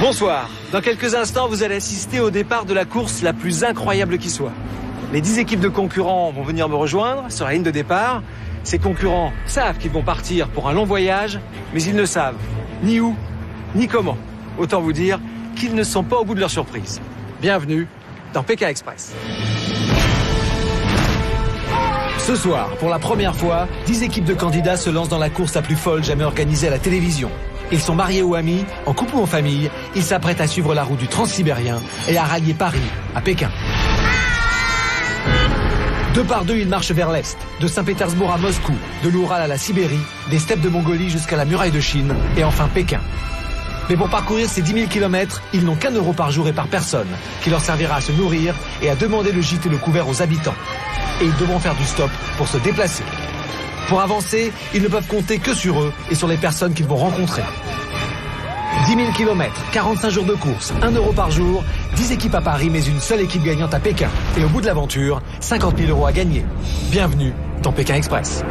Bonsoir. Dans quelques instants, vous allez assister au départ de la course la plus incroyable qui soit. Les 10 équipes de concurrents vont venir me rejoindre sur la ligne de départ. Ces concurrents savent qu'ils vont partir pour un long voyage, mais ils ne savent ni où, ni comment. Autant vous dire qu'ils ne sont pas au bout de leur surprise. Bienvenue dans Pékin Express. Ce soir, pour la première fois, 10 équipes de candidats se lancent dans la course la plus folle jamais organisée à la télévision. Ils sont mariés ou amis, en couple ou en famille, ils s'apprêtent à suivre la route du Transsibérien et à rallier Paris à Pékin. Deux par deux, ils marchent vers l'Est, de Saint-Pétersbourg à Moscou, de l'Oural à la Sibérie, des steppes de Mongolie jusqu'à la muraille de Chine et enfin Pékin. Mais pour parcourir ces 10 000 km, ils n'ont qu'1 euro par jour et par personne, qui leur servira à se nourrir et à demander le gîte et le couvert aux habitants. Et ils devront faire du stop pour se déplacer. Pour avancer, ils ne peuvent compter que sur eux et sur les personnes qu'ils vont rencontrer. 10 000 km, 45 jours de course, 1 euro par jour, 10 équipes à Paris, mais une seule équipe gagnante à Pékin. Et au bout de l'aventure, 50 000 euros à gagner. Bienvenue dans Pékin Express.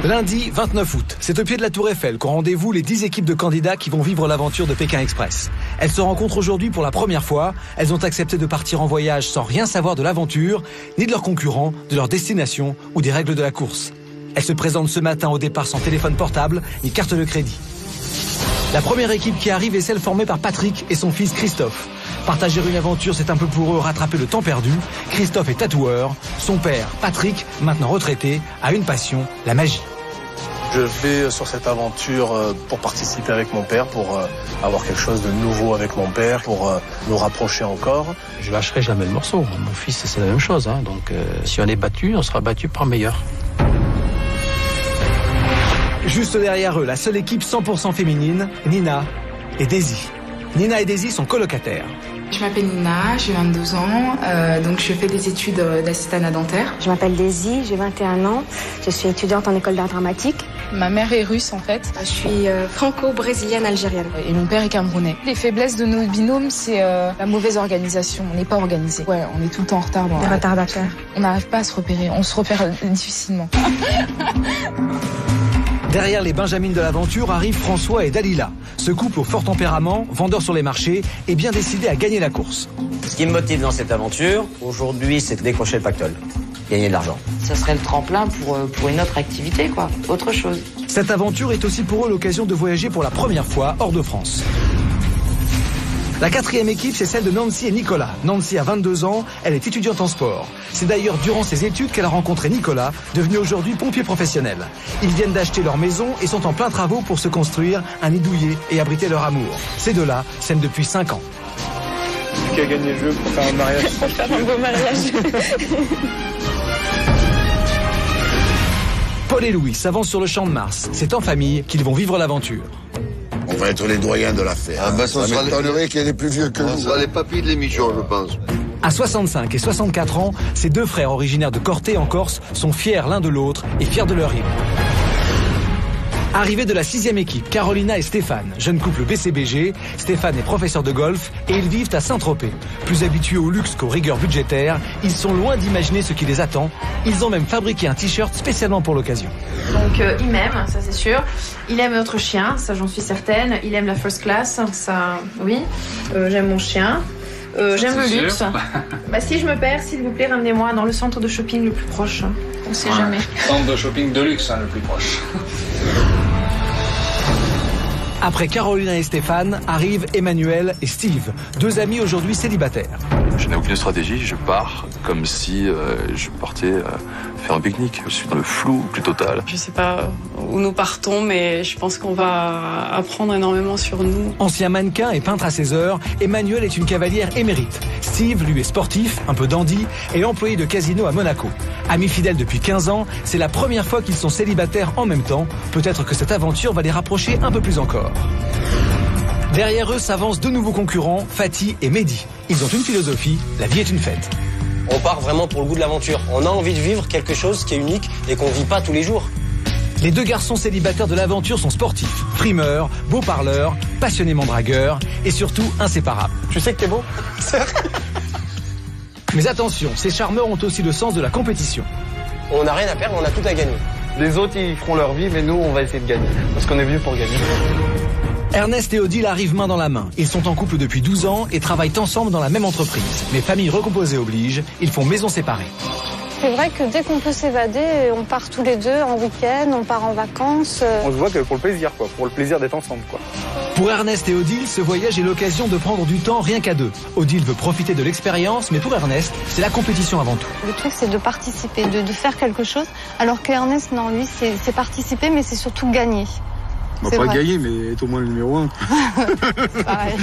Lundi 29 août, c'est au pied de la Tour Eiffel qu'ont rendez-vous les 10 équipes de candidats qui vont vivre l'aventure de Pékin Express. Elles se rencontrent aujourd'hui pour la première fois. Elles ont accepté de partir en voyage sans rien savoir de l'aventure, ni de leurs concurrents, de leur destination ou des règles de la course. Elles se présentent ce matin au départ sans téléphone portable ni carte de crédit. La première équipe qui arrive est celle formée par Patrick et son fils Christophe. Partager une aventure, c'est un peu pour eux rattraper le temps perdu. Christophe est tatoueur. Son père, Patrick, maintenant retraité, a une passion, la magie. Je vais sur cette aventure pour participer avec mon père, pour avoir quelque chose de nouveau avec mon père, pour nous rapprocher encore. Je lâcherai jamais le morceau. Mon fils, c'est la même chose. Donc, si on est battu, on sera battu par meilleur. Juste derrière eux, la seule équipe 100% féminine, Nina et Daisy. Nina et Daisy sont colocataires. Je m'appelle Nina, j'ai 22 ans, donc je fais des études d'assistante dentaire. Je m'appelle Daisy, j'ai 21 ans, je suis étudiante en école d'art dramatique. Ma mère est russe en fait. Je suis franco-brésilienne algérienne. Et mon père est camerounais. Les faiblesses de nos binômes, c'est la mauvaise organisation. On n'est pas organisé. Ouais, on est tout le temps en retard. Des retardataires. On n'arrive pas à se repérer, on se repère difficilement. Derrière les Benjamines de l'aventure arrivent François et Dalila. Ce couple au fort tempérament, vendeur sur les marchés, est bien décidé à gagner la course. Ce qui me motive dans cette aventure, aujourd'hui, c'est de décrocher le pactole. Gagner de l'argent. Ça serait le tremplin pour une autre activité, quoi. Autre chose. Cette aventure est aussi pour eux l'occasion de voyager pour la première fois hors de France. La quatrième équipe, c'est celle de Nancy et Nicolas. Nancy a 22 ans, elle est étudiante en sport. C'est d'ailleurs durant ses études qu'elle a rencontré Nicolas, devenu aujourd'hui pompier professionnel. Ils viennent d'acheter leur maison et sont en plein travaux pour se construire un nid douillet et abriter leur amour. Ces deux-là s'aiment depuis 5 ans. Qui a gagné le jeu pour faire un mariage? Pour faire un beau mariage. Paul et Louis s'avancent sur le champ de Mars. C'est en famille qu'ils vont vivre l'aventure. On va être les doyens de l'affaire. Ça m'étonnerait qu'il y ait des plus vieux que nous. On sera les papis de l'émission, je pense. À 65 et 64 ans, ces deux frères originaires de Corté en Corse sont fiers l'un de l'autre et fiers de leur île. Arrivée de la 6e équipe, Carolina et Stéphane, jeune couple BCBG. Stéphane est professeur de golf et ils vivent à Saint-Tropez. Plus habitués au luxe qu'aux rigueurs budgétaires, ils sont loin d'imaginer ce qui les attend. Ils ont même fabriqué un t-shirt spécialement pour l'occasion. Donc il m'aime, ça c'est sûr. Il aime notre chien, ça j'en suis certaine. Il aime la first class, ça oui. J'aime mon chien. J'aime le luxe. Bah, si je me perds, s'il vous plaît, ramenez-moi dans le centre de shopping le plus proche. On sait jamais. Centre de shopping de luxe, le plus proche. Après Carolina et Stéphane, arrivent Emmanuel et Steve, deux amis aujourd'hui célibataires. Je n'ai aucune stratégie, je pars comme si je partais faire un pique-nique. Je suis dans le flou plus total. Je sais pas où nous partons, mais je pense qu'on va apprendre énormément sur nous. Ancien mannequin et peintre à ses heures, Emmanuel est une cavalière émérite. Steve, lui, est sportif, un peu dandy, et employé de casino à Monaco. Amis fidèles depuis 15 ans, c'est la première fois qu'ils sont célibataires en même temps. Peut-être que cette aventure va les rapprocher un peu plus encore. Derrière eux s'avancent deux nouveaux concurrents, Fatih et Mehdi. Ils ont une philosophie, la vie est une fête. On part vraiment pour le goût de l'aventure. On a envie de vivre quelque chose qui est unique et qu'on ne vit pas tous les jours. Les deux garçons célibataires de l'aventure sont sportifs, frimeurs, beaux parleurs, passionnément dragueurs et surtout inséparables. Tu sais que t'es beau? Mais attention, ces charmeurs ont aussi le sens de la compétition. On n'a rien à perdre, on a tout à gagner. Les autres, ils feront leur vie, mais nous, on va essayer de gagner. Parce qu'on est venu pour gagner. Ernest et Odile arrivent main dans la main. Ils sont en couple depuis 12 ans et travaillent ensemble dans la même entreprise. Mais famille recomposée oblige, ils font maison séparée. C'est vrai que dès qu'on peut s'évader, on part tous les deux en week-end, on part en vacances. On se voit que pour le plaisir, quoi. Pour le plaisir d'être ensemble, quoi. Pour Ernest et Odile, ce voyage est l'occasion de prendre du temps rien qu'à deux. Odile veut profiter de l'expérience, mais pour Ernest, c'est la compétition avant tout. Le truc, c'est de participer, de faire quelque chose, alors qu'Ernest, non, lui, c'est participer, mais c'est surtout gagner. On va pas gagner, mais être au moins le numéro 1. Pareil.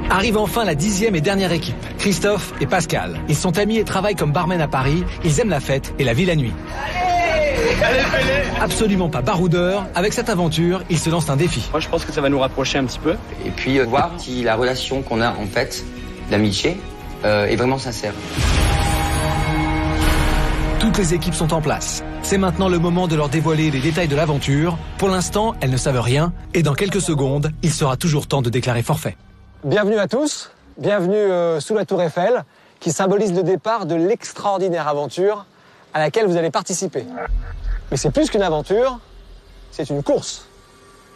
Arrive enfin la 10e et dernière équipe, Christophe et Pascal. Ils sont amis et travaillent comme barmen à Paris. Ils aiment la fête et la vie la nuit. Absolument pas baroudeurs, avec cette aventure, ils se lancent un défi. Moi je pense que ça va nous rapprocher un petit peu. Et puis voir si la relation qu'on a en fait, d'amitié, est vraiment sincère. Toutes les équipes sont en place. C'est maintenant le moment de leur dévoiler les détails de l'aventure. Pour l'instant, elles ne savent rien. Et dans quelques secondes, il sera toujours temps de déclarer forfait. Bienvenue à tous, bienvenue sous la Tour Eiffel, qui symbolise le départ de l'extraordinaire aventure à laquelle vous allez participer. Mais c'est plus qu'une aventure, c'est une course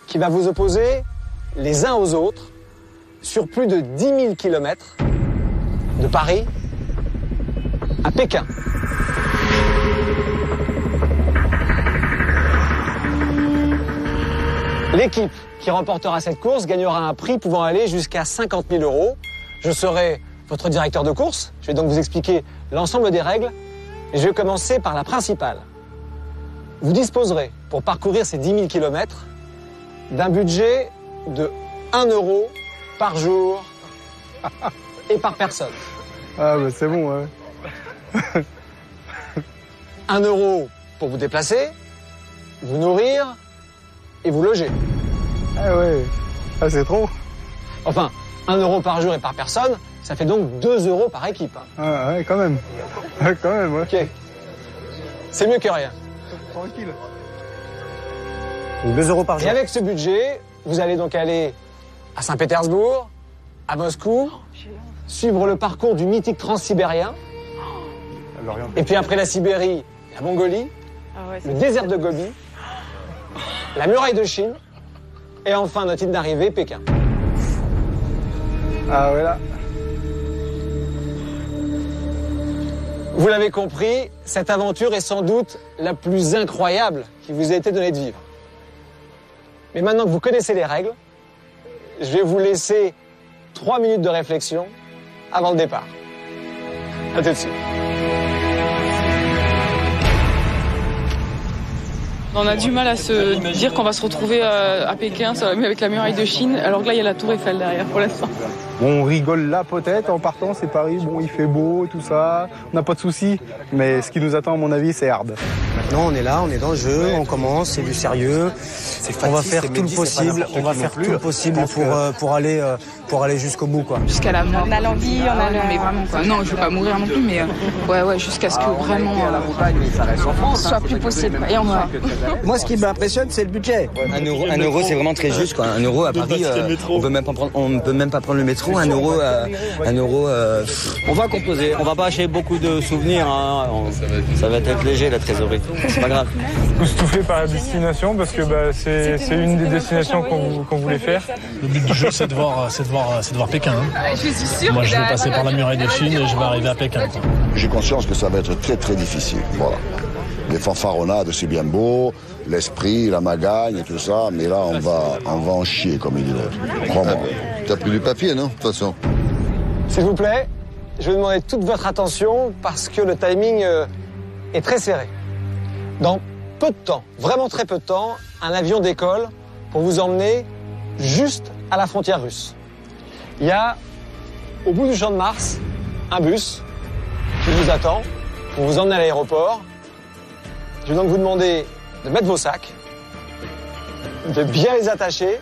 qui va vous opposer les uns aux autres sur plus de 10 000 kilomètres de Paris à Pékin. L'équipe qui remportera cette course gagnera un prix pouvant aller jusqu'à 50 000 €. Je serai votre directeur de course. Je vais donc vous expliquer l'ensemble des règles. Et je vais commencer par la principale. Vous disposerez, pour parcourir ces 10 000 kilomètres, d'un budget de 1 € par jour et par personne. Ah bah c'est bon, ouais. 1 € pour vous déplacer, vous nourrir et vous loger. Ah ouais, ah c'est trop. Enfin, 1 € par jour et par personne, ça fait donc 2 € par équipe. Ah ouais, quand même. Ouais, quand même, ouais. Ok. C'est mieux que rien. Tranquille. 2 € par jour. Et avec ce budget, vous allez donc aller à Saint-Pétersbourg, à Moscou, suivre le parcours du mythique transsibérien. Et puis après la Sibérie, la Mongolie, le désert de Gobi, la muraille de Chine, et enfin notre île d'arrivée, Pékin. Ah ouais là. Vous l'avez compris, cette aventure est sans doute la plus incroyable qui vous ait été donnée de vivre. Mais maintenant que vous connaissez les règles, je vais vous laisser 3 minutes de réflexion avant le départ. À tout de suite. On a du mal à se dire qu'on va se retrouver à Pékin avec la muraille de Chine, alors que là il y a la Tour Eiffel derrière pour l'instant. Bon, on rigole là peut-être en partant, c'est Paris, bon il fait beau, tout ça, on n'a pas de soucis, mais ce qui nous attend à mon avis c'est hard. Maintenant on est là, on est dans le jeu, on commence, c'est du sérieux, on va faire tout le possible, pour aller jusqu'au bout quoi. Jusqu'à la mort. On a l'envie, mais vraiment quoi. Non, je veux pas mourir non plus, mais ouais, jusqu'à ce que vraiment ce soit plus possible. Et on va. Moi ce qui m'impressionne c'est le budget. 1 € c'est vraiment très juste quoi. 1 € à Paris, on peut même pas prendre le métro. 1 €. On va composer, on va pas acheter beaucoup de souvenirs, hein. Ça va être léger la trésorerie, c'est pas grave. Estouffé par la destination parce que c'est une des destinations qu'on voulait faire. Le but du jeu c'est de voir Pékin. Hein. Je suis sûr. Moi je vais passer par la muraille de Chine et je vais arriver à Pékin. Quoi. J'ai conscience que ça va être très très difficile. Voilà. Les fanfaronnades c'est bien beau, l'esprit, la magagne et tout ça, mais là on va en chier comme il dit l'autre. Crois-moi. T'as pris du papier, non, de toute façon? S'il vous plaît, je vais demander toute votre attention parce que le timing est très serré. Dans peu de temps, vraiment très peu de temps, un avion décolle pour vous emmener juste à la frontière russe. Il y a, au bout du Champ de Mars, un bus qui vous attend pour vous emmener à l'aéroport. Je vais donc vous demander de mettre vos sacs, de bien les attacher.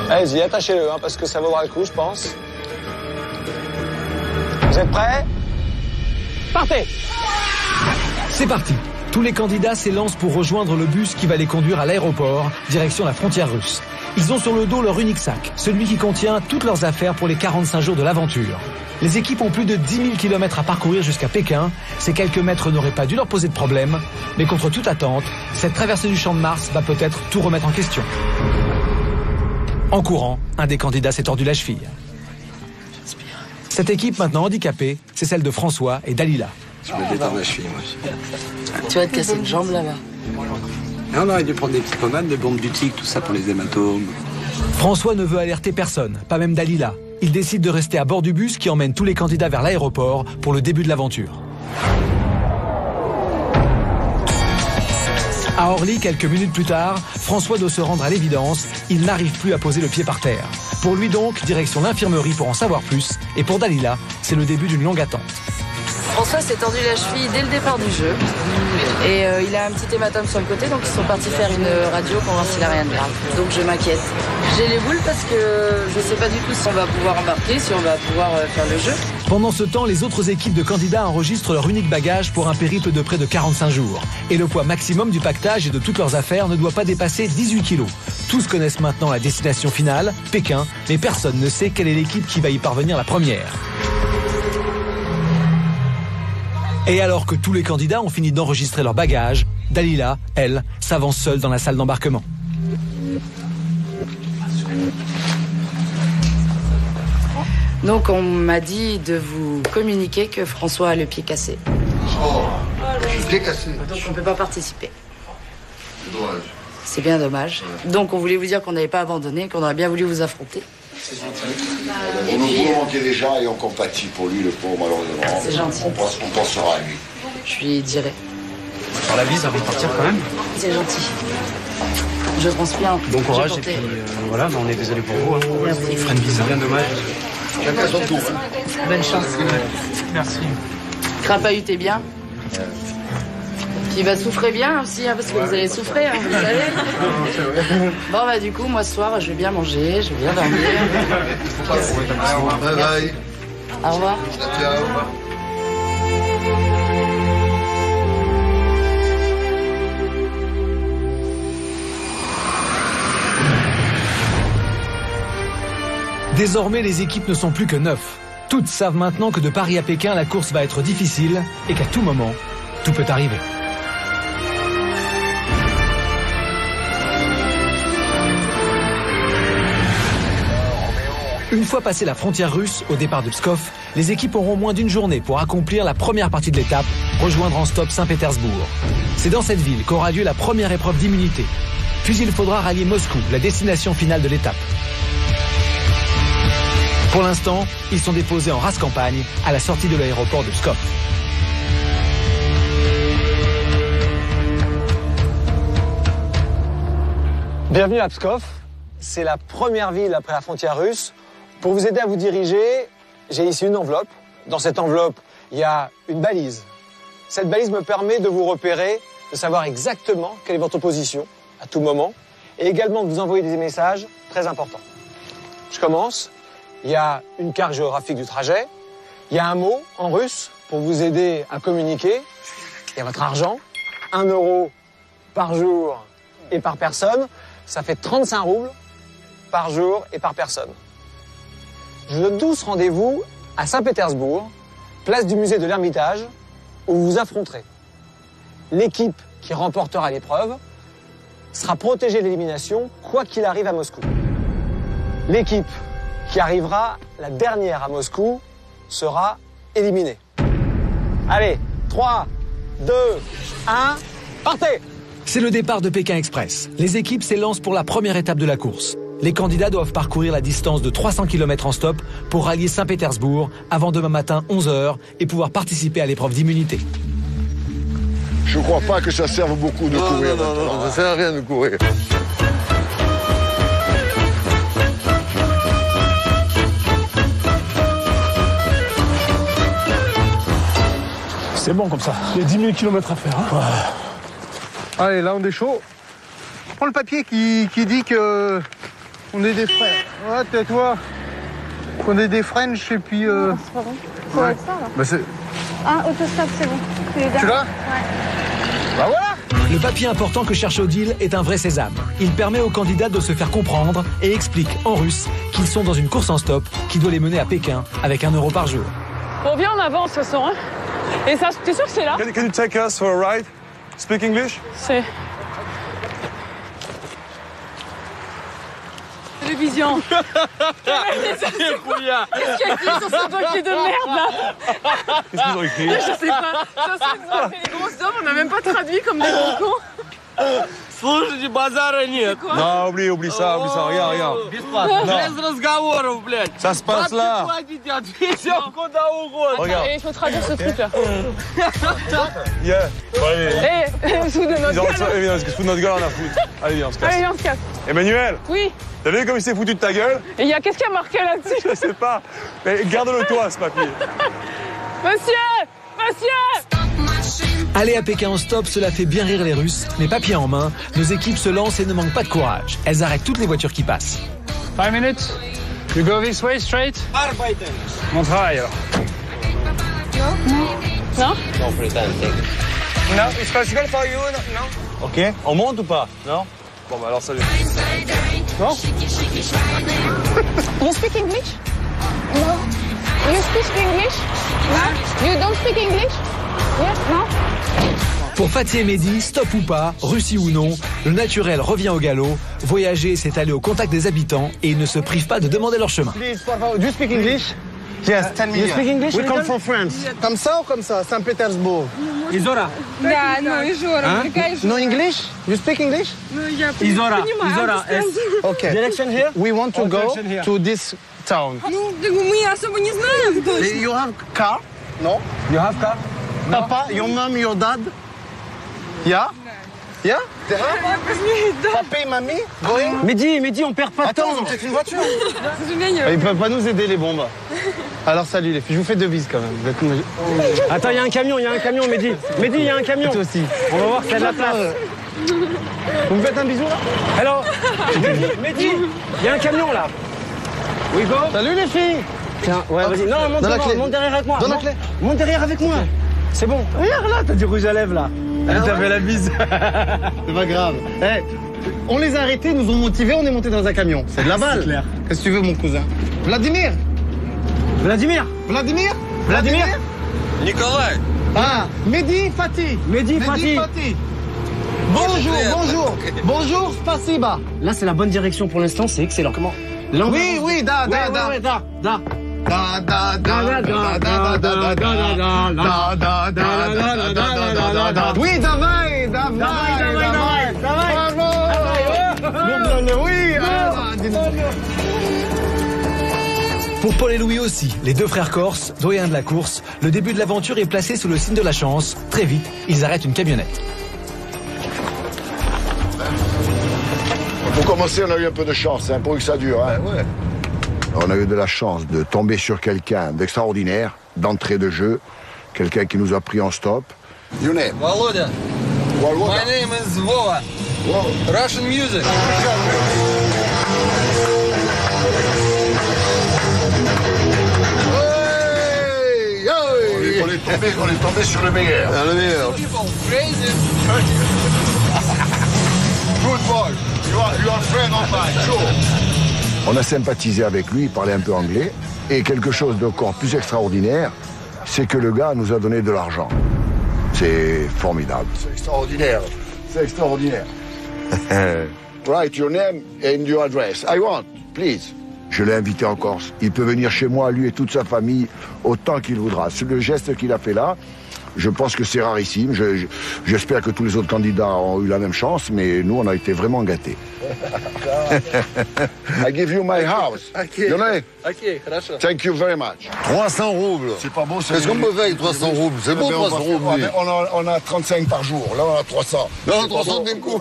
Allez-y, attachez-le, parce que ça vaudra le coup, je pense. Vous êtes prêts? Partez! C'est parti. Tous les candidats s'élancent pour rejoindre le bus qui va les conduire à l'aéroport, direction la frontière russe. Ils ont sur le dos leur unique sac, celui qui contient toutes leurs affaires pour les 45 jours de l'aventure. Les équipes ont plus de 10 000 km à parcourir jusqu'à Pékin. Ces quelques mètres n'auraient pas dû leur poser de problème. Mais contre toute attente, cette traversée du Champ de Mars va peut-être tout remettre en question. En courant, un des candidats s'est tordu la cheville. Cette équipe maintenant handicapée, c'est celle de François et Dalila. Je me détends la cheville, moi. Tu vas te casser une jambe là-bas. On aurait dû prendre des petites pommades, des bombes d'Utique, tout ça pour les hématomes. François ne veut alerter personne, pas même Dalila. Il décide de rester à bord du bus qui emmène tous les candidats vers l'aéroport pour le début de l'aventure. À Orly, quelques minutes plus tard, François doit se rendre à l'évidence, il n'arrive plus à poser le pied par terre. Pour lui donc, direction l'infirmerie pour en savoir plus. Et pour Dalila, c'est le début d'une longue attente. François s'est tordu la cheville dès le départ du jeu. Et il a un petit hématome sur le côté, donc ils sont partis faire une radio pour voir s'il a rien de grave. Donc je m'inquiète. J'ai les boules parce que je sais pas du tout si on va pouvoir embarquer, si on va pouvoir faire le jeu. Pendant ce temps, les autres équipes de candidats enregistrent leur unique bagage pour un périple de près de 45 jours. Et le poids maximum du pactage et de toutes leurs affaires ne doit pas dépasser 18 kilos. Tous connaissent maintenant la destination finale, Pékin, mais personne ne sait quelle est l'équipe qui va y parvenir la première. Et alors que tous les candidats ont fini d'enregistrer leurs bagages, Dalila, elle, s'avance seule dans la salle d'embarquement. Donc on m'a dit de vous communiquer que François a le pied cassé. Oh, le pied cassé. Donc on ne peut pas participer. Dommage. C'est bien dommage. Donc on voulait vous dire qu'on n'avait pas abandonné, qu'on aurait bien voulu vous affronter. On nous manquait déjà et on compatit pour lui, le pauvre, malheureusement. C'est gentil. On pensera à lui. Je lui dirai. Sur la bise avant de partir quand même. C'est gentil. Je transpire. Bon courage et puis voilà, on est désolé pour vous. Hein. Je ferai une bise, bien dommage. Chacun son tour. Bonne chance. Merci. Crapahutez bien. Puis souffrez bien aussi, hein, parce que vous allez souffrir, hein, vous savez. Bon, bah du coup, moi ce soir, je vais bien manger, je vais bien dormir. Bye bye. Au revoir. Ciao. Désormais, les équipes ne sont plus que 9. Toutes savent maintenant que de Paris à Pékin, la course va être difficile et qu'à tout moment, tout peut arriver. Une fois passé la frontière russe, au départ de Pskov, les équipes auront moins d'une journée pour accomplir la première partie de l'étape, rejoindre en stop Saint-Pétersbourg. C'est dans cette ville qu'aura lieu la première épreuve d'immunité. Puis il faudra rallier Moscou, la destination finale de l'étape. Pour l'instant, ils sont déposés en race campagne à la sortie de l'aéroport de Pskov. Bienvenue à Pskov. C'est la première ville après la frontière russe. Pour vous aider à vous diriger, j'ai ici une enveloppe. Dans cette enveloppe, il y a une balise. Cette balise me permet de vous repérer, de savoir exactement quelle est votre position à tout moment, et également de vous envoyer des messages très importants. Je commence. Il y a une carte géographique du trajet. Il y a un mot en russe pour vous aider à communiquer. Il y a votre argent, 1 euro par jour et par personne. Ça fait 35 roubles par jour et par personne. Je vous donne 12 rendez-vous à Saint-Pétersbourg, place du musée de l'Ermitage, où vous vous affronterez. L'équipe qui remportera l'épreuve sera protégée de l'élimination, quoi qu'il arrive à Moscou. L'équipe qui arrivera la dernière à Moscou sera éliminée. Allez, 3, 2, 1, partez! C'est le départ de Pékin Express. Les équipes s'élancent pour la première étape de la course. Les candidats doivent parcourir la distance de 300 km en stop pour rallier Saint-Pétersbourg avant demain matin 11h et pouvoir participer à l'épreuve d'immunité. Je crois pas que ça serve beaucoup de courir. Non, ça sert à rien de courir. C'est bon comme ça. Il y a 10 000 km à faire. Hein. Ouais. Allez, là on est chaud. Prends le papier qui dit que on est des frères. Ouais, tais-toi. Qu'on est des French et puis. Non, c'est pas bon. C'est ouais. Ça, là. Bah, c'est... Ah, autostop, c'est bon. Tu l'as? Ouais. Bah voilà. Le papier important que cherche Odile est un vrai sésame. Il permet aux candidats de se faire comprendre et explique en russe qu'ils sont dans une course en stop qui doit les mener à Pékin avec 1 euro par jour. Bon, viens, on avance, de toute façon. Hein. Et ça, t'es sûr que c'est là? Can you take us for a ride? Speak English? C'est... Télévision. Qu'est-ce qu'il y a écrit sur ce papier de merde là? Qu'est-ce qu'ils ont écrit? Je sais pas. Ça se fait des grosses hommes, on n'a même pas traduit comme des gros cons. Слушайте, базара нет. Non, oublie ça, regarde. Без разговоров, блядь. Ça se passe là. Отвезем куда угодно. Regarde. Et je peux traduire ce truc là. Yeah. Eh, sous de notre gueule. Ils se foutent de notre gueule, on a foutu. Allez, viens, on se casse. Allez, viens, on se casse. Emmanuel. Oui. T'as vu comme il s'est foutu de ta gueule? Et qu'est-ce qu'il y a marqué là-dessus? Je sais pas. Mais garde-le toi, ce papier. Monsieur! Aller à Pékin en stop, cela fait bien rire les Russes, mais papier en main, nos équipes se lancent et ne manquent pas de courage. Elles arrêtent toutes les voitures qui passent. 5 minutes. You go this way straight. Mon travail alors. Non? No, it's possible for you, no? Ok, on monte ou pas? Non? Bon, bah alors salut. Non? You speak English? No. You speak English? No. You don't speak English? Yes, no. Pour Fatih et Mehdi, stop ou pas, Russie ou non, le naturel revient au galop. Voyager, c'est aller au contact des habitants et ils ne se privent pas de demander leur chemin. Please, do you speak English? Yes, tell me. You speak English? We come from France. Comme ça ou comme ça? Saint-Pétersbourg. Изора. Да, ну, Изора, No English? You speak English? Ну, я Изора. Okay. Direction here? We want to go to this town. Ну, мы особо не знаем точно. You have car? No? You have car? Papa, your mom, your dad? Yeah? Yeah? Papa et mamie? Going? Mehdi, on perd pas de temps. Attends, ils ont peut-être une voiture. Ils peuvent pas nous aider, les bombes. Alors salut les filles, je vous fais deux bises quand même. Attends, il y a un camion, Mehdi. Mehdi, il y a un camion. Toi aussi. On va voir s'il y a de la place. Vous me faites un bisou là? Alors, Mehdi, il y a un camion là. We go. Salut les filles. Tiens, ouais, vas-y. Non, monte derrière avec moi. Donne la clé. Monte derrière avec moi. C'est bon. Regarde là, t'as du rouge à lèvres là. Elle t'a fait la bise. C'est pas grave. Hey, on les a arrêtés, ils nous ont motivés, on est monté dans un camion. C'est de la balle. Clair. Qu'est-ce que tu veux mon cousin? Vladimir. Nicolas. Ah, Mehdi, Fatih. Mehdi, Fatih. Bonjour, spasiba. Là, c'est la bonne direction pour l'instant, c'est excellent. Comment? Oui, da. Oui, давай. Pour Paul et Louis aussi, les deux frères corses, doyens de la course, le début de l'aventure est placé sous le signe de la chance. Très vite, ils arrêtent une camionnette. Pour commencer, on a eu un peu de chance, c'est un peu que ça dure. Hein. Ouais. On a eu de la chance de tomber sur quelqu'un d'extraordinaire, d'entrée de jeu, quelqu'un qui nous a pris en stop. Your name? Володя. My name is Vova. Russian music. On est tombé sur le meilleur. Le meilleur. Good boy. You are friend of mine. Sure. On a sympathisé avec lui, il parlait un peu anglais. Et quelque chose d'encore plus extraordinaire, c'est que le gars nous a donné de l'argent. C'est formidable. C'est extraordinaire. Write your name and your address. I want, please. Je l'ai invité en Corse. Il peut venir chez moi, lui et toute sa famille, autant qu'il voudra. Le geste qu'il a fait là, je pense que c'est rarissime. J'espère que tous les autres candidats ont eu la même chance, mais nous, on a été vraiment gâtés. I give you my house. You know? Хорошо. Thank you very much. 300 roubles. C'est pas beau, c'est... Qu'est-ce qu'on peut faire avec 300 roubles? C'est beau, 300 roubles. On a 35 par jour. Là, on a 300. Non, 300 d'un coup.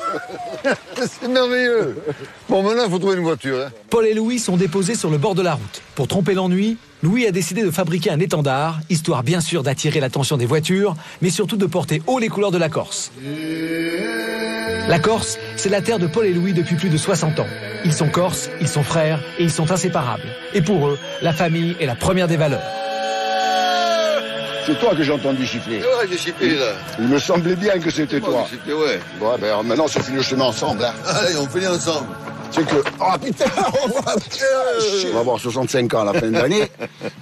C'est merveilleux. Bon, maintenant, il faut trouver une voiture. Hein. Paul et Louis sont déposés sur le bord de la route. Pour tromper l'ennui, Louis a décidé de fabriquer un étendard, histoire bien sûr d'attirer l'attention des voitures, mais surtout de porter haut les couleurs de la Corse. La Corse, c'est la terre de Paul et Louis depuis plus de 60 ans. Ils sont corses, ils sont frères et ils sont inséparables. Et pour eux, la famille est la première des valeurs. C'est toi que j'ai entendu siffler. Ouais, j'ai sifflé, là. Il me semblait bien que c'était toi. J'ai sifflé, ouais. Bon, ben alors, maintenant, on finit le chemin ensemble. Hein. Allez, on finit ensemble. C'est que... Oh, putain, on va avoir 65 ans à la fin de l'année.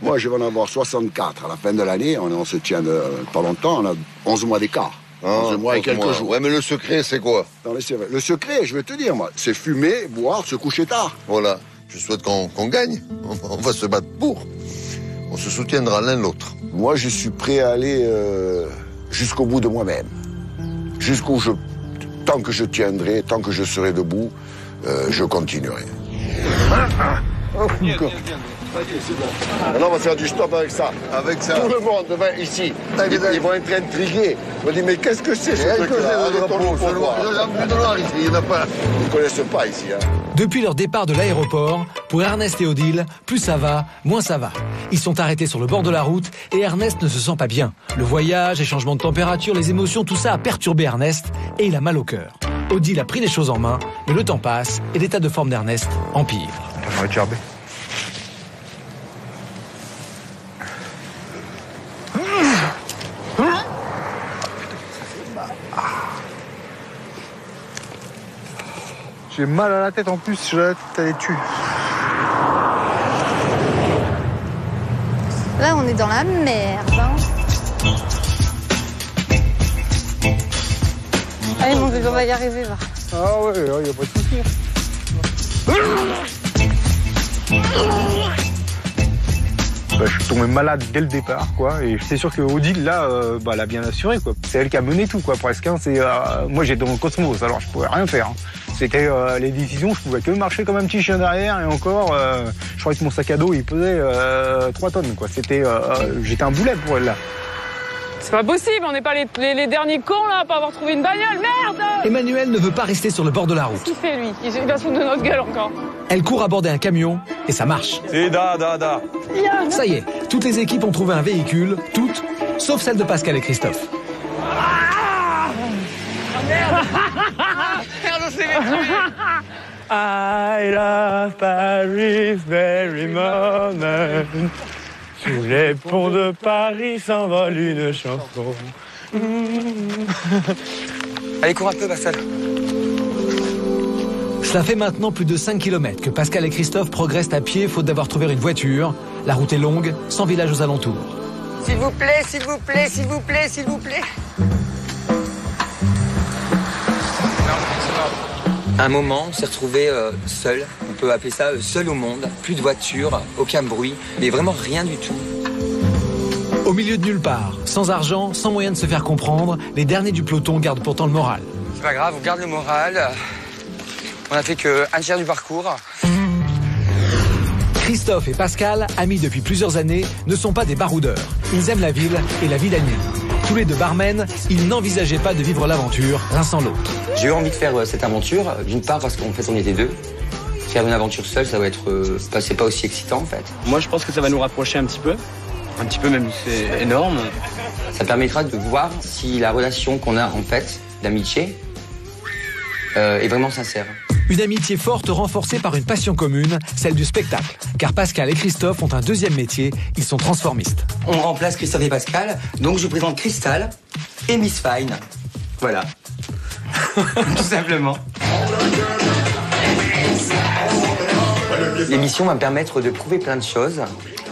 Moi, je vais en avoir 64 à la fin de l'année. On se tient pas longtemps. On a 11 mois d'écart. 11 mois et quelques jours. Ouais, mais le secret, c'est quoi? Le secret, je vais te dire, moi, c'est fumer, boire, se coucher tard. Voilà. Je souhaite qu'on gagne. On va se battre pour. On se soutiendra l'un l'autre. Moi, je suis prêt à aller jusqu'au bout de moi-même. Tant que je tiendrai, tant que je serai debout, je continuerai. Maintenant, on va faire du stop avec ça. Avec ça. Tout le monde va ici. Ils vont être intrigués. Ils vont dire, mais qu'est-ce que c'est ce truc-là? Il n'y en a pas. Ils ne connaissent pas ici. Hein. Depuis leur départ de l'aéroport, pour Ernest et Odile, plus ça va, moins ça va. Ils sont arrêtés sur le bord de la route et Ernest ne se sent pas bien. Le voyage, les changements de température, les émotions, tout ça a perturbé Ernest et il a mal au cœur. Odile a pris les choses en main, mais le temps passe et l'état de forme d'Ernest empire. J'ai mal à la tête en plus, j'ai la tête à les tuer. Là, on est dans la merde. Hein. Allez, mon bébé, on va y arriver, va. Ah ouais, il n'y a pas de souci. Bah, je suis tombé malade dès le départ, quoi. Et c'est sûr que Odile, là, elle a bien assuré, quoi. C'est elle qui a mené tout, quoi, presque. Hein. Moi, j'étais dans le cosmos, alors je pouvais rien faire. Hein. C'était les décisions, je pouvais que marcher comme un petit chien derrière. Et encore, je crois que mon sac à dos, il pesait 3 tonnes, quoi. J'étais un boulet pour elle, là. C'est pas possible, on n'est pas les derniers cons, là, à pas avoir trouvé une bagnole. Merde! Emmanuel ne veut pas rester sur le bord de la route. Qu'est-ce qu'il fait, lui? Il va se foutre de notre gueule encore. Elle court aborder un camion et ça marche. Et Ça y est, toutes les équipes ont trouvé un véhicule, toutes, sauf celle de Pascal et Christophe. I love Paris very moment. Sous les ponts de Paris s'envole une chanson. Allez, cours un peu, Pascal. Cela fait maintenant plus de 5 km que Pascal et Christophe progressent à pied faute d'avoir trouvé une voiture. La route est longue, sans village aux alentours. S'il vous plaît, s'il vous plaît, s'il vous plaît, s'il vous plaît. À un moment, on s'est retrouvés seuls. On peut appeler ça seul au monde. Plus de voitures, aucun bruit, mais vraiment rien du tout. Au milieu de nulle part, sans argent, sans moyen de se faire comprendre, les derniers du peloton gardent pourtant le moral. C'est pas grave, on garde le moral. On a fait qu'un tiers du parcours. Christophe et Pascal, amis depuis plusieurs années, ne sont pas des baroudeurs. Ils aiment la ville et la vie la nuit. Tous les deux barmen, ils n'envisageaient pas de vivre l'aventure l'un sans l'autre. J'ai eu envie de faire cette aventure, d'une part parce qu'en fait on était deux. Faire une aventure seule, ça va être c'est pas aussi excitant en fait. Moi je pense que ça va nous rapprocher un petit peu même, c'est énorme. Ça permettra de voir si la relation qu'on a en fait d'amitié est vraiment sincère. Une amitié forte renforcée par une passion commune, celle du spectacle. Car Pascal et Christophe ont un deuxième métier, ils sont transformistes. On remplace Christophe et Pascal, donc je présente Crystal et Miss Fine. Voilà. Tout simplement. L'émission va me permettre de prouver plein de choses.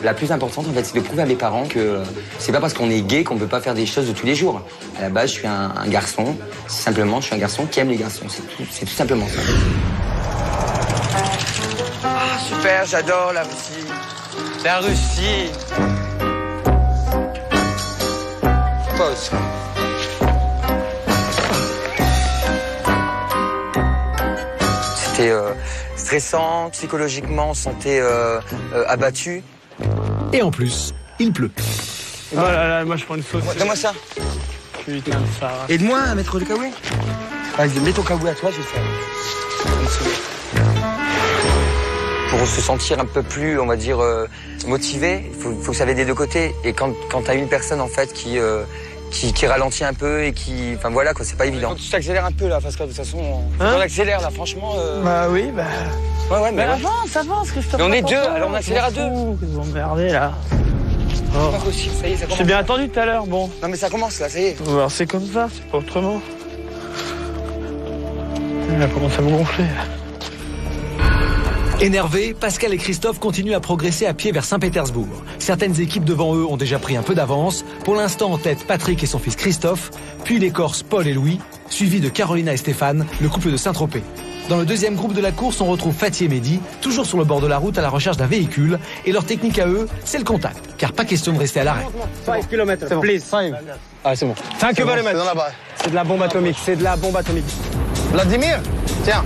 La plus importante, en fait, c'est de prouver à mes parents que c'est pas parce qu'on est gay qu'on peut pas faire des choses de tous les jours. À la base, je suis un garçon. Simplement, je suis un garçon qui aime les garçons. C'est tout simplement ça. Ah, super, j'adore la Russie. La Russie. Pause. C'était stressant, psychologiquement, on se sentait abattu. Et en plus, il pleut. Oh là là, moi je prends une sauce. Donne-moi ça. Putain, ça. Aide-moi à mettre le kawaii. Vas-y, mets ton kawaii à toi, je vais faire. Pour se sentir un peu plus, on va dire, motivé, il faut que ça aille des deux côtés. Et quand t'as une personne, en fait, qui ralentit un peu et qui... Enfin voilà, quoi, c'est pas évident. Tu t'accélères un peu, là, parce que de toute façon, on accélère, là, franchement... Bah oui, bah... Ouais, mais... avance, Christophe. Mais on est deux, alors on accélère à deux. Vous emmerdez, là. C'est pas possible, ça y est, ça commence. J'ai bien attendu tout à l'heure, bon. Non mais ça commence là, ça y est. Alors c'est comme ça, c'est pas autrement. Elle commence à me gonfler. Énervés, Pascal et Christophe continuent à progresser à pied vers Saint-Pétersbourg. Certaines équipes devant eux ont déjà pris un peu d'avance. Pour l'instant, en tête, Patrick et son fils Christophe, puis les Corses Paul et Louis, suivis de Carolina et Stéphane, le couple de Saint-Tropez. Dans le deuxième groupe de la course, on retrouve Fatih et Mehdi, toujours sur le bord de la route à la recherche d'un véhicule. Et leur technique à eux, c'est le contact, car pas question de rester à l'arrêt. 5 km, please. 5. Ah, c'est bon. 5 km. C'est de la bombe atomique, c'est de la bombe atomique. Vladimir, tiens.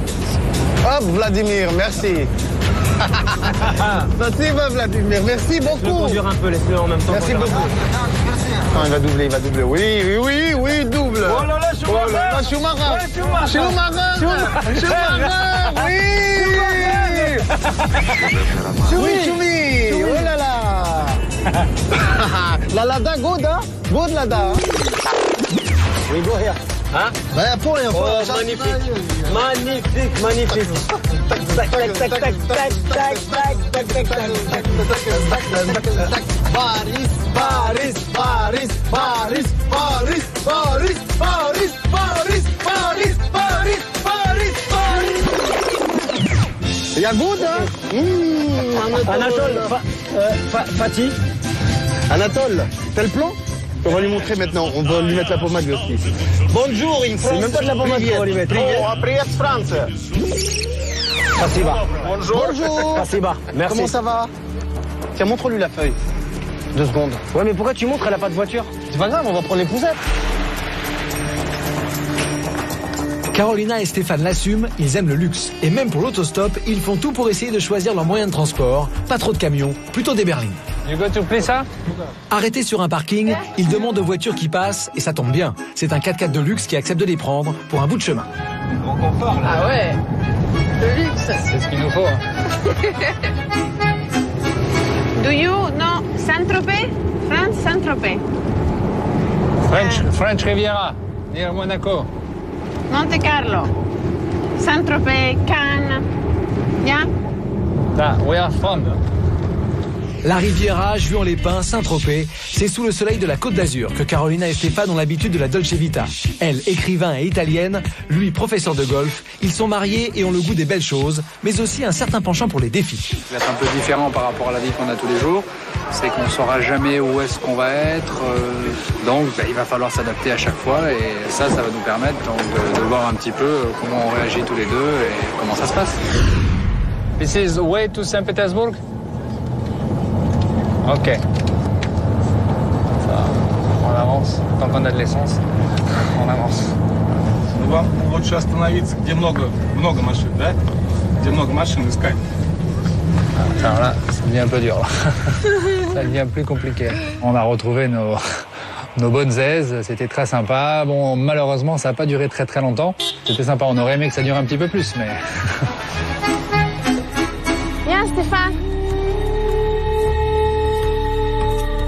Hop, Vladimir, merci. Merci, Vladimir, merci beaucoup. Je le conduire un peu, laisse-le en même temps. Merci beaucoup. Non, il va doubler, il va doubler. Oui, double. Oh là là, Schumacher. Oh là là, Schumacher. Oui. Choumi. Oh là là. La Lada, good, hein? Good Lada. We go here. Hein? Bah, pour les oh, magnifique. Magnifique, magnifique. Tac, tac, tac, tac, tac, tac, tac, tac, tac, tac, tac. Paris, Paris, Paris, Paris, Paris, Paris, Paris, Paris, Paris, Paris, Paris, Paris. Il y a good, hein? Anatole, Fatih. Anatole, t'as le plan? On va lui montrer maintenant, on va lui mettre la pommade aussi. Bonjour, in France. C'est même pas de la pommade qu'on va lui mettre. Oh, après France. Fassiba. Bonjour. Fassiba, merci. Comment ça va? Tiens, montre-lui la feuille. 2 secondes. Ouais, mais pourquoi tu montres, elle a pas de voiture? C'est pas grave, on va prendre les poussettes. Carolina et Stéphane l'assument, ils aiment le luxe. Et même pour l'autostop, ils font tout pour essayer de choisir leur moyen de transport. Pas trop de camions, plutôt des berlines. You go to Plessa? Arrêtés sur un parking, ils demandent aux voitures qui passent, et ça tombe bien. C'est un 4x4 de luxe qui accepte de les prendre pour un bout de chemin. Bon confort, là. Ah ouais, le luxe. C'est ce qu'il nous faut. Hein. Do you know Saint-Tropez? France, Saint-Tropez. French Riviera, near Monaco. Monte Carlo. Saint-Tropez, Cannes. Yeah? Where are from? La Riviera, Juan-les-Pins, Saint-Tropez, c'est sous le soleil de la Côte d'Azur que Carolina et Stéphane ont l'habitude de la Dolce Vita. Elle, écrivain et italienne, lui, professeur de golf, ils sont mariés et ont le goût des belles choses, mais aussi un certain penchant pour les défis. Ce qui va être un peu différent par rapport à la vie qu'on a tous les jours, c'est qu'on ne saura jamais où est-ce qu'on va être, donc il va falloir s'adapter à chaque fois et ça va nous permettre donc, de voir un petit peu comment on réagit tous les deux et comment ça se passe. This is way to Saint Petersburg? Ok. Ça, on avance. Tant qu'on a de l'essence, on avance. Вам лучше остановиться, где много машин, да? Где много машин искать. Alors là, ça devient un peu dur. Là. Ça devient plus compliqué. On a retrouvé nos bonnes aises, c'était très sympa. Bon, malheureusement, ça n'a pas duré très très longtemps. C'était sympa, on aurait aimé que ça dure un petit peu plus, mais... Viens, Stéphane.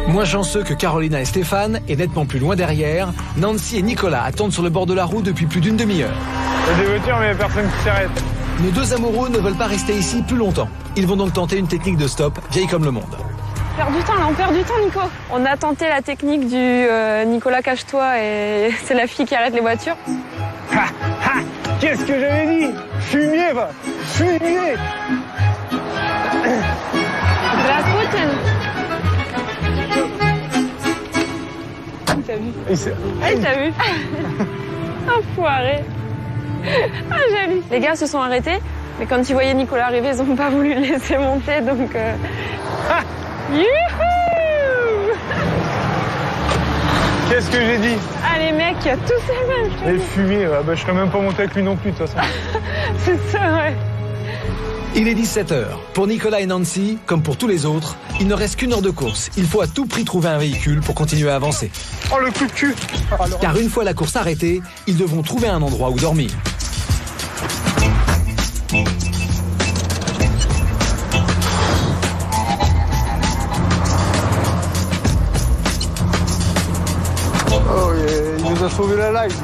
Moins chanceux que Carolina et Stéphane, et nettement plus loin derrière, Nancy et Nicolas attendent sur le bord de la route depuis plus d'une demi-heure. Il y a des voitures, mais il n'y a personne qui s'arrête. Nos deux amoureux ne veulent pas rester ici plus longtemps. Ils vont donc tenter une technique de stop, vieille comme le monde. On perd du temps là, on perd du temps, Nico. On a tenté la technique du Nicolas cache-toi et c'est la fille qui arrête les voitures. Ha, ha, qu'est-ce que j'avais dit? Fumier, va. Fumier. Здравствуйте. T'as vu? Ah, t'as vu? Enfoiré. Ah, joli. Les gars se sont arrêtés, mais quand ils voyaient Nicolas arriver, ils n'ont pas voulu le laisser monter, donc... Ah. Youhou! Qu'est-ce que j'ai dit? Ah, les mecs, il y a tous ces mêmes choses. Les fumiers, bah, je serais même pas monté avec lui non plus, de toute façon. C'est ça, ouais. Il est 17h. Pour Nicolas et Nancy, comme pour tous les autres, il ne reste qu'une heure de course. Il faut à tout prix trouver un véhicule pour continuer à avancer. Oh, le coup de cul! Car une fois la course arrêtée, ils devront trouver un endroit où dormir. Oh, il nous a sauvé la life.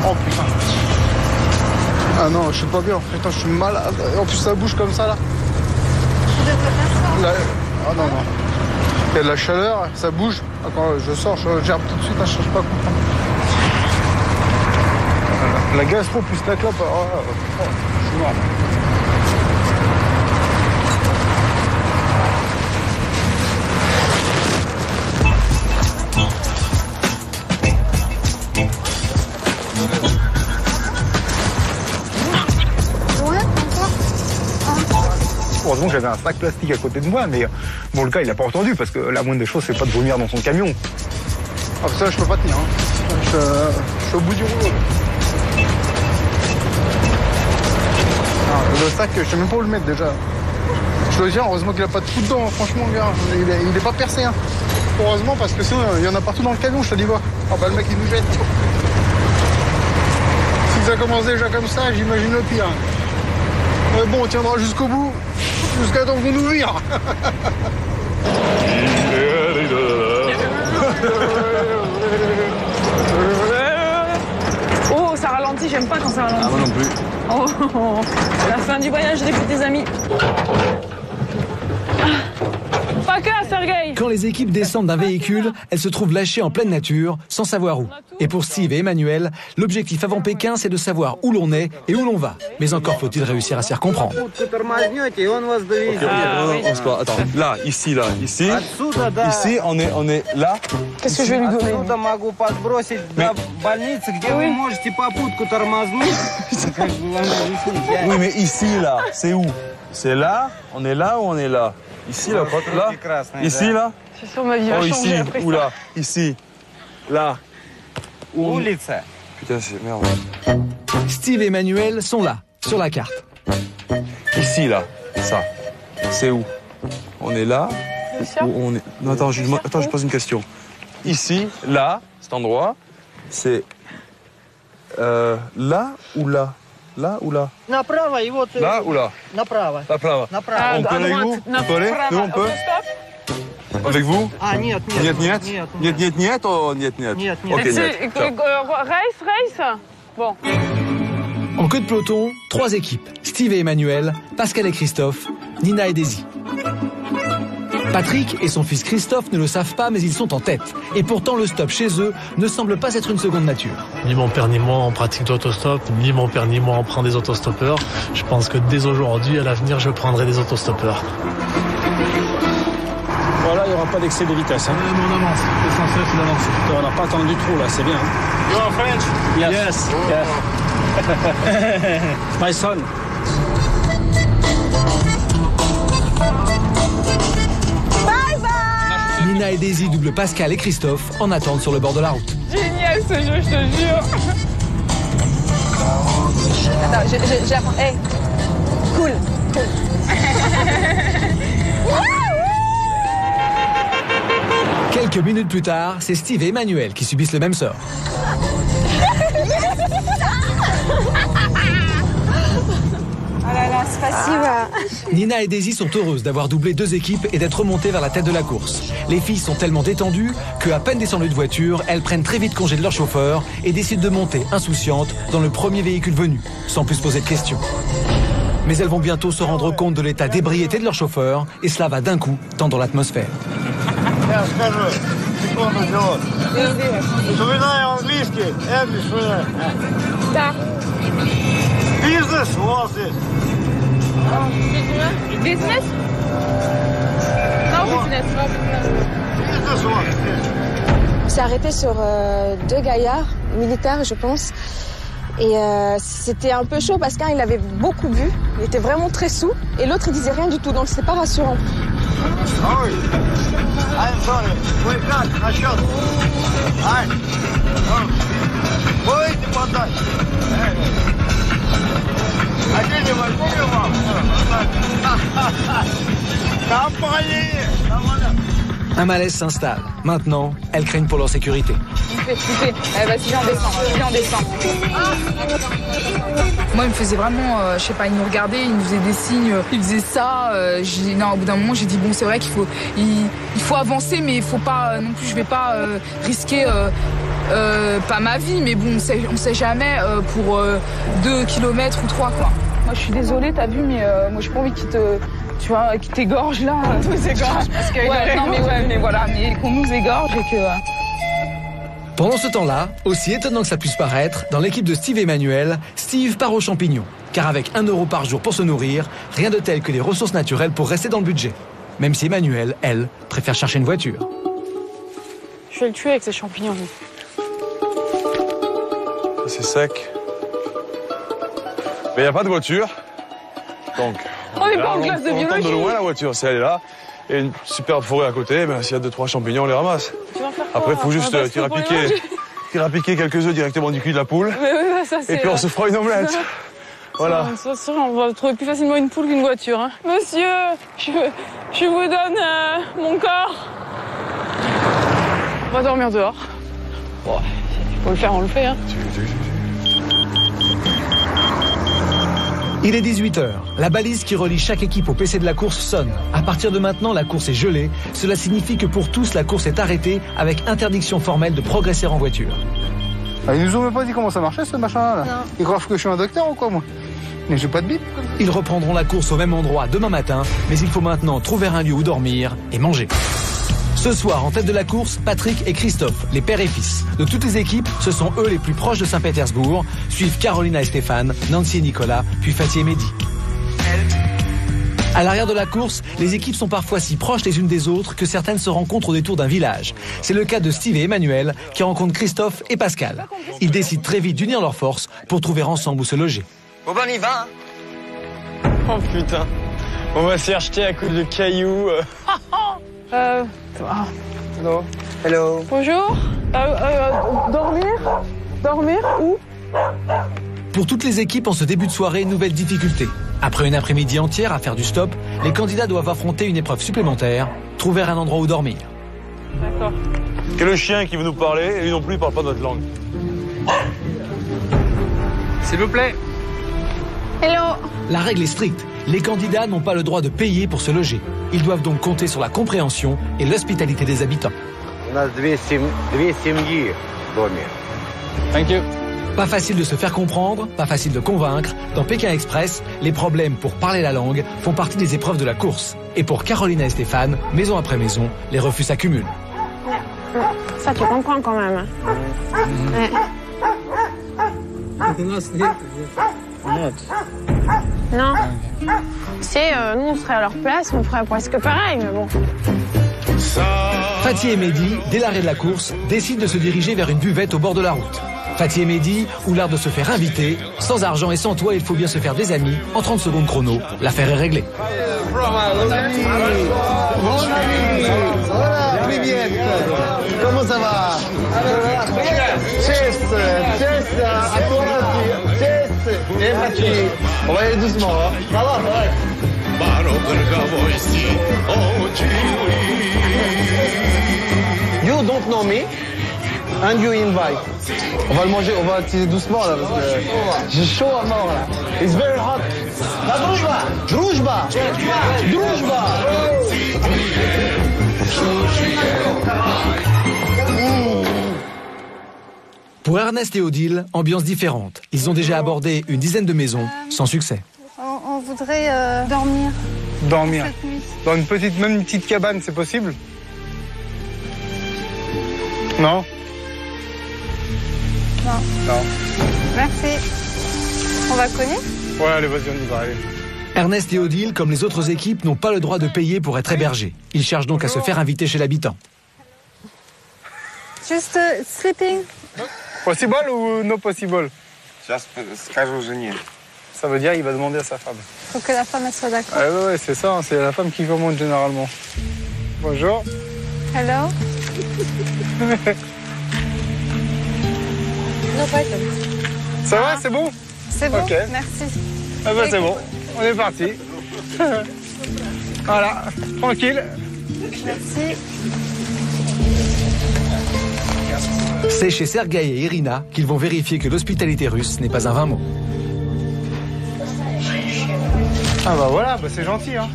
Oh putain. Ah non, je suis pas bien. Putain, je suis malade. En plus, ça bouge comme ça là. Tu devrais faire ça. Là. Ah non, non. Il y a de la chaleur, ça bouge. Quand je sors, je gerbe tout de suite, je ne cherche pas à comprendre. La gastro plus la clope, je suis mort. Heureusement que j'avais un sac plastique à côté de moi, mais bon, le gars, il n'a pas entendu, parce que la moindre des choses, c'est pas de vomir dans son camion. Ah, ça, je peux pas tenir. Hein. Je suis au bout du rouleau. Le sac, je sais même pas où le mettre déjà. Je le tiens, heureusement qu'il a pas de trou dedans, franchement, gars. Il est pas percé. Hein. Heureusement, parce que sinon, il y en a partout dans le camion, je te dis quoi. Ah bah, le mec, il nous jette. Si ça commence déjà comme ça, j'imagine le pire. Mais bon, on tiendra jusqu'au bout, jusqu'à temps qu'on nous vire. Oh, ça ralentit, j'aime pas quand ça ralentit. Ah, moi non plus. Oh, la fin du voyage des petits amis. Pas que, Sergueï. Quand les équipes descendent d'un véhicule, elles se trouvent lâchées en pleine nature, sans savoir où. Et pour Steve et Emmanuel, l'objectif avant Pékin, c'est de savoir où l'on est et où l'on va. Mais encore faut-il réussir à s'y comprendre. Attends, là, ici. Ici, on est là. Qu'est-ce que je vais lui donner? Oui, mais ici, là, c'est où? C'est là? On est là ou on est là? Ici, là, là? Ici, là? Je suis sûre, ma vie va changer ici, après ou ça. là? Ici, là. Putain, c'est merde. Steve et Emmanuel sont là, sur la carte. Ici, là, ça. C'est où? On est là? Ou on est... Non, attends, je pose une question. Ici, là, cet endroit, c'est... là ou là? Là ou là? Là ou là? Направо. On peut aller où? On peut aller? Nous, on peut? Avec vous? Нет. Ok, Race. Bon. En queue de peloton, 3 équipes. Steve et Emmanuel, Pascal et Christophe, Nina et Daisy. Patrick et son fils Christophe ne le savent pas, mais ils sont en tête. Et pourtant, le stop chez eux ne semble pas être une seconde nature. Ni mon père ni moi on pratique d'autostop, ni mon père ni moi on prend des autostoppeurs. Je pense que dès aujourd'hui, à l'avenir, je prendrai des autostoppeurs. Voilà, il n'y aura pas d'excès de vitesse. Hein. On avance, l'essentiel c'est d'avancer. On n'a pas attendu trop là, c'est bien. You are French? Yes. My son. Nina et Daisy doublent Pascal et Christophe en attente sur le bord de la route. Génial ce jeu, je te jure. Attends, j'apprends. Hey, cool. Quelques minutes plus tard, c'est Steve et Emmanuel qui subissent le même sort. Oh là là, c'est facile. Nina et Daisy sont heureuses d'avoir doublé 2 équipes et d'être remontées vers la tête de la course. Les filles sont tellement détendues qu'à peine descendues de voiture, elles prennent très vite congé de leur chauffeur et décident de monter insouciantes dans le premier véhicule venu, sans plus poser de questions. Mais elles vont bientôt se rendre compte de l'état d'ébriété de leur chauffeur et cela va d'un coup tendre l'atmosphère. Business, what's this? Business? Non, business. On s'est arrêté sur 2 gaillards militaires, je pense. Et c'était un peu chaud parce qu'un, il avait beaucoup bu, il était vraiment très saoul, et l'autre, il disait rien du tout, donc c'était pas rassurant. Sorry. I'm sorry. Wake up, I shot. Hi. Будете подать? Один не возьму вам. Компания. Un malaise s'installe. Maintenant, elles craignent pour leur sécurité. Vas-y, viens, on descend. Moi, il me faisait vraiment, je sais pas, il nous regardait, il nous faisait des signes, il faisait ça. Non, au bout d'un moment, j'ai dit, bon, c'est vrai qu'il faut avancer, mais il faut pas, non plus, je vais pas risquer, pas ma vie, mais bon, on sait jamais, pour 2 kilomètres ou 3, quoi. Moi, je suis désolée, t'as vu, mais moi, j'ai pas envie qu'il te... Tu vois, qu'il t'égorge, là. Nous égorge, parce que... Ouais, non, mais ouais, mais voilà, mais qu'on nous égorge et que... Pendant ce temps-là, aussi étonnant que ça puisse paraître, dans l'équipe de Steve et Emmanuel, Steve part aux champignons. Car avec 1 euro par jour pour se nourrir, rien de tel que les ressources naturelles pour rester dans le budget. Même si Emmanuel, elle, préfère chercher une voiture. Je vais le tuer avec ces champignons. C'est sec. Mais il n'y a pas de voiture. Donc, on n'est pas en classe de biologie. On entend de loin la voiture, c'est elle est là. Et une superbe forêt à côté, ben, s'il y a 2-3 champignons, on les ramasse. Tu vas faire quoi? Après, il faut juste tirer à piquer quelques œufs directement du cul de la poule. Oui, ça, et puis on se fera une omelette. Voilà. On va trouver plus facilement une poule qu'une voiture. Hein. Monsieur, je vous donne mon corps. On va dormir dehors. Bon, faut le faire, on le fait. Hein. Il est 18h. La balise qui relie chaque équipe au PC de la course sonne. À partir de maintenant, la course est gelée. Cela signifie que pour tous, la course est arrêtée avec interdiction formelle de progresser en voiture. Ah, ils nous ont même pas dit comment ça marchait ce machin-là. Non. Ils croient que je suis un docteur ou quoi, moi? Mais j'ai pas de bip. Ils reprendront la course au même endroit demain matin, mais il faut maintenant trouver un lieu où dormir et manger. Ce soir, en tête de la course, Patrick et Christophe, les pères et fils. De toutes les équipes, ce sont eux les plus proches de Saint-Pétersbourg. Suivent Carolina et Stéphane, Nancy et Nicolas, puis Fatih et Mehdi. À l'arrière de la course, les équipes sont parfois si proches les unes des autres que certaines se rencontrent au détour d'un village. C'est le cas de Steve et Emmanuel qui rencontrent Christophe et Pascal. Ils décident très vite d'unir leurs forces pour trouver ensemble où se loger. Bon ben on y va. Hein. Oh putain, on va s'y acheter à coups de cailloux. Hello. Hello. Bonjour. Dormir où? Pour toutes les équipes, en ce début de soirée, nouvelle difficulté. Après une après-midi entière à faire du stop, les candidats doivent affronter une épreuve supplémentaire, trouver un endroit où dormir. D'accord. Quel est le chien qui veut nous parler et lui non plus, il parle pas notre langue. S'il vous plaît. Hello. La règle est stricte. Les candidats n'ont pas le droit de payer pour se loger. Ils doivent donc compter sur la compréhension et l'hospitalité des habitants. Thank you. Pas facile de se faire comprendre, pas facile de convaincre. Dans Pékin Express, les problèmes pour parler la langue font partie des épreuves de la course. Et pour Carolina et Stéphane, maison après maison, les refus s'accumulent. Ça, tu comprends quand même. Ouais. Non. Tu sais, nous, on serait à leur place, on ferait presque pareil, mais bon. Fatih et Mehdi, dès l'arrêt de la course, décident de se diriger vers une buvette au bord de la route. Fatih et Mehdi ont l'art de se faire inviter. Sans argent et sans toit, il faut bien se faire des amis. En 30 secondes chrono, l'affaire est réglée. Comment ça va? Chess, à toi, Chess, et Fatih. On va aller doucement, hein. Ça va, ouais. You don't know me, and you invite. On va le manger, on va utiliser doucement là, parce que j'ai chaud à mort là. It's very hot. La družba. Pour Ernest et Odile, ambiance différente. Ils ont déjà abordé une dizaine de maisons, sans succès. On voudrait dormir. Dormir. Cette nuit. Dans une petite cabane, c'est possible? Non? Non. Merci. On va cogner? Ouais, allez, vas-y, on y va, allez. Ernest et Odile, comme les autres équipes, n'ont pas le droit de payer pour être hébergés. Ils cherchent donc à se faire inviter chez l'habitant. Juste sleeping. Possible ou no possible? Скажу жене. Ça veut dire il va demander à sa femme. Faut que la femme elle soit d'accord. Ouais, c'est ça, c'est la femme qui commande généralement. Bonjour. Hello. No problem. Ça va, c'est bon? C'est bon, Ok. merci. Ah bah c'est bon, on est parti. Voilà, tranquille. Merci. C'est chez Sergueï et Irina qu'ils vont vérifier que l'hospitalité russe n'est pas un vain mot. Ah bah voilà, bah c'est gentil, hein.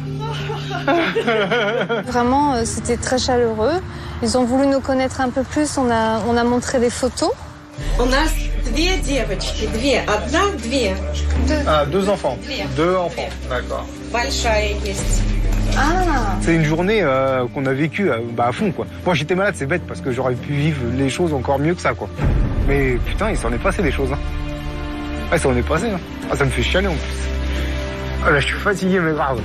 Vraiment, c'était très chaleureux. Ils ont voulu nous connaître un peu plus. On a montré des photos. У нас две девочки, одна, две. Ah, 2 enfants. 2 enfants, d'accord. C'est une journée qu'on a vécue à fond, quoi. Moi, j'étais malade, c'est bête, parce que j'aurais pu vivre les choses encore mieux que ça, quoi. Mais putain, il s'en est passé des choses, hein. Ouais, ça en est passé, hein. Ah, ça me fait chialer, en plus. Ah, là, je suis fatigué, mais grave.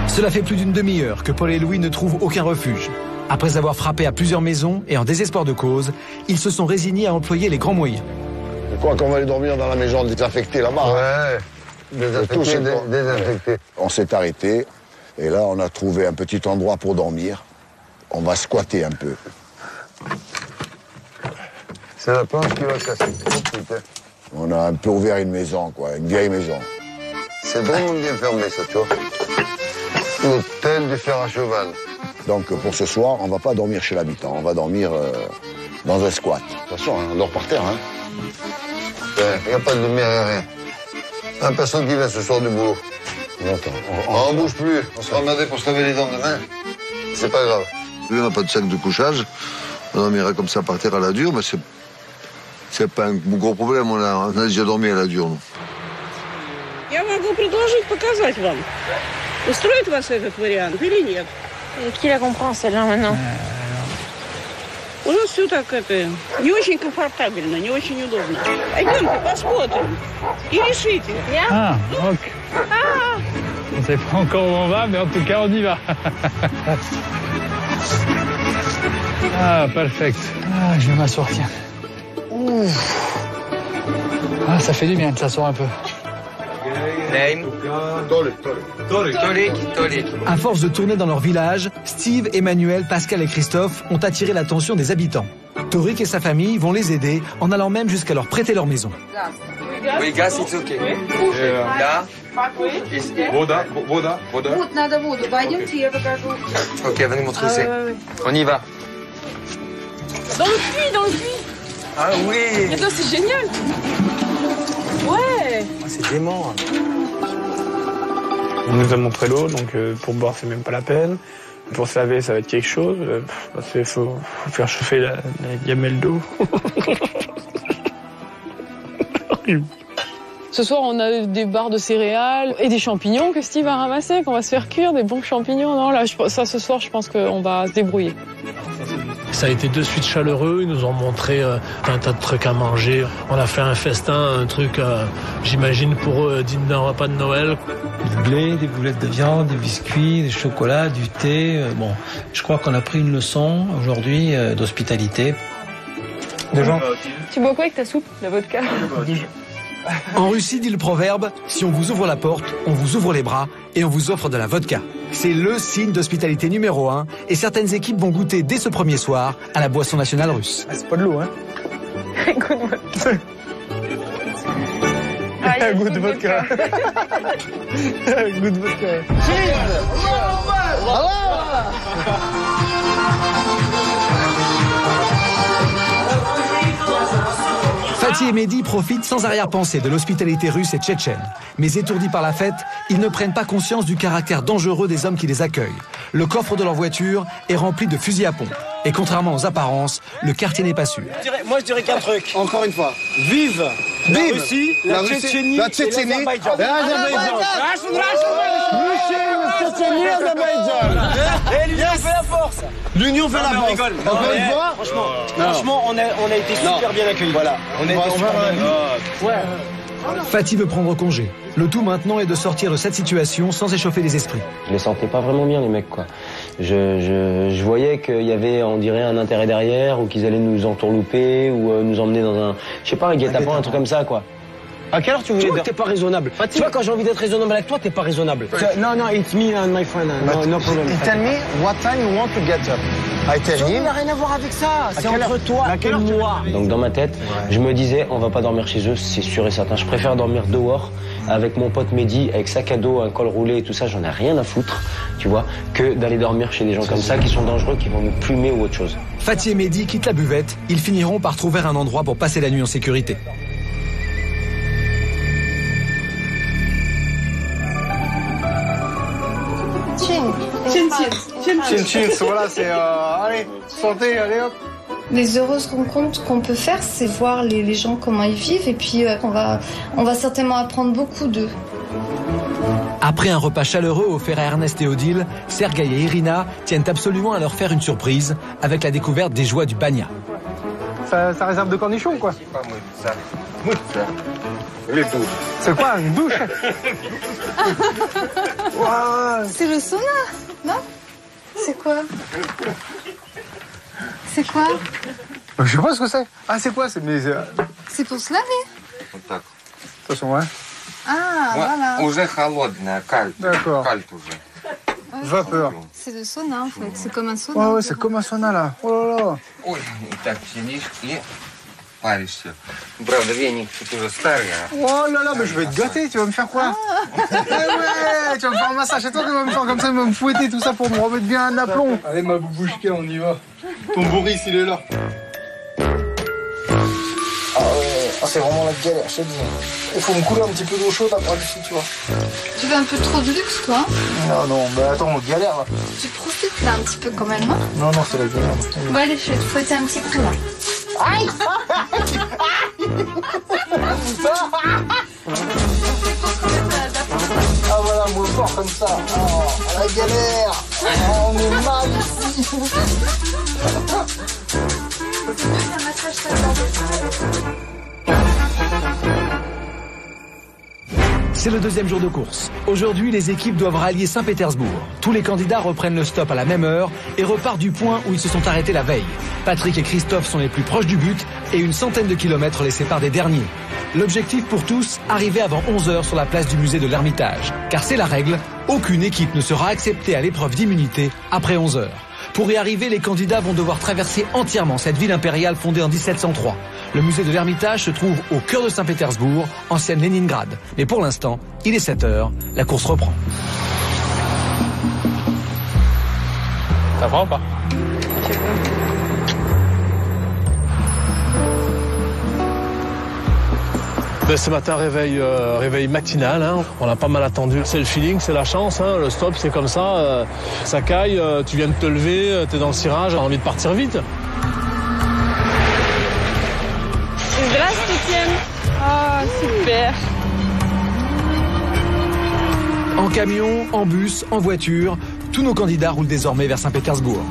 Cela fait plus d'une demi-heure que Paul et Louis ne trouvent aucun refuge. Après avoir frappé à plusieurs maisons et en désespoir de cause, ils se sont résignés à employer les grands moyens. Quoi qu'on va aller dormir dans la maison désaffectée là-bas. Ouais, désaffecté. On s'est arrêté et là on a trouvé un petit endroit pour dormir. On va squatter un peu. C'est la planche qui va casser. On a un peu ouvert une maison, quoi, une vieille maison. C'est vraiment bien fermé ça, tu vois. L'hôtel du fer à cheval. Donc pour ce soir, on va pas dormir chez l'habitant, on va dormir dans un squat. De toute façon, on dort par terre, hein. Il n'y a pas de lumière, rien. Il n'y a personne qui vient ce soir du boulot. On bouge plus, on sera emmerdé pour se laver les dents demain. C'est pas grave. Lui, on n'a pas de sac de couchage, on dormira comme ça par terre à la dure, mais c'est pas un gros problème, on a déjà dormi à la dure, nous. Я могу предложить показать вам. Устроит вас этот вариант или нет? Qui la comprend celle-là maintenant? У нас все так не очень комфортабельно, не очень удобно. Пойдемте посмотрим и решите. Ah, ok. On ne sait pas encore où on va, mais en tout cas, on y va. Ah, perfect. Ah, je vais m'asseoir, tiens. Ah, ça fait du bien de s'asseoir un peu. À force de tourner dans leur village, Steve, Emmanuel, Pascal et Christophe ont attiré l'attention des habitants. Torik et sa famille vont les aider en allant même jusqu'à leur prêter leur maison. Oui, gas, it's okay. Là. Voda. Вот, надо воду. Пойдемте, я покажу. Ok, va nous montrer où c'est. On y va. Dans le puits. Ah oui. Mais toi, c'est génial. Ouais. C'est dément. On nous a montré l'eau, donc pour boire, c'est même pas la peine. Pour se laver, ça va être quelque chose. Il faut faire chauffer la gamelle d'eau. Ce soir, on a des barres de céréales et des champignons que Steve a ramassés, qu'on va se faire cuire, des bons champignons. Non, là, ce soir, je pense qu'on va se débrouiller. Ça a été de suite chaleureux, ils nous ont montré un tas de trucs à manger. On a fait un festin, un truc, j'imagine, pour eux, digne d'un repas de Noël. Du blé, des boulettes de viande, des biscuits, des chocolats, du thé. Bon, je crois qu'on a pris une leçon aujourd'hui d'hospitalité. Des gens. Tu bois quoi avec ta soupe? La vodka? En Russie, dit le proverbe, si on vous ouvre la porte, on vous ouvre les bras et on vous offre de la vodka. C'est le signe d'hospitalité numéro 1 et certaines équipes vont goûter dès ce premier soir à la boisson nationale russe. Ah, c'est pas de l'eau, hein. Good vodka. Good vodka. Good vodka. Fatih et Mehdi profitent sans arrière-pensée de l'hospitalité russe et tchétchène. Mais étourdis par la fête, ils ne prennent pas conscience du caractère dangereux des hommes qui les accueillent. Le coffre de leur voiture est rempli de fusils à pompe. Et contrairement aux apparences, le quartier n'est pas sûr. Moi, je dirais qu'un truc. Encore une fois. Vive la Russie, la Tchétchénie, l'Azerbaïdjan. L'Union fait la force. L'Union fait la force. Encore une fois. Franchement, on a été super bien accueillis. Voilà. On a été super bien accueillis. Fatih veut prendre congé. Le tout maintenant est de sortir de cette situation sans échauffer les esprits. Je les sentais pas vraiment bien, les mecs, quoi. Je voyais qu'il y avait, on dirait, un intérêt derrière, ou qu'ils allaient nous entourlouper, ou nous emmener dans un, je sais pas, un guet-apens, un truc comme ça, quoi. À quelle heure tu voulais? T'es pas raisonnable. Tu vois, quand j'ai envie d'être raisonnable avec toi, t'es pas raisonnable. Non, it's me and my friend. No problem. Tell me what time you want to get up. I tell him. Ça n'a rien à voir avec ça. C'est entre toi et moi. Donc dans ma tête, je me disais, on va pas dormir chez eux, c'est sûr et certain. Je préfère dormir dehors avec mon pote Mehdi, avec sac à dos, un col roulé et tout ça. J'en ai rien à foutre, tu vois, que d'aller dormir chez des gens comme ça qui sont dangereux, qui vont nous plumer ou autre chose. Fatih et Mehdi quittent la buvette. Ils finiront par trouver un endroit pour passer la nuit en sécurité. Chin, voilà, c'est... allez, santé, allez hop. Les heureuses rencontres qu'on peut faire, c'est voir les gens comment ils vivent et puis on va certainement apprendre beaucoup d'eux. Après un repas chaleureux offert à Ernest et Odile, Sergueï et Irina tiennent absolument à leur faire une surprise avec la découverte des joies du banya. Ça réserve de cornichons, quoi. C'est quoi, une douche? Wow. C'est le sauna, non? C'est quoi? C'est quoi? Je sais pas ce que c'est. Ah, c'est quoi? C'est pour se laver. De toute façon, ouais. Ah, voilà. D'accord. Vapeur. C'est le sauna, en fait. C'est comme un sauna. Ouais, c'est comme un sauna, là. Oh là là. Oh là là, mais je vais te gâter, tu vas me faire quoi? Ouais, tu vas me faire un massage et toi, tu vas me faire comme ça, tu vas me fouetter tout ça pour me remettre bien un aplomb. Allez, ma boubouchka, on y va. Ton Boris, il est là. Ah ouais, c'est vraiment la galère, je te dis. Il faut me couler un petit peu d'eau chaude après ici, tu vois. Tu veux un peu trop de luxe, toi? Non, bah attends, on galère là. Tu profites là un petit peu quand même, non? Non, c'est la galère. Bon, allez, je vais te fouetter un petit peu là. Aïe! Ah voilà, moi fort comme ça. Oh, la galère. Oh, on est mal ici. C'est le deuxième jour de course. Aujourd'hui, les équipes doivent rallier Saint-Pétersbourg. Tous les candidats reprennent le stop à la même heure et repartent du point où ils se sont arrêtés la veille. Patrick et Christophe sont les plus proches du but et une centaine de kilomètres les séparent des derniers. L'objectif pour tous, arriver avant 11h sur la place du musée de l'Ermitage. Car c'est la règle, aucune équipe ne sera acceptée à l'épreuve d'immunité après 11h. Pour y arriver, les candidats vont devoir traverser entièrement cette ville impériale fondée en 1703. Le musée de l'Ermitage se trouve au cœur de Saint-Pétersbourg, ancienne Léningrad. Mais pour l'instant, il est 7h, la course reprend. Ça prend ou pas? Ce matin, réveil matinal, hein. On a pas mal attendu. C'est le feeling, c'est la chance, hein. Le stop, c'est comme ça. Ça caille, tu viens de te lever, t'es dans le cirage, t'as envie de partir vite. Здравствуйте. Ah, super. En camion, en bus, en voiture, tous nos candidats roulent désormais vers Saint-Pétersbourg.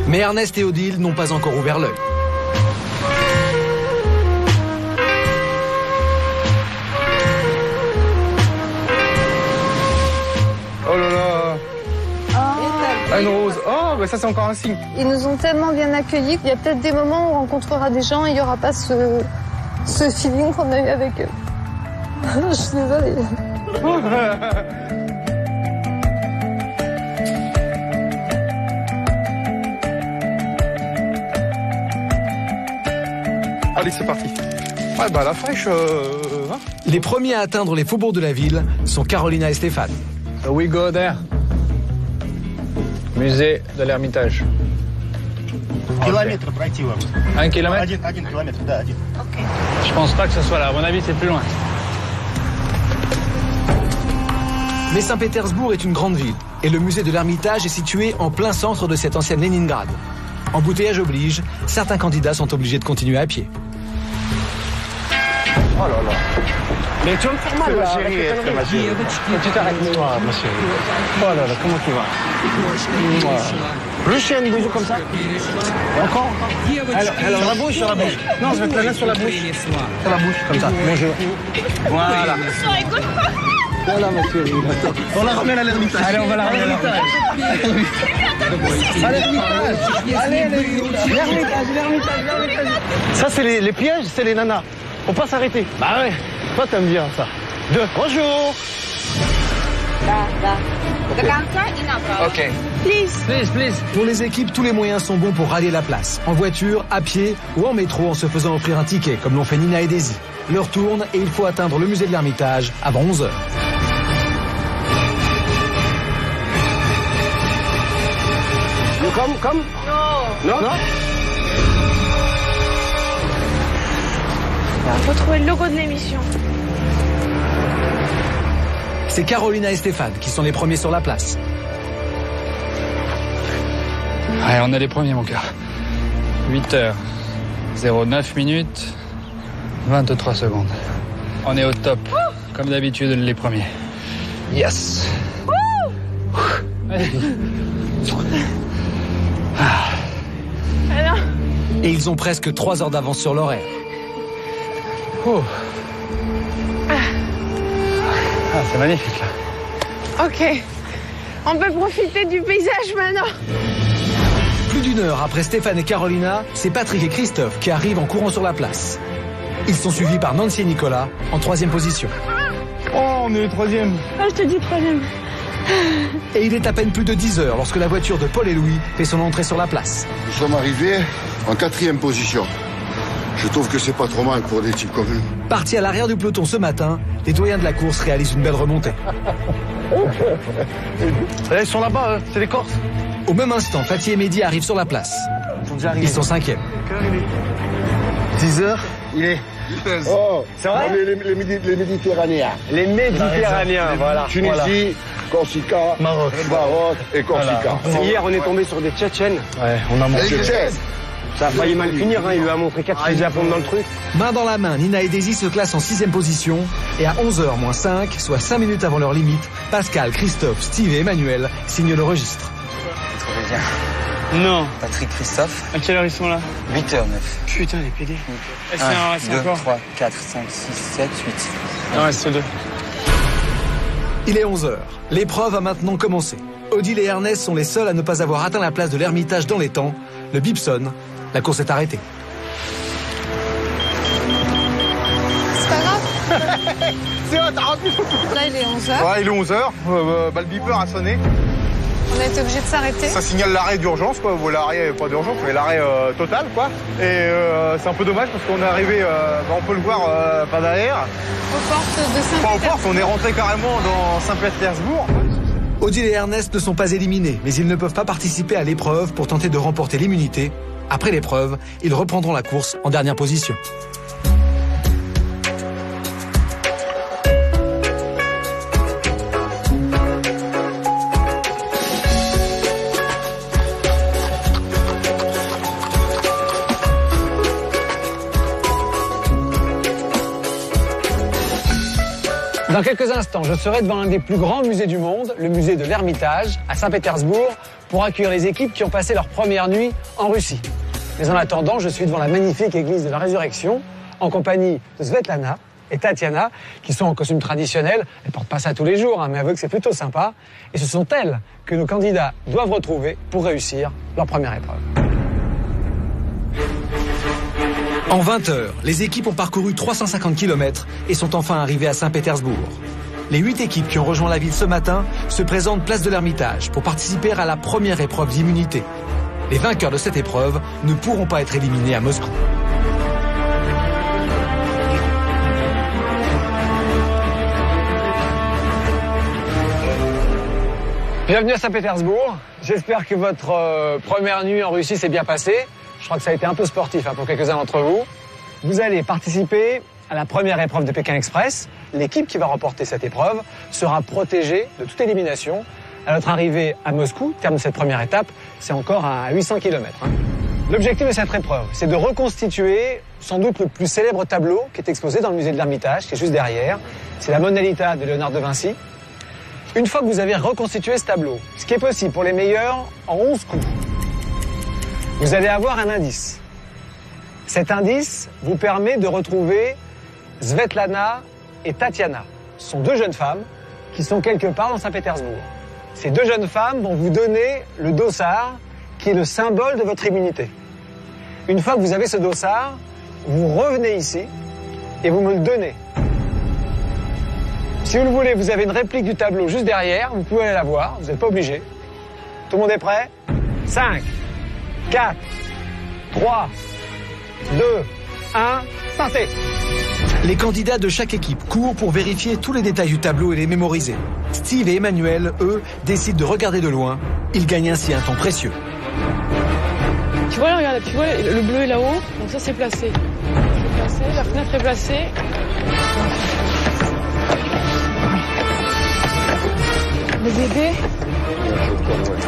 Mais Ernest et Odile n'ont pas encore ouvert l'œil. Oh là là. Ah, une rose. Oh, bah ça c'est encore un signe. Ils nous ont tellement bien accueillis qu'il y a peut-être des moments où on rencontrera des gens et il n'y aura pas ce feeling qu'on a eu avec eux. Je suis désolée. Allez, c'est parti. Ouais, bah la fraîche. Hein. Les premiers à atteindre les faubourgs de la ville sont Carolina et Stéphane. So we go there. Musée de l'Ermitage. Kilomètre пройти вам. 1 kilomètre? 1 kilomètre, да, 1. Je pense pas que ce soit là. À mon avis, c'est plus loin. Mais Saint-Pétersbourg est une grande ville et le musée de l'Ermitage est situé en plein centre de cette ancienne Léningrad. Embouteillage oblige, certains candidats sont obligés de continuer à pied. Oh là là. Mais tu vas me faire mal, ma chérie. Tu t'arrêtes, ma chérie. Oh là là, comment tu vas? Juste un bisou comme ça. Encore? Alors, sur la bouche, sur la bouche. Non, je vais te la mettre sur la bouche. Sur la bouche, comme ça. Bonjour. Voilà. Voilà, ma chérie. On la ramène à l'Ermitage. Allez, on va la ramener à l'Ermitage. À l'Ermitage. Allez, l'Ermitage. Ça, c'est les pièges, c'est les nanas. Faut pas s'arrêter. Bah ouais. Toi, t'aimes bien ça. Bonjour. Ok. Please. Pour les équipes, tous les moyens sont bons pour rallier la place. En voiture, à pied ou en métro en se faisant offrir un ticket, comme l'ont fait Nina et Daisy. L'heure tourne et il faut atteindre le musée de l'Ermitage avant 11h. Comme Non. On va retrouver le logo de l'émission. C'est Carolina et Stéphane qui sont les premiers sur la place. Allez, on est les premiers, mon cœur. 8h09 minutes, 23 secondes. On est au top, comme d'habitude, les premiers. Yes. Allez. Et ils ont presque 3 heures d'avance sur l'horaire. C'est magnifique là. Ok, on peut profiter du paysage maintenant. Plus d'une heure après Stéphane et Carolina, c'est Patrick et Christophe qui arrivent en courant sur la place. Ils sont suivis par Nancy et Nicolas en 3e position. Oh, on est le 3e. Ah, je te dis 3e. Et il est à peine plus de 10 heures lorsque la voiture de Paul et Louis fait son entrée sur la place. Nous sommes arrivés en 4e position. Je trouve que c'est pas trop mal pour des types comme nous. Partis à l'arrière du peloton ce matin, les doyens de la course réalisent une belle remontée. Ils sont là-bas, c'est les Corses. Au même instant, Fatih et Mehdi arrivent sur la place. Ils sont 5e. 10h, il est... Oh, c'est vrai? Les Méditerranéens. Les Méditerranéens, voilà. Tunisie, Corsica, Maroc et Corsica. Voilà. Hier, on est tombé sur des Tchétchènes. Ouais, on a mangé. Ça a failli mal finir, hein. Il lui a montré 4 fusils à pompe dans le truc. Main dans la main, Nina et Daisy se classent en 6e position. Et à 11h moins 5, soit 5 minutes avant leur limite, Pascal, Christophe, Steve et Emmanuel signent le registre. Non. Patrick, Christophe. À quelle heure ils sont là? 8h09. Putain, les PD. 1, 2, 3, 4, 5, 6, 7, 8. Non, c'est 2. Il est 11h. L'épreuve a maintenant commencé. Odile et Ernest sont les seuls à ne pas avoir atteint la place de l'Ermitage dans les temps. Le bip sonne. La course est arrêtée. C'est pas grave. C'est vrai, t'as rempli. Là, il est 11h. Ouais, il est 11h. Le beeper a sonné. On a été obligé de s'arrêter. Ça signale l'arrêt d'urgence, quoi. Bon, l'arrêt, pas d'urgence, mais l'arrêt total, quoi. Et c'est un peu dommage parce qu'on est arrivé, on peut le voir, pas derrière. Aux portes de Saint-Pétersbourg. Pas aux portes, on est rentré carrément dans Saint-Pétersbourg. Odile et Ernest ne sont pas éliminés, mais ils ne peuvent pas participer à l'épreuve pour tenter de remporter l'immunité. Après l'épreuve, ils reprendront la course en dernière position. Dans quelques instants, je serai devant l'un des plus grands musées du monde, le musée de l'Ermitage, à Saint-Pétersbourg, pour accueillir les équipes qui ont passé leur première nuit en Russie. Mais en attendant, je suis devant la magnifique église de la Résurrection, en compagnie de Svetlana et Tatiana, qui sont en costume traditionnel. Elles portent pas ça tous les jours, mais avouez que c'est plutôt sympa. Et ce sont elles que nos candidats doivent retrouver pour réussir leur première épreuve. En 20 heures, les équipes ont parcouru 350 km et sont enfin arrivées à Saint-Pétersbourg. Les 8 équipes qui ont rejoint la ville ce matin se présentent place de l'Ermitage pour participer à la première épreuve d'immunité. Les vainqueurs de cette épreuve ne pourront pas être éliminés à Moscou. Bienvenue à Saint-Pétersbourg. J'espère que votre première nuit en Russie s'est bien passée. Je crois que ça a été un peu sportif pour quelques-uns d'entre vous. Vous allez participer à la première épreuve de Pékin Express. L'équipe qui va remporter cette épreuve sera protégée de toute élimination. À notre arrivée à Moscou, terme de cette première étape, c'est encore à 800 km. L'objectif de cette épreuve, c'est de reconstituer sans doute le plus célèbre tableau qui est exposé dans le musée de l'Ermitage, qui est juste derrière. C'est la Mona Lisa de Léonard de Vinci. Une fois que vous avez reconstitué ce tableau, ce qui est possible pour les meilleurs en 11 coups, vous allez avoir un indice. Cet indice vous permet de retrouver Svetlana et Tatiana. Ce sont 2 jeunes femmes qui sont quelque part dans Saint-Pétersbourg. Ces 2 jeunes femmes vont vous donner le dossard qui est le symbole de votre immunité. Une fois que vous avez ce dossard, vous revenez ici et vous me le donnez. Si vous le voulez, vous avez une réplique du tableau juste derrière, vous pouvez aller la voir, vous n'êtes pas obligé. Tout le monde est prêt? 5, 4, 3, 2, 1, partez! Les candidats de chaque équipe courent pour vérifier tous les détails du tableau et les mémoriser. Steve et Emmanuel, eux, décident de regarder de loin. Ils gagnent ainsi un temps précieux. Tu vois, là, regarde, tu vois, le bleu est là-haut, donc ça c'est placé. C'est placé, la fenêtre est placée. Le bébé.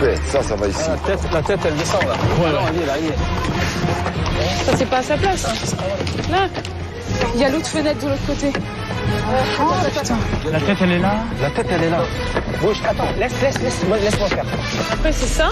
fait. Ça va ici. La tête, elle descend là. Ouais, non, ouais. elle est là. Ça, c'est pas à sa place. Là. Il y a l'autre fenêtre de l'autre côté. Putain. La tête, elle est là. La tête, elle est là. Bouge, attends, laisse-moi faire. Après, c'est ça.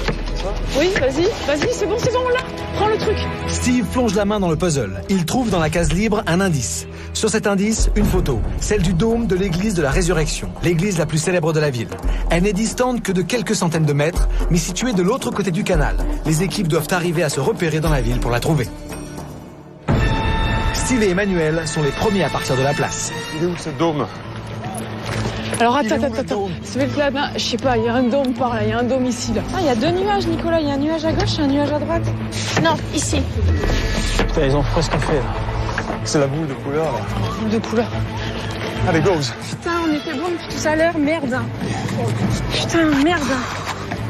Oui, vas-y, c'est bon, on l'a. Prends le truc. Steve plonge la main dans le puzzle. Il trouve dans la case libre un indice. Sur cet indice, une photo, celle du dôme de l'église de la Résurrection, l'église la plus célèbre de la ville. Elle n'est distante que de quelques centaines de mètres, mais située de l'autre côté du canal. Les équipes doivent arriver à se repérer dans la ville pour la trouver. Steve et Emmanuel sont les premiers à partir de la place. Il est où ce dôme? Alors attends. Svetlana, je sais pas, il y a un dôme par là, il y a un dôme ici là. Ah, il y a deux nuages, Nicolas, il y a un nuage à gauche et un nuage à droite. Non, ici. Putain, ils ont presque fait là. C'est la boule de couleur là. Boule de couleur. Allez, goes. Putain, on était bon depuis tout à l'heure, merde. Putain, merde.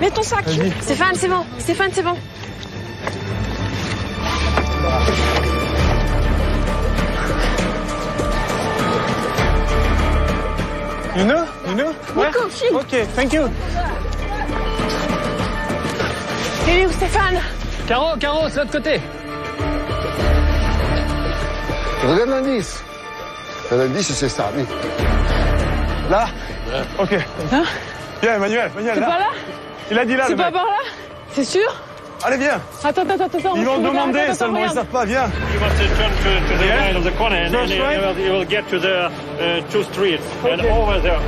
Mets ton sac. Stéphane, c'est bon. You know? Ouais. File. Ok, thank you. Il est où, Stéphane? Caro, c'est de l'autre côté. Regarde l'indice. L'indice, c'est ça, oui. Là? Ok. Hein? Viens, Emmanuel, C'est là. pas là? Il a dit là, C'est le pas mec. par là? C'est sûr? Allez, viens. Attends. Ils vont demander seulement, ils savent pas, viens. You must turn to the right of the corner and First right? you will get to the two streets and over there.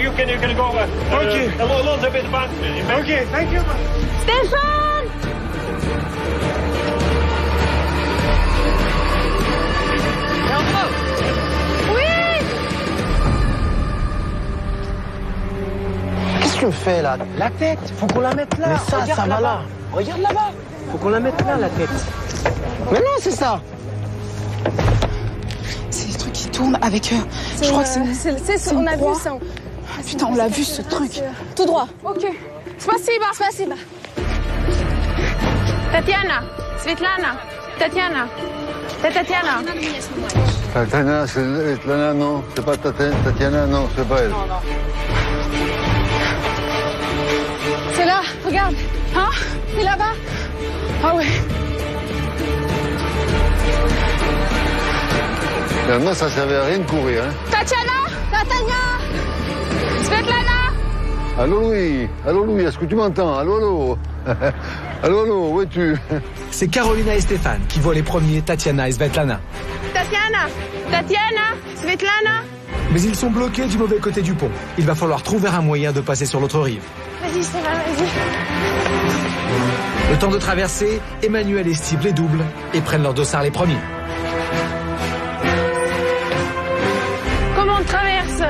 You can go Okay. a little bit back. Okay, thank you. Stéphane! Oui! Qu'est-ce que tu fais là? La tête, faut qu'on la mette là. Mais ça va là. Regarde là-bas. Faut qu'on la mette là, la tête. Mais non, c'est ça. C'est les trucs qui tournent avec eux. Je crois que c'est on a vu ça. Ah, putain, on l'a vu ce truc. Tout droit. Ok. Spasiba. Tatiana, Svetlana, Tatiana. Tatiana, c'est Svetlana, non. C'est pas Tatiana, non, c'est pas elle. Non. C'est là, regarde. Hein? C'est là-bas. Ah ouais. Finalement, ça servait à rien de courir, hein. Tatiana. Svetlana. Allô Louis, est-ce que tu m'entends? Allô. Allô, où es-tu? C'est Carolina et Stéphane qui voient les premiers Tatiana et Svetlana. Tatiana, Svetlana. Mais ils sont bloqués du mauvais côté du pont. Il va falloir trouver un moyen de passer sur l'autre rive. Vas-y, Stéphane, vas-y. Le temps de traverser, Emmanuel et Steve les doublent et prennent leur dossard les premiers. Comment on traverse?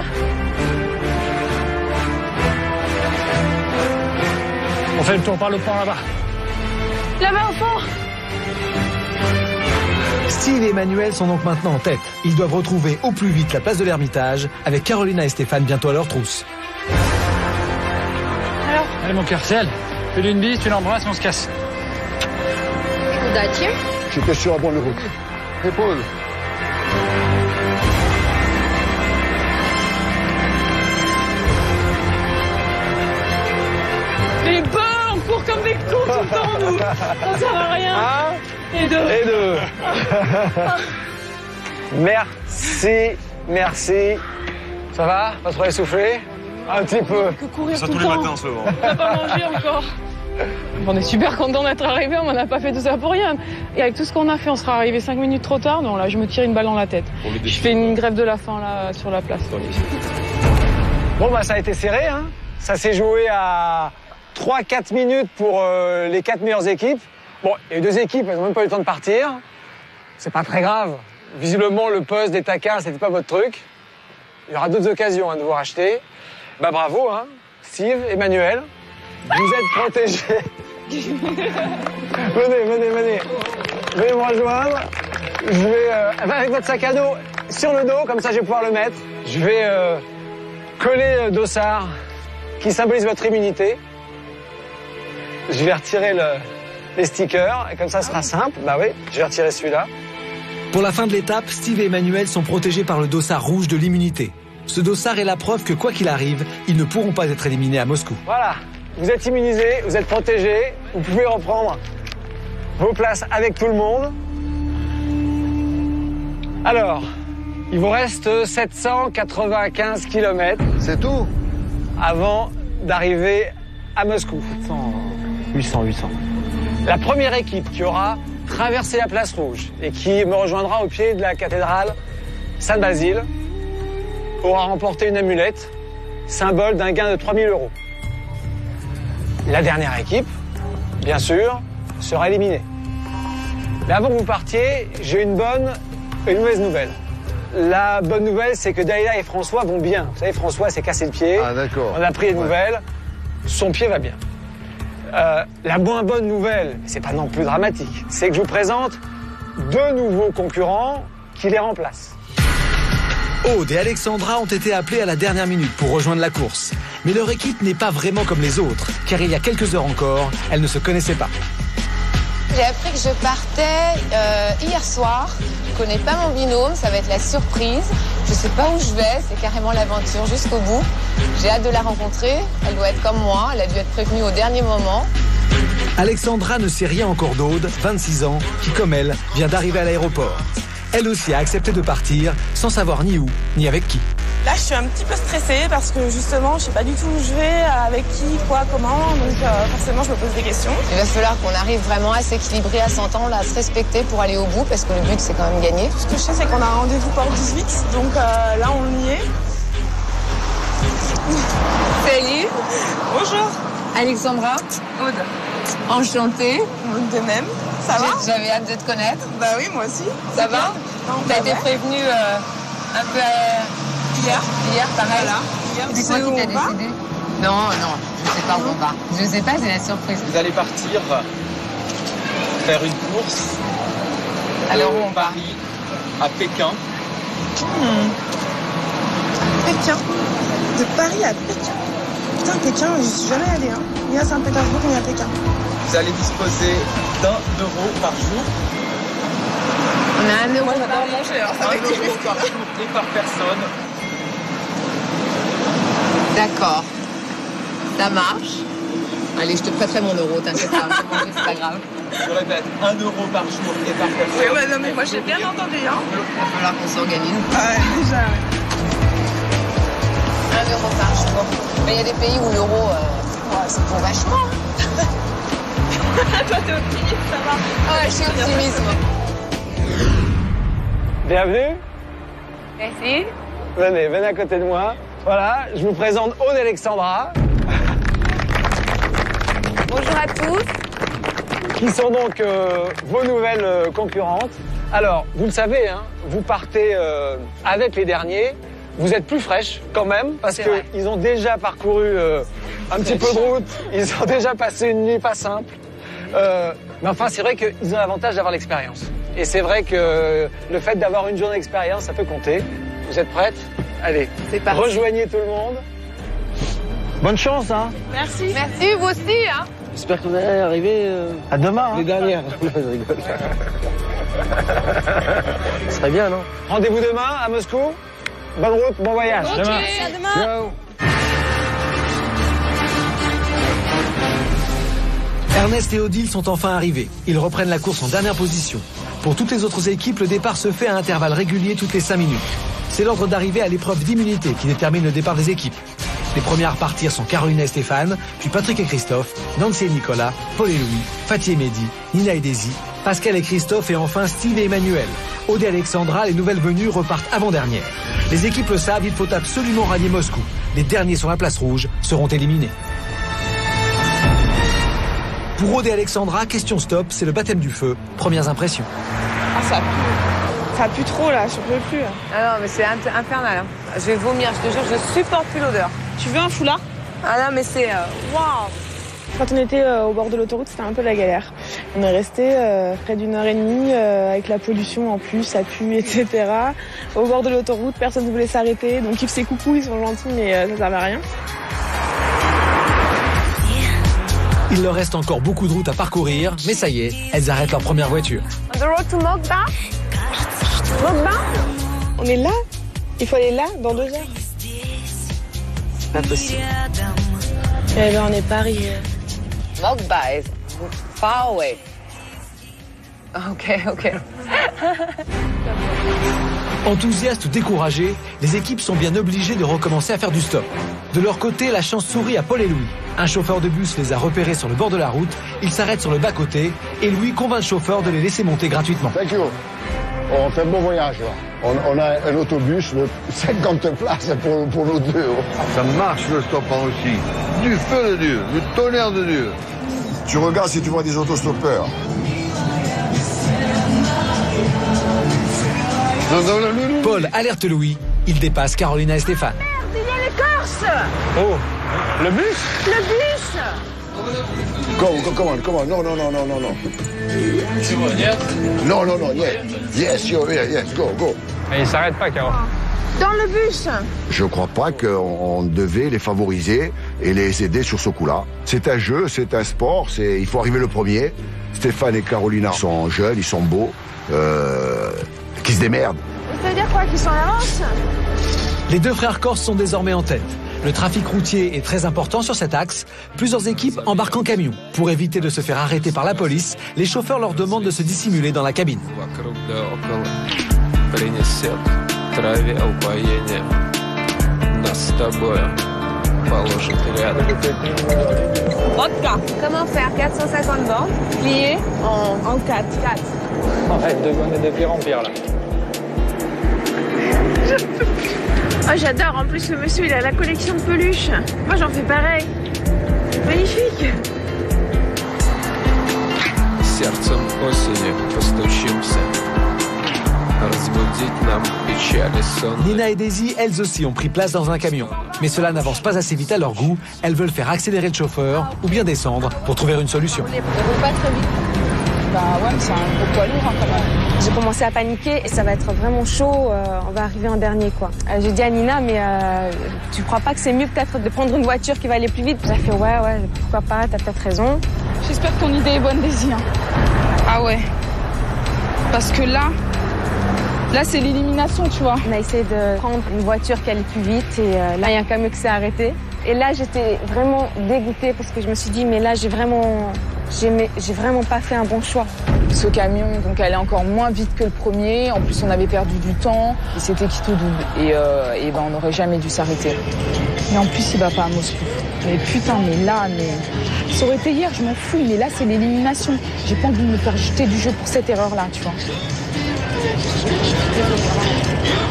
On fait le tour par le pont là-bas. Là-bas au fond. Steve et Emmanuel sont donc maintenant en tête. Ils doivent retrouver au plus vite la place de l'Ermitage, avec Carolina et Stéphane bientôt à leur trousse. Alors? Allez mon cœur, c'est elle. Fais-lui une bise, tu l'embrasses et on se casse. Удачи. J'étais sur la bonne route. Épaule. Les bons, on court comme des cons tout le temps, nous. Ça sert à rien. Et deux. Merci. Ça va? Pas trop essoufflé? Un petit peu. Que courir Ça tout tous le les temps. matins en ce moment. On n'a pas mangé encore. On est super contents d'être arrivés, on n'en a pas fait tout ça pour rien. Et avec tout ce qu'on a fait, on sera arrivé 5 minutes trop tard. Non, là, je me tire une balle dans la tête. Je fais une grève de la faim, là, sur la place. Bon, bah, ça a été serré, hein. Ça s'est joué à 3-4 minutes pour les 4 meilleures équipes. Bon, il y a eu 2 équipes, elles n'ont même pas eu le temps de partir. C'est pas très grave. Visiblement, le poste des taquins, c'était pas votre truc. Il y aura d'autres occasions de vous racheter. Bah, bravo, hein. Steve, Emmanuel. Vous êtes protégés. Venez. Venez me rejoindre. Je vais, avec votre sac à dos sur le dos, comme ça je vais pouvoir le mettre. Je vais coller le dossard qui symbolise votre immunité. Je vais retirer les stickers, et comme ça ce sera simple. Bah oui, je vais retirer celui-là. Pour la fin de l'étape, Steve et Emmanuel sont protégés par le dossard rouge de l'immunité. Ce dossard est la preuve que quoi qu'il arrive, ils ne pourront pas être éliminés à Moscou. Voilà, vous êtes immunisés, vous êtes protégés, vous pouvez reprendre vos places avec tout le monde. Alors, il vous reste 795 km. C'est tout? Avant d'arriver à Moscou. 800. La première équipe qui aura traversé la place rouge et qui me rejoindra au pied de la cathédrale Saint-Basile aura remporté une amulette, symbole d'un gain de 3 000 €. La dernière équipe, bien sûr, sera éliminée. Mais avant que vous partiez, j'ai une bonne et une mauvaise nouvelle. La bonne nouvelle, c'est que Dalila et François vont bien. Vous savez, François s'est cassé le pied. Ah, d'accord. On a pris des nouvelles. Son pied va bien. La moins bonne nouvelle, c'est pas non plus dramatique, c'est que je vous présente 2 nouveaux concurrents qui les remplacent. Aude et Alexandra ont été appelés à la dernière minute pour rejoindre la course. Mais leur équipe n'est pas vraiment comme les autres, car il y a quelques heures encore, elles ne se connaissaient pas. J'ai appris que je partais hier soir. Je connais pas mon binôme, ça va être la surprise. Je sais pas où je vais, c'est carrément l'aventure jusqu'au bout. J'ai hâte de la rencontrer. Elle doit être comme moi, elle a dû être prévenue au dernier moment. Alexandra ne sait rien encore d'Aude, 26 ans, qui comme elle, vient d'arriver à l'aéroport. Elle aussi a accepté de partir, sans savoir ni où, ni avec qui. Là, je suis un petit peu stressée parce que justement, je sais pas du tout où je vais, avec qui, quoi, comment. Donc forcément, je me pose des questions. Il va falloir qu'on arrive vraiment à s'équilibrer, à s'entendre, à se respecter pour aller au bout, parce que le but, c'est quand même gagner. Tout ce que je sais, c'est qu'on a un rendez-vous porte 18, donc là, on y est. Salut. Bonjour. Alexandra. Aude. Enchantée. Aude de même. Ça va? J'avais hâte de te connaître. Bah oui, moi aussi. Ça va? T'as été prévenue un peu hier, pareil. Voilà. Hier, c'est quoi qui t'a décidé? Non, je sais pas où on va. Je sais pas, c'est la surprise. Vous allez partir faire une course Alors où on va? Paris à Pékin. Pékin. De Paris à Pékin. Putain, Pékin, je suis jamais allée. Hein. Ni à Saint-Pétersbourg, ni à Pékin. Vous allez disposer d'1 € par jour. On a 1 € Moi, j'adore manger, alors ça va être 1 € par jour et par personne. D'accord. Ça marche. Allez, je te prêterai mon euro, t'inquiète pas. C'est pas grave. Je répète, 1 € par jour et par personne. Oui, ouais, non, mais moi j'ai bien entendu. Hein. Il va falloir qu'on s'organise. Ah ouais, déjà, ouais. 1 € par jour. Mais il y a des pays où l'euro, c'est pour vachement. Toi, t'es optimiste, ça va. Ah, je suis optimiste. Bienvenue. Merci. Venez à côté de moi. Voilà, je vous présente Aude et Alexandra. Bonjour à tous. Qui sont donc vos nouvelles concurrentes. Alors, vous le savez, hein, vous partez avec les derniers. Vous êtes plus fraîches quand même, parce qu'ils ont déjà parcouru un petit peu de route. Ils ont déjà passé une nuit pas simple. Mais enfin, c'est vrai qu'ils ont l'avantage d'avoir l'expérience. Et c'est vrai que le fait d'avoir une journée d'expérience, ça peut compter. Vous êtes prêtes? Allez, rejoignez tout le monde. Bonne chance, hein. Merci. Merci, vous aussi, hein. J'espère qu'on va arriver à demain. Les dernières. Je rigole. Ce serait bien, non? Rendez-vous demain à Moscou. Bonne route, bon voyage. Ok, Demain. à demain. Ciao. Ernest et Odile sont enfin arrivés. Ils reprennent la course en dernière position. Pour toutes les autres équipes, le départ se fait à intervalles réguliers toutes les 5 minutes. C'est l'ordre d'arrivée à l'épreuve d'immunité qui détermine le départ des équipes. Les premiers à repartir sont Caroline et Stéphane, puis Patrick et Christophe, Nancy et Nicolas, Paul et Louis, Fatih et Mehdi, Nina et Daisy, Pascal et Christophe et enfin Steve et Emmanuel. Aude et Alexandra, les nouvelles venues, repartent avant-dernière. Les équipes le savent, il faut absolument rallier Moscou. Les derniers sur la place rouge seront éliminés. Pour Aude et Alexandra, question stop, c'est le baptême du feu. Premières impressions. Ah, ça pue. Ça pue trop là, je peux plus. Ah non, mais c'est infernal. Hein. Je vais vomir, je te jure, je supporte plus l'odeur. Tu veux un foulard? Ah non, mais c'est... Waouh. Quand on était au bord de l'autoroute, c'était un peu la galère. On est resté près d'1 heure et demie avec la pollution en plus, ça pue, etc. Au bord de l'autoroute, personne ne voulait s'arrêter. Donc ils faisaient coucou, ils sont gentils, mais ça servait à rien. Il leur reste encore beaucoup de route à parcourir, mais ça y est, elles arrêtent leur première voiture. On the road to Mokba? Mokba? On est là? Il faut aller là, dans 2 heures. C'est pas possible. Eh ben, on est Paris. Mogba is far away. Ok. Enthousiastes ou découragés, les équipes sont bien obligées de recommencer à faire du stop. De leur côté, la chance sourit à Paul et Louis. Un chauffeur de bus les a repérés sur le bord de la route, ils s'arrêtent sur le bas-côté et Louis convainc le chauffeur de les laisser monter gratuitement. Thank you. On fait un bon voyage là. On a un autobus de 50 places pour nous deux. Ça marche le stop aussi. Du feu de Dieu, du tonnerre de Dieu. Tu regardes si tu vois des autostoppeurs. Paul alerte Louis, il dépasse Carolina et Stéphane. Il y a les Corses. Oh, le bus? Le bus. Come on. Non. Non, yes, go. Mais il s'arrête pas, Caro. Dans le bus. Je crois pas qu'on devait les favoriser et les aider sur ce coup-là. C'est un jeu, c'est un sport, il faut arriver le premier. Stéphane et Carolina sont jeunes, ils sont beaux, qui se démerdent. Ça veut dire quoi, qu'ils sont en avance? Les deux frères corses sont désormais en tête. Le trafic routier est très important sur cet axe. Plusieurs équipes embarquent en camion. Pour éviter de se faire arrêter par la police, les chauffeurs leur demandent de se dissimuler dans la cabine. Vodka. Comment faire 450 bornes pliées en 4. Arrête de donner de pire en pire, là. Oh, j'adore. En plus, le monsieur, il a la collection de peluches. Moi, j'en fais pareil. Magnifique. Nina et Daisy, elles aussi, ont pris place dans un camion. Mais cela n'avance pas assez vite à leur goût. Elles veulent faire accélérer le chauffeur ou bien descendre pour trouver une solution. On ne roule pas très vite. Bah ouais, mais c'est un gros poids lourd quand même. J'ai commencé à paniquer et ça va être vraiment chaud. On va arriver en dernier, quoi. J'ai dit à Nina, mais tu crois pas que c'est mieux peut-être de prendre une voiture qui va aller plus vite? Elle a fait ouais, pourquoi pas, t'as peut-être raison. J'espère que ton idée est bonne, Daisy. Ah ouais. Parce que là, c'est l'élimination, tu vois. On a essayé de prendre une voiture qui allait plus vite et là, il y a un camion qui s'est arrêté. Et là, j'étais vraiment dégoûtée parce que je me suis dit, mais là, j'ai vraiment pas fait un bon choix. Ce camion, donc, allait encore moins vite que le premier. En plus, on avait perdu du temps. Et c'était quitte au double. Et ben, on n'aurait jamais dû s'arrêter. Et en plus, il va pas à Moscou. Mais putain, ça aurait été hier, je m'en fous. Mais là, c'est l'élimination. J'ai pas envie de me faire jeter du jeu pour cette erreur-là, tu vois.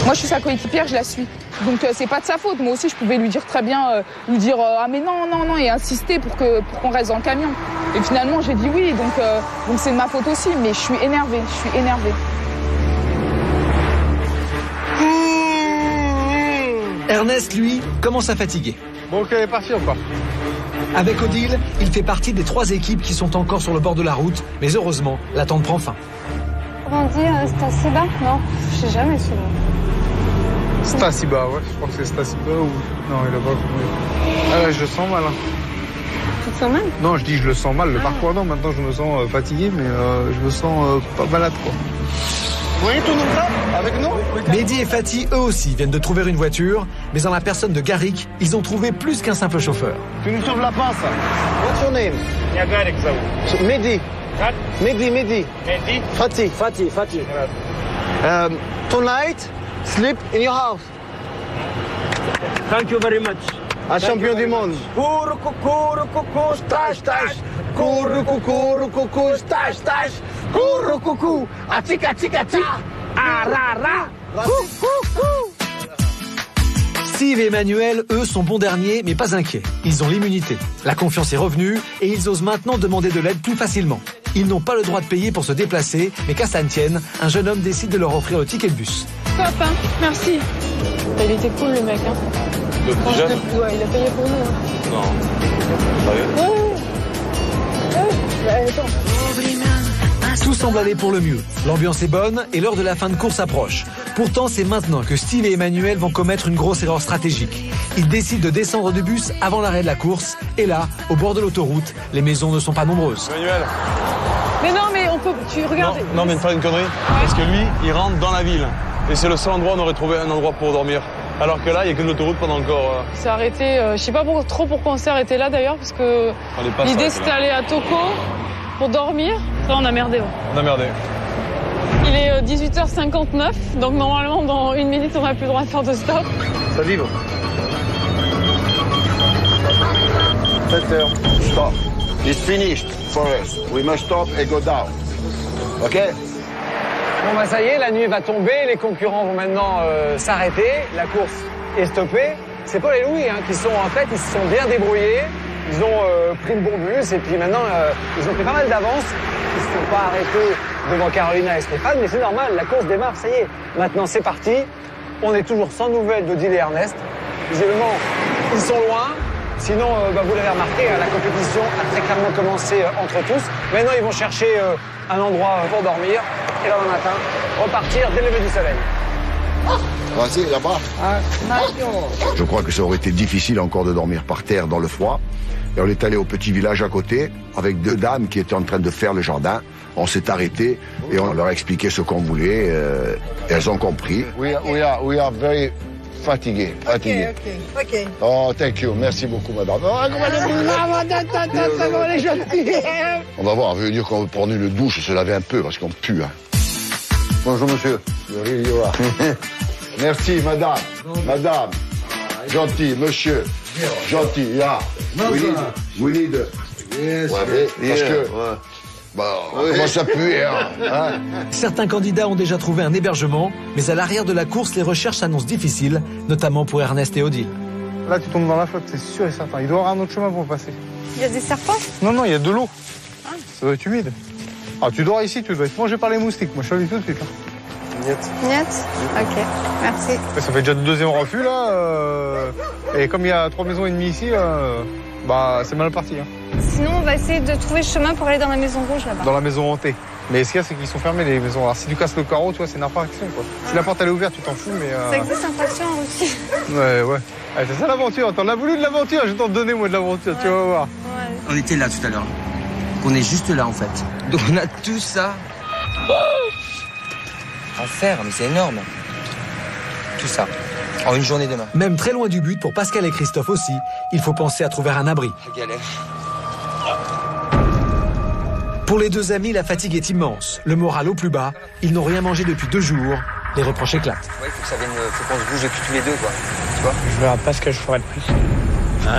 Moi, je suis sa coéquipière, je la suis. Donc, c'est pas de sa faute. Moi aussi, je pouvais lui dire très bien, ah mais non, et insister pour qu'on reste dans le camion. Et finalement, j'ai dit oui, donc c'est de ma faute aussi. Mais je suis énervée. Ernest, lui, commence à fatiguer. Bon, ok, elle est partie encore. Avec Odile, il fait partie des 3 équipes qui sont encore sur le bord de la route. Mais heureusement, l'attente prend fin. Comment on dit Stasiba? Non, je sais jamais celui-là. Stasiba, ouais, je crois que c'est Stasiba ou... Non, il a pas compris. Ah là, je le sens mal. Hein. Tu te sens mal? Non, je dis je le sens mal. Le parcours, non, maintenant je me sens fatigué, mais je me sens pas malade, quoi. Vous voyez tout le monde avec nous? Mehdi et Fatih, eux aussi, viennent de trouver une voiture, mais en la personne de Garik, ils ont trouvé plus qu'un simple chauffeur. Tu nous sauves la passe. What's your name? Я Гарик зовут. Mehdi. Mehdi. Mehdi? Fatih. Tonight, sleep in your house. Thank you very much. Un champion du monde. Coucou, stache. Coucou, stache. Coucou, atika. Arara. Steve et Emmanuel, eux, sont bons derniers, mais pas inquiets. Ils ont l'immunité. La confiance est revenue et ils osent maintenant demander de l'aide plus facilement. Ils n'ont pas le droit de payer pour se déplacer, mais qu'à ça ne tienne, un jeune homme décide de leur offrir le ticket de bus. Top, hein, merci. Il était cool, le mec. Hein. Ouais, il a payé pour nous. Hein. Non. Sérieux? Ouais. Attends. Tout semble aller pour le mieux. L'ambiance est bonne et l'heure de la fin de course approche. Pourtant, c'est maintenant que Steve et Emmanuel vont commettre une grosse erreur stratégique. Ils décident de descendre du bus avant l'arrêt de la course. Et là, au bord de l'autoroute, les maisons ne sont pas nombreuses. Emmanuel. Mais non, mais on peut... Tu regardes... Non, mais pas une connerie. Parce que lui, il rentre dans la ville. Et c'est le seul endroit où on aurait trouvé un endroit pour dormir. Alors que là, il n'y a que de l'autoroute pendant encore... On s'est arrêté, je sais pas trop pourquoi on s'est arrêté là d'ailleurs, parce que l'idée c'était d'aller à Toko pour dormir. Là, on a merdé. On a merdé. Il est 18h59, donc normalement dans 1 minute on n'a plus le droit de faire de stop. Ça vibre. 7h. Stop. It's finished for us. We must stop and go down. OK? Bon bah ça y est, la nuit va tomber, les concurrents vont maintenant s'arrêter, la course est stoppée. C'est Paul et Louis qui sont en fait, ils se sont bien débrouillés, ils ont pris le bon bus et puis maintenant ils ont pris pas mal d'avance. Ils ne se sont pas arrêtés devant Carolina et Stéphane, mais c'est normal, la course démarre, ça y est. Maintenant c'est parti, on est toujours sans nouvelles d'Odile et Ernest. Visiblement, ils sont loin. Sinon, vous l'avez remarqué, la compétition a très clairement commencé entre tous. Maintenant, ils vont chercher un endroit pour dormir. Et là, le matin, repartir dès le lever du soleil. Vas-y, là-bas. Je crois que ça aurait été difficile encore de dormir par terre dans le froid. Et on est allé au petit village à côté avec 2 dames qui étaient en train de faire le jardin. On s'est arrêté et on leur a expliqué ce qu'on voulait. Et elles ont compris. We are very fatigué. OK. Oh, thank you. Merci beaucoup, madame. Oh, on va voir, ça veut dire qu'on veut prendre une douche et se laver un peu parce qu'on pue. Bonjour, monsieur. Merci, madame. Madame. Gentil, monsieur. Gentil, yeah. We need. Yes, parce que... on commence à puer, hein. Certains candidats ont déjà trouvé un hébergement, mais à l'arrière de la course, les recherches s'annoncent difficiles, notamment pour Ernest et Odile. Là, tu tombes dans la flotte, c'est sûr et certain. Il doit y avoir un autre chemin pour passer. Il y a des serpents? Non, il y a de l'eau. Ça doit être humide. Ah, tu dors ici, tu dois être mangé par les moustiques. Moi, je suis allé tout de suite. Niet. OK, merci. Ça fait déjà le 2e refus, là. Et comme il y a 3 maisons et demie ici, c'est mal parti. Sinon, on va essayer de trouver le chemin pour aller dans la maison rouge, là-bas. Dans la maison hantée. Mais ce qu'il y a, c'est qu'ils sont fermés, les maisons. Alors, si tu casses le carreau, tu vois, c'est une infraction, quoi. Si la porte, elle est ouverte, tu t'en fous, mais... Ça existe infraction aussi. Ouais. Allez, c'est ça l'aventure. T'en as voulu de l'aventure, je vais t'en donner, moi, de l'aventure. Ouais. Tu vas voir. Ouais. On était là tout à l'heure. On est juste là, en fait. Donc, on a tout ça à faire, mais c'est énorme. Tout ça. En une journée demain. Même très loin du but, pour Pascal et Christophe aussi, il faut penser à trouver un abri. Galère. Pour les 2 amis, la fatigue est immense. Le moral au plus bas. Ils n'ont rien mangé depuis 2 jours. Les reproches éclatent. Ouais, faut qu'on se bouge tous les 2, quoi. Tu vois ? Je verrai pas ce que je ferai de plus.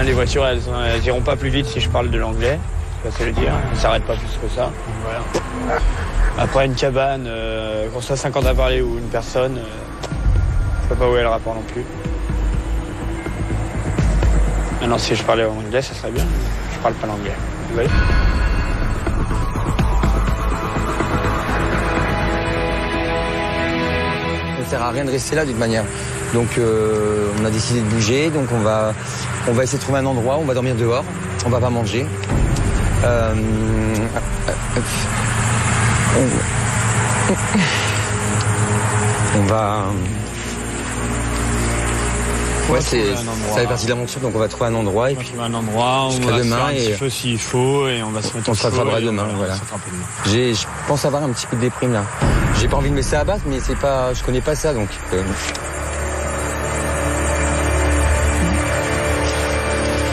Les voitures, elles iront pas plus vite si je parle de l'anglais. C'est le dire. Elles s'arrêtent pas plus que ça. Voilà. Après, une cabane, qu'on soit 50 à parler ou une personne, je sais pas où est le rapport non plus. Maintenant, si je parlais anglais, ça serait bien. Je parle pas l'anglais. Vous voyez ? Ça ne sert à rien de rester là d'une manière. Donc on a décidé de bouger, donc on va essayer de trouver un endroit, on va dormir dehors, on va pas manger. On va... Ouais, ça fait partie de l'aventure, donc on va trouver un endroit et puis un endroit, on va demain faire un petit feu s'il faut et on va se mettre on se rattrapera demain, voilà. Je pense avoir un petit peu de déprime là. J'ai pas envie de me laisser abattre, mais c'est pas, je connais pas ça donc.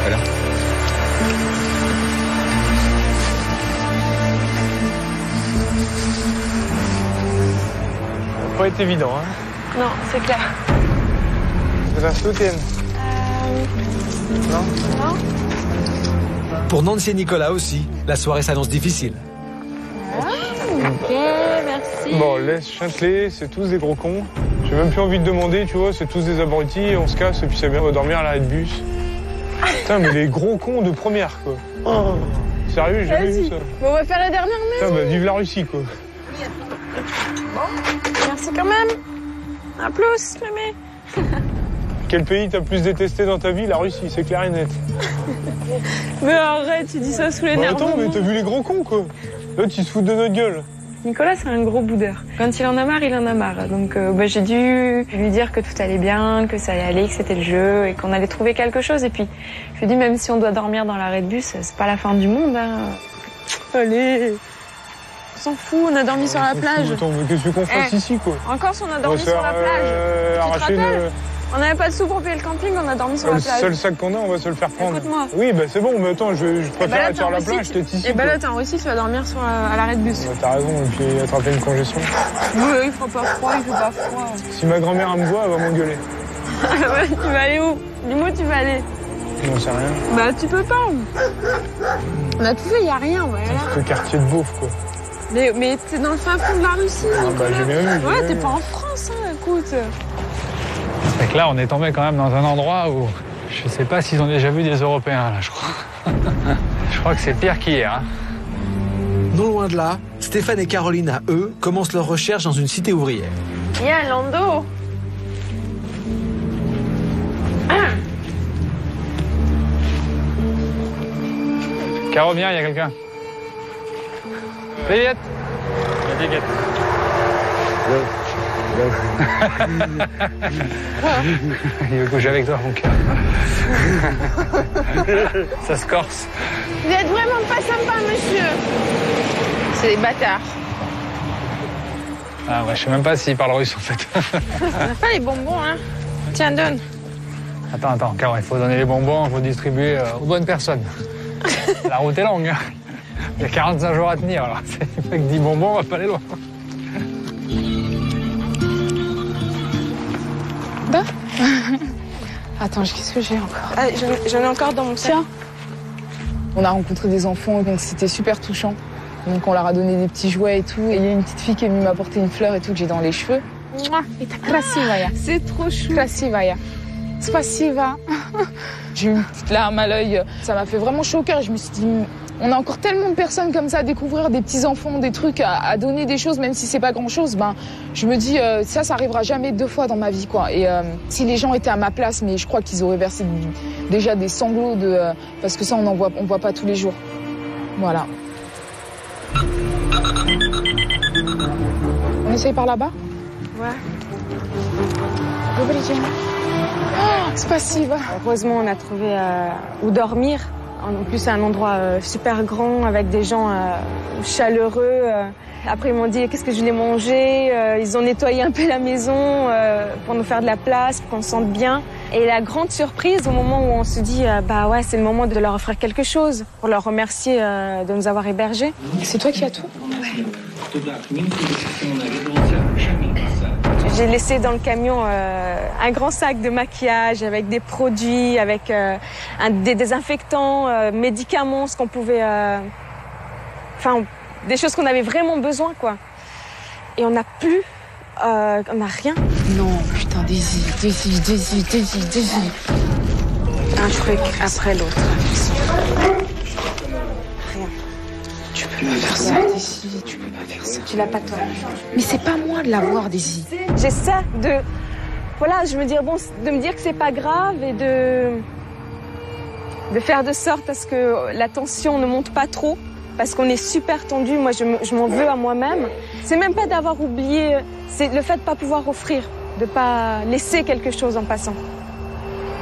Voilà. Ça n'a pas été évident, hein. Non, c'est clair. De la soutienne. Non. Pour Nancy et Nicolas aussi, la soirée s'annonce difficile. Ok, merci. Bon, laisse Châtelet, c'est tous des gros cons. J'ai même plus envie de demander, tu vois, c'est tous des abrutis, on se casse et puis c'est bien, on va dormir à l'arrêt de bus. Putain, mais les gros cons de première, quoi. Oh. Sérieux, j'ai jamais vu ça. Bon, on va faire la dernière maison. Putain, vive la Russie, quoi. Bon, merci quand même. Un plus, Clémy. Quel pays t'as plus détesté dans ta vie? La Russie, c'est clair et net. Mais arrête, tu dis ça sous les nerfs. Attends, mais t'as vu les gros cons, quoi. Là, tu te fous de notre gueule. Nicolas, c'est un gros boudeur. Quand il en a marre, il en a marre. Donc j'ai dû lui dire que tout allait bien, que ça allait aller, que c'était le jeu et qu'on allait trouver quelque chose. Et puis, je lui ai dit, même si on doit dormir dans l'arrêt de bus, c'est pas la fin du monde. Hein. Allez, on s'en fout, on a dormi sur la plage. Attends, mais qu'est-ce qu'on fasse ici, quoi? En Corse, on a dormi sur la plage. Tu te rappelles? On n'avait pas de sous pour payer le camping, on a dormi sur la plage. Le seul sac qu'on a, on va se le faire prendre. Écoute-moi. Oui, bah c'est bon, mais attends, je préfère être sur la plage, je te tisse. Et bah là, t'es en Russie, tu vas dormir à l'arrêt de bus. Bah, t'as raison, et puis attraper une congestion. Oui, il fera pas froid, il fait pas froid. Si ma grand-mère me voit, elle va m'engueuler. Tu vas aller où? Dis-moi où tu vas aller. J'en sais rien. Bah tu peux pas. On a tout fait, y a rien, voilà. C'est le quartier de beauf, quoi. Mais t'es dans le fin fond de la Russie. Ah bah j'ai bien vu. Ouais, t'es pas en France, hein, écoute. C'est que là, on est tombé quand même dans un endroit où je sais pas s'ils ont déjà vu des Européens, là, je crois. Je crois que c'est pire qu'hier. Hein. Non loin de là, Stéphane et Carolina, eux, commencent leur recherche dans une cité ouvrière. Viens, Lando. Caro, viens, il y a quelqu'un. Juliette. Il y a des guettes. Il veut coucher avec toi, mon cœur. Ça se corse. Vous êtes vraiment pas sympa, monsieur. C'est des bâtards. Ah ouais, je sais même pas s'ils parlent russe, en fait. On a pas les bonbons, hein. Tiens, donne. Attends, Caro, il faut donner les bonbons, il faut distribuer aux bonnes personnes. La route est longue, hein. Il y a 45 jours à tenir, alors. Avec 10 bonbons, on va pas aller loin. Bah attends, qu'est-ce que j'ai encore? Ah, j'en ai encore dans mon sac. Tiens. On a rencontré des enfants, donc c'était super touchant. Donc on leur a donné des petits jouets et tout. Et il y a une petite fille qui est venue m'apporter une fleur et tout que j'ai dans les cheveux. C'est trop chou. Krasivaya. Spasiva. J'ai eu une petite larme à l'œil. Ça m'a fait vraiment chaud au cœur. Je me suis dit, on a encore tellement de personnes comme ça à découvrir, des petits enfants, des trucs, à donner des choses, même si c'est pas grand chose. Ben, je me dis, ça arrivera jamais 2 fois dans ma vie, quoi. Et si les gens étaient à ma place, mais je crois qu'ils auraient versé déjà des sanglots parce que ça, on voit pas tous les jours. Voilà. On essaye par là-bas? Ouais. Spasiva. Heureusement, on a trouvé où dormir. En plus, c'est un endroit super grand avec des gens chaleureux. Après, ils m'ont dit qu'est-ce que je voulais manger. Ils ont nettoyé un peu la maison pour nous faire de la place, pour qu'on se sente bien. Et la grande surprise, au moment où on se dit bah ouais, c'est le moment de leur offrir quelque chose, pour leur remercier de nous avoir hébergés. C'est toi qui as tout? Ouais. J'ai laissé dans le camion un grand sac de maquillage avec des produits, avec des désinfectants, médicaments, ce qu'on pouvait... Enfin, des choses qu'on avait vraiment besoin, quoi. Et on n'a plus... on n'a rien. Non, putain, Daisy. Un truc après l'autre. Rien. Tu peux pas faire ça, Daisy. Tu peux pas faire ça. Tu l'as pas, toi. Mais c'est pas moi de l'avoir, Daisy. J'essaie de... Voilà, je me dis, bon, de me dire que c'est pas grave et de faire de sorte à ce que la tension ne monte pas trop. Parce qu'on est super tendu. Moi, je m'en veux à moi-même. C'est même pas d'avoir oublié, c'est le fait de pas pouvoir offrir, de pas laisser quelque chose en passant.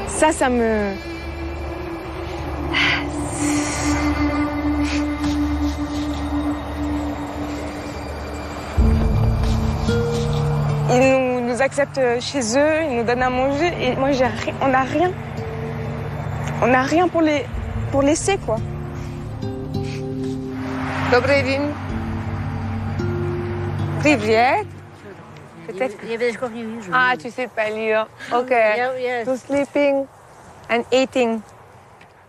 Ça me... Ils nous acceptent chez eux, ils nous donnent à manger et moi on n'a rien. On n'a rien pour laisser, quoi. Добрый день. Привет. Peut-être. Ah, tu sais pas lire. Ok. So sleeping and eating.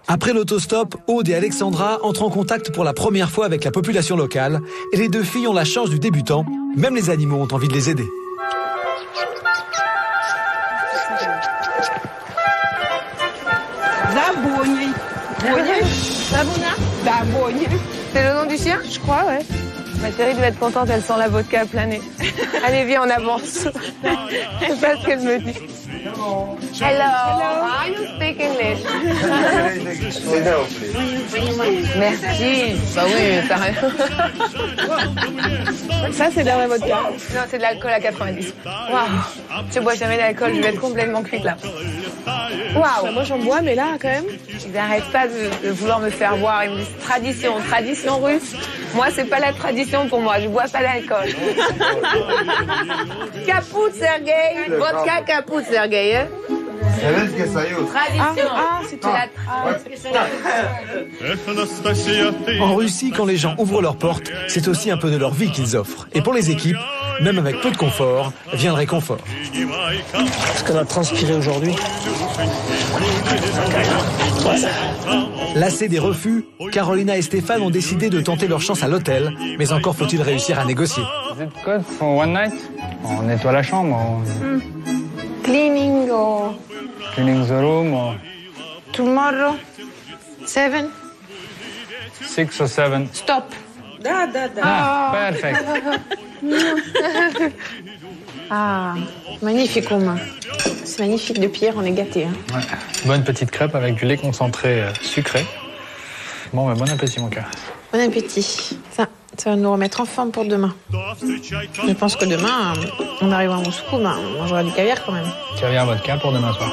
Après l'autostop, Aude et Alexandra entrent en contact pour la première fois avec la population locale et les 2 filles ont la chance du débutant. Même les animaux ont envie de les aider. C'est le nom du chien? Je crois, ouais. Ma chérie devait être contente, elle sent la vodka à planer. Allez, viens, on avance. Je sais pas ce qu'elle me dit. Hello. How you speak English? Merci. Bah oui, t'as rien. Ça, c'est de la vraie vodka. Non, c'est de l'alcool à 90. Waouh. Je bois jamais d'alcool, je vais être complètement cuite là. Waouh. Bah, moi, j'en bois, mais là, quand même. Ils n'arrêtent pas de vouloir me faire boire. Ils me disent tradition russe. Moi, c'est pas la tradition pour moi. Je bois pas d'alcool. Caput, Sergueï. Vodka, caput, Sergueï. Hein? Tradition. C'est tout. En Russie, quand les gens ouvrent leurs portes, c'est aussi un peu de leur vie qu'ils offrent. Et pour les équipes, même avec peu de confort, vient le réconfort. Ce qu'on a transpiré aujourd'hui. Lassés des refus, Carolina et Stéphane ont décidé de tenter leur chance à l'hôtel, mais encore faut-il réussir à négocier. Is it good for one night? On nettoie la chambre. Cleaning or Cleaning the room. Or tomorrow? 7? 6 or 7. Stop. Perfect. Ah, magnifique Romain. C'est magnifique de Pierre, on est gâtés. Hein. Ouais. Bonne petite crêpe avec du lait concentré sucré. Bon, bon appétit mon cœur. Bon appétit. Ça va nous remettre en forme pour demain. Je pense que demain, on arrive à Moscou, on mangera du caviar quand même. Caviar vodka pour demain soir.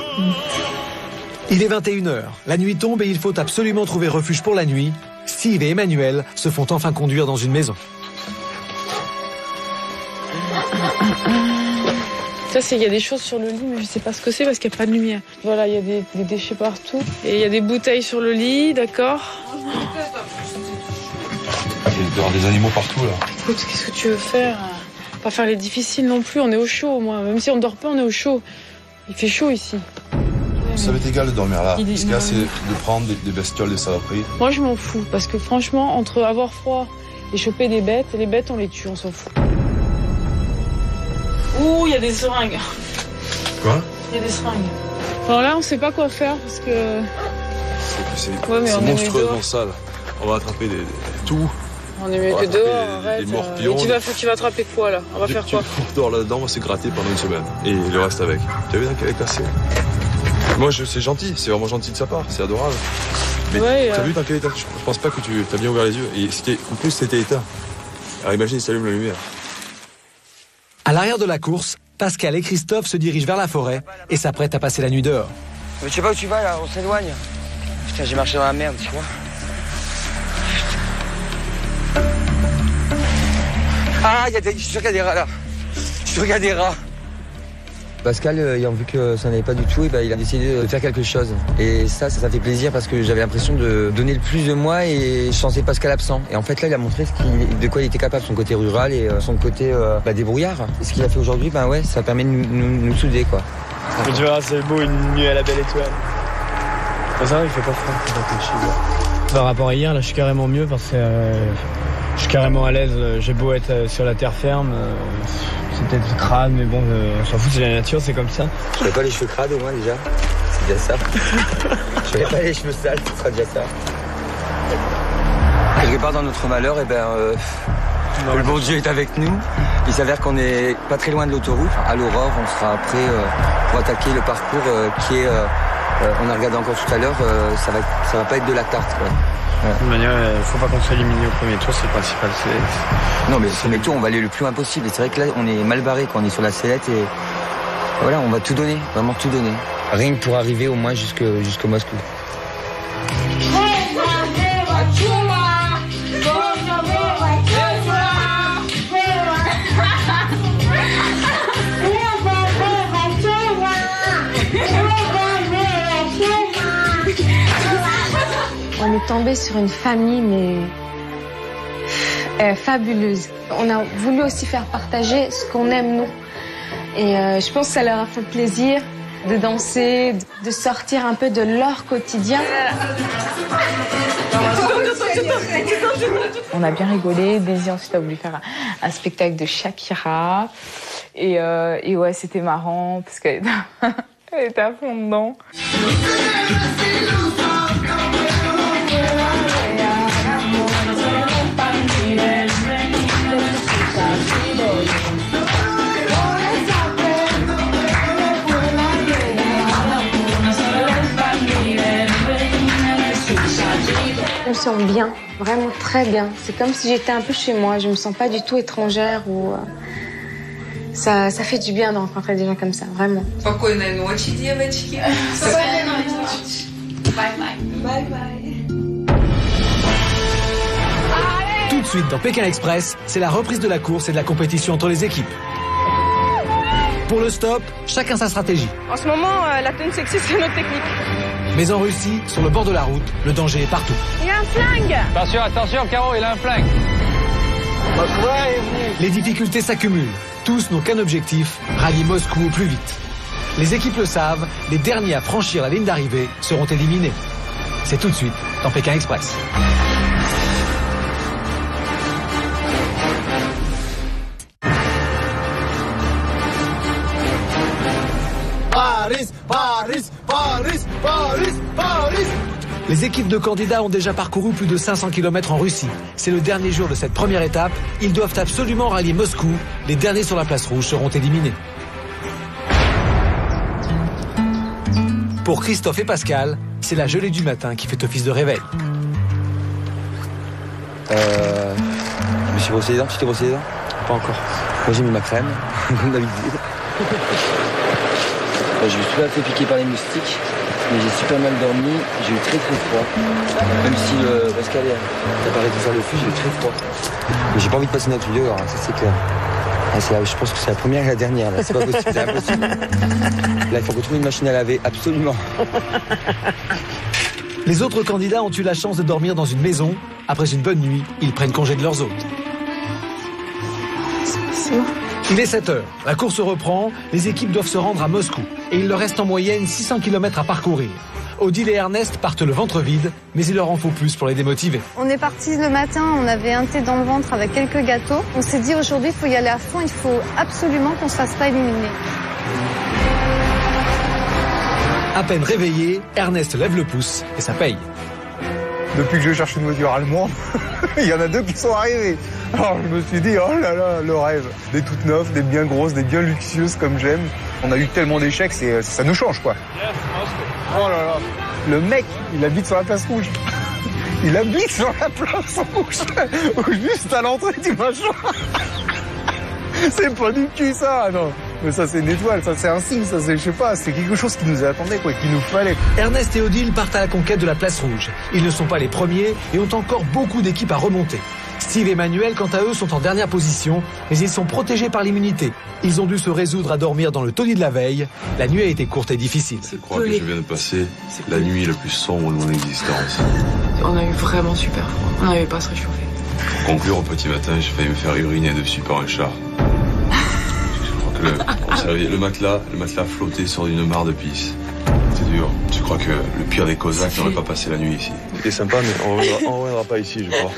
Il est 21h. La nuit tombe et il faut absolument trouver refuge pour la nuit. Steve et Emmanuel se font enfin conduire dans une maison. Ça, il y a des choses sur le lit, mais je sais pas ce que c'est parce qu'il n'y a pas de lumière. Voilà, il y a des déchets partout. Et il y a des bouteilles sur le lit, d'accord. Il doit y avoir des animaux partout, là. Écoute, qu'est-ce que tu veux faire? Pas faire les difficiles non plus, on est au chaud, moi. Même si on ne dort pas, on est au chaud. Il fait chaud ici. Ça va être égal de dormir là. Ce qu'il y a, c'est de prendre des bestioles, des saloperies. Moi, je m'en fous, parce que franchement, entre avoir froid et choper des bêtes, les bêtes, on les tue, on s'en fout. Ouh, il y a des seringues. Quoi? Il y a des seringues. Alors là, on sait pas quoi faire, parce que... C'est ouais, monstrueusement sale. On va attraper tout. On est mieux que dehors, arrête. Des morpions. Tu vas attraper quoi, là? On va faire quoi? Tu dors là-dedans, on va se gratter pendant une semaine. Et le reste avec. Tu as vu qu'elle est cassée? Moi, c'est gentil, c'est vraiment gentil de sa part, c'est adorable. Mais ouais, t'as vu dans quel état? Je pense pas que tu as bien ouvert les yeux. Et en plus, c'était éteint. Alors imagine, il s'allume la lumière. À l'arrière de la course, Pascal et Christophe se dirigent vers la forêt et s'apprêtent à passer la nuit dehors. Mais tu sais pas où tu vas là, on s'éloigne. Putain, j'ai marché dans la merde, tu vois. Ah, je suis sûr qu'il y a des rats là. Je suis sûr qu'il y a des rats. Pascal, ayant vu que ça n'allait pas du tout, il a décidé de faire quelque chose. Et ça fait plaisir parce que j'avais l'impression de donner le plus de moi et je sentais Pascal absent. Et en fait là, il a montré de quoi il était capable, son côté rural et son côté débrouillard. Et ce qu'il a fait aujourd'hui, ça permet de nous souder, quoi. Tu verras, c'est beau, une nuit à la belle étoile. Ça va, il fait pas froid. Par rapport à hier, là, je suis carrément mieux parce que je suis carrément à l'aise. J'ai beau être sur la terre ferme. C'est peut-être crade, mais bon, on s'en fout, c'est la nature, c'est comme ça. Je n'avais pas les cheveux crades au moins déjà, c'est déjà ça. Je n'avais pas les cheveux sales, ce sera déjà ça. Quelque part dans notre malheur, le bon Dieu est avec nous. Il s'avère qu'on est pas très loin de l'autoroute. À l'aurore, on sera prêt pour attaquer le parcours qui est, on a regardé encore tout à l'heure, ça va pas être de la tarte, quoi. De toute manière, il faut pas qu'on soit éliminé au premier tour, c'est le principal. Non, mais au premier tour, on va aller le plus loin possible. Et c'est vrai que là, on est mal barré quand on est sur la sellette et voilà, on va tout donner, vraiment tout donner. Rien que pour arriver au moins jusqu'au Moscou. On est tombé sur une famille, mais fabuleuse. On a voulu aussi faire partager ce qu'on aime, nous. Et je pense que ça leur a fait plaisir de danser, de sortir un peu de leur quotidien. On a bien rigolé. Daisy ensuite a voulu faire un spectacle de Shakira. Et ouais, c'était marrant parce qu'elle était à fond dedans. Je me sens bien, vraiment très bien. C'est comme si j'étais un peu chez moi. Je me sens pas du tout étrangère ou ça fait du bien de rencontrer des gens comme ça, vraiment. Спокойной ночи, девочки. Спокойной ночи. Bye bye. Bye bye. Tout de suite dans Pékin Express, c'est la reprise de la course et de la compétition entre les équipes. Pour le stop, chacun sa stratégie. En ce moment, la tenue sexy, c'est notre technique. Mais en Russie, sur le bord de la route, le danger est partout. Il y a un flingue! Attention, attention, Caro, il a un flingue. Les difficultés s'accumulent. Tous n'ont qu'un objectif, rallier Moscou au plus vite. Les équipes le savent, les derniers à franchir la ligne d'arrivée seront éliminés. C'est tout de suite dans Pékin Express. Paris, Paris, Paris, Paris, Paris. Les équipes de candidats ont déjà parcouru plus de 500 km en Russie. C'est le dernier jour de cette première étape. Ils doivent absolument rallier Moscou. Les derniers sur la place rouge seront éliminés. Pour Christophe et Pascal, c'est la gelée du matin qui fait office de réveil. Je me suis brossé les dents. Tu t'es brossé les dents? Pas encore. Moi j'ai mis ma crème, comme d'habitude. Je me suis pas fait piquer par les moustiques, mais j'ai super mal dormi, j'ai eu très froid. Même si Pascal a parlé de faire le flux, j'ai eu très froid. Mais j'ai pas envie de passer notre vidéo, alors ça c'est clair. Je pense que c'est la première et la dernière, là. C'est pas possible, c'est impossible. Là, il faut retrouver une machine à laver, absolument. Les autres candidats ont eu la chance de dormir dans une maison. Après une bonne nuit, ils prennent congé de leurs hôtes. Il est 7 heures. La course reprend. Les équipes doivent se rendre à Moscou. Et il leur reste en moyenne 600 km à parcourir. Odile et Ernest partent le ventre vide, mais il leur en faut plus pour les démotiver. On est parti le matin, on avait un thé dans le ventre avec quelques gâteaux. On s'est dit aujourd'hui, il faut y aller à fond, il faut absolument qu'on ne se fasse pas éliminer. À peine réveillé, Ernest lève le pouce et ça paye. Depuis que je cherche une voiture allemande, il y en a 2 qui sont arrivés. Alors je me suis dit, oh là là, le rêve. Des toutes neuves, des bien grosses, des bien luxueuses comme j'aime. On a eu tellement d'échecs, ça nous change quoi. Oh là là. Le mec, il habite sur la place rouge. Il habite sur la place rouge. Juste à l'entrée du machin. C'est pas du cul ça, non. Mais ça c'est une étoile, ça c'est un signe, ça c'est, je sais pas, c'est quelque chose qui nous attendait quoi, qu'il nous fallait. Ernest et Odile partent à la conquête de la place rouge. Ils ne sont pas les premiers et ont encore beaucoup d'équipes à remonter. Steve et Manuel, quant à eux, sont en dernière position, mais ils sont protégés par l'immunité. Ils ont dû se résoudre à dormir dans le taudis de la veille. La nuit a été courte et difficile. Je crois que je viens de passer la nuit la plus sombre de mon existence. On a eu vraiment super froid. On n'avait pas à se réchauffer. Pour conclure, au petit matin, j'ai failli me faire uriner dessus par un chat. Je crois que le matelas flottait sur une mare de pisse. C'est dur. Je crois que le pire des Cosaques n'aurait pas passé la nuit ici. C'était sympa, mais on ne reviendra pas ici, je crois.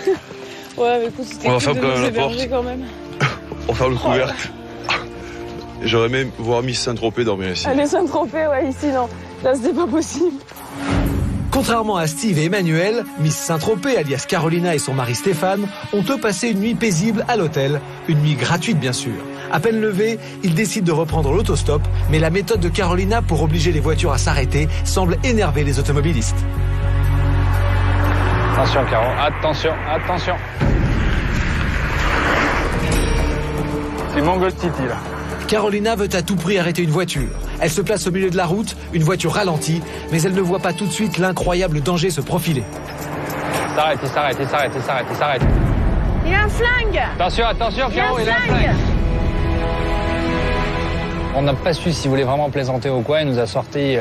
Ouais, mais écoute, c'était cool de nous héberger quand même. On ferme le couvercle. J'aurais même voir Miss Saint-Tropez dormir ici. Allez, Saint-Tropez, ouais, ici, non. Là, c'était pas possible. Contrairement à Steve et Emmanuel, Miss Saint-Tropez, alias Carolina et son mari Stéphane, ont eux passé une nuit paisible à l'hôtel. Une nuit gratuite, bien sûr. À peine levés, ils décident de reprendre l'autostop, mais la méthode de Carolina pour obliger les voitures à s'arrêter semble énerver les automobilistes. Attention, Caro, attention, attention. C'est Mongol City, là. Carolina veut à tout prix arrêter une voiture. Elle se place au milieu de la route, une voiture ralentit, mais elle ne voit pas tout de suite l'incroyable danger se profiler. Il s'arrête. Il a un flingue! Attention, Caro, il a un flingue! On n'a pas su s'il voulait vraiment plaisanter ou quoi. Il nous a sorti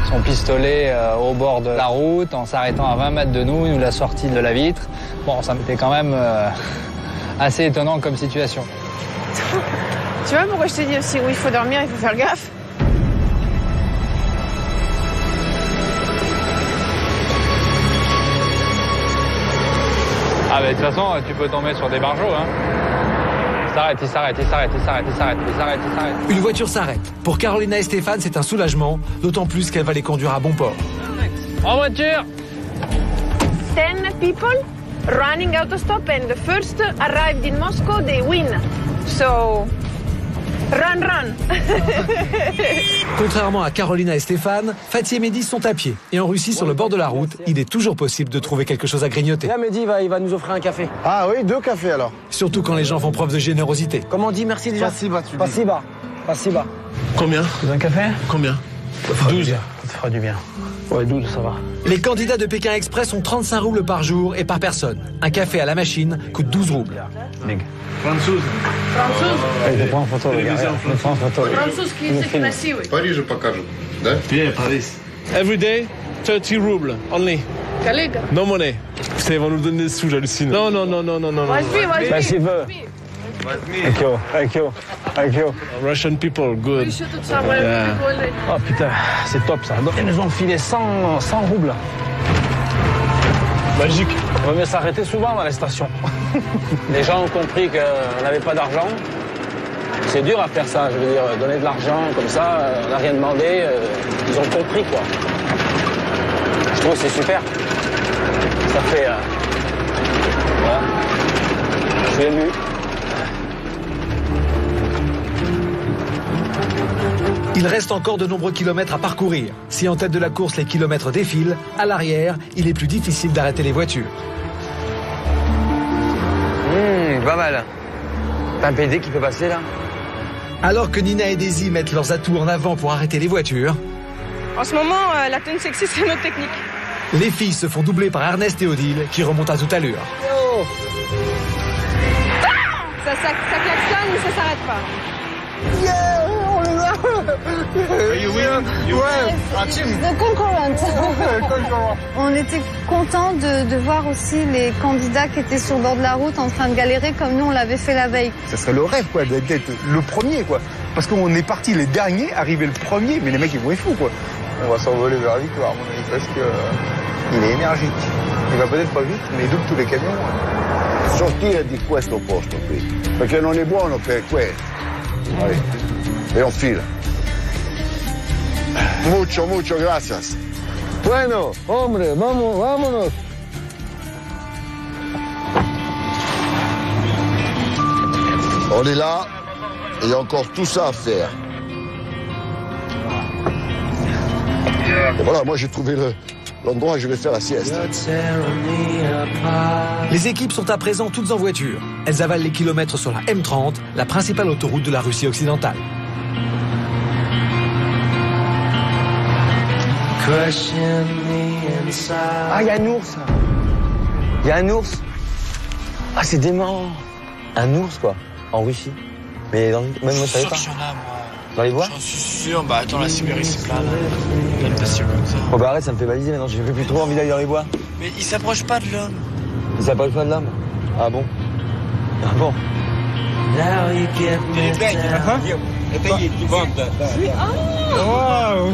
son pistolet au bord de la route en s'arrêtant à 20 mètres de nous. Il nous l'a sorti de la vitre. Bon, ça m'était quand même assez étonnant comme situation. Tu vois pourquoi je te dis aussi où il faut dormir, il faut faire gaffe? Ah, mais de toute façon, tu peux tomber sur des barjots, hein. Il s'arrête. Une voiture s'arrête. Pour Carolina et Stéphane, c'est un soulagement, d'autant plus qu'elle va les conduire à bon port. En voiture! 10 people running autostop and the first arrived in Moscow, they win. So, run. Contrairement à Carolina et Stéphane, Fatih et Mehdi sont à pied. Et en Russie, sur le bord de la route, il est toujours possible de trouver quelque chose à grignoter. Là, Mehdi, il va nous offrir un café. Ah oui, 2 cafés alors. Surtout quand les gens font preuve de générosité. Comment on dit merci déjà? Spasiba, tu dis. Spasiba. Combien? Tu veux un café? Combien? 12, ça te fera du bien. Ouais, 12, ça va. Les candidats de Pékin Express ont 35 roubles par jour et par personne. Un café à la machine coûte 12 roubles. Француз. Je prends en photo, le gars. Je prends en photo. Французский язык красивый. В Париже покажут, да? Every day, 30 roubles, only. Коллега. No money. Putain, ils vont nous donner des sous, j'hallucine. Non. Возьми. Bah, s'il veut. Thank you. Russian people, good. Еще тут самое прикольное. Oh putain, c'est top ça. Ils nous ont filé 100 roubles. Magique. Il vaut mieux s'arrêter souvent dans les stations. Les gens ont compris qu'on n'avait pas d'argent. C'est dur à faire ça, je veux dire, donner de l'argent comme ça, on n'a rien demandé. Ils ont compris, quoi. Je trouve que c'est super. Ça fait... voilà. Je suis ému. Il reste encore de nombreux kilomètres à parcourir. Si en tête de la course les kilomètres défilent, à l'arrière, il est plus difficile d'arrêter les voitures. Pas mal. T'as un PD qui peut passer là? Alors que Nina et Daisy mettent leurs atouts en avant pour arrêter les voitures, En ce moment, la tenue sexy, c'est notre technique. les filles se font doubler par Ernest et Odile qui remontent à toute allure. Ça klaxonne, mais ça s'arrête pas. The concurrent. On était contents de voir aussi les candidats qui étaient sur le bord de la route en train de galérer comme nous on l'avait fait la veille. Ça serait le rêve, quoi, d'être le premier, quoi. Parce qu'on est parti les derniers, arriver le premier, mais les mecs, ils vont être fous, quoi. On va s'envoler vers la victoire, à mon avis, parce que il est énergique. Il va peut-être pas vite, mais il double tous les camions. Sortire di questo posto qui, perché non è buono per quello. Vai. E on fila. Mucho, gracias. Bueno, hombre, vámonos. On est là, et il y a encore tout ça à faire. Et voilà, moi j'ai trouvé l'endroit où je vais faire la sieste. Les équipes sont à présent toutes en voiture. Elles avalent les kilomètres sur la M30, la principale autoroute de la Russie occidentale. Ah, il y a un ours. Il y a un ours. Ah, c'est dément. Un ours, quoi, en Russie. Mais dans... même moi, je savais pas. Dans les bois? J'en suis sûr. Bah attends, la Sibérie, c'est plein de plantations comme ça. Oh bah arrête, ça me fait baliser maintenant. J'ai plus trop envie d'aller dans les bois. Mais il s'approche pas de l'homme. Il s'approche pas de l'homme? Ah bon? Ah bon? Это есть банда. Вау!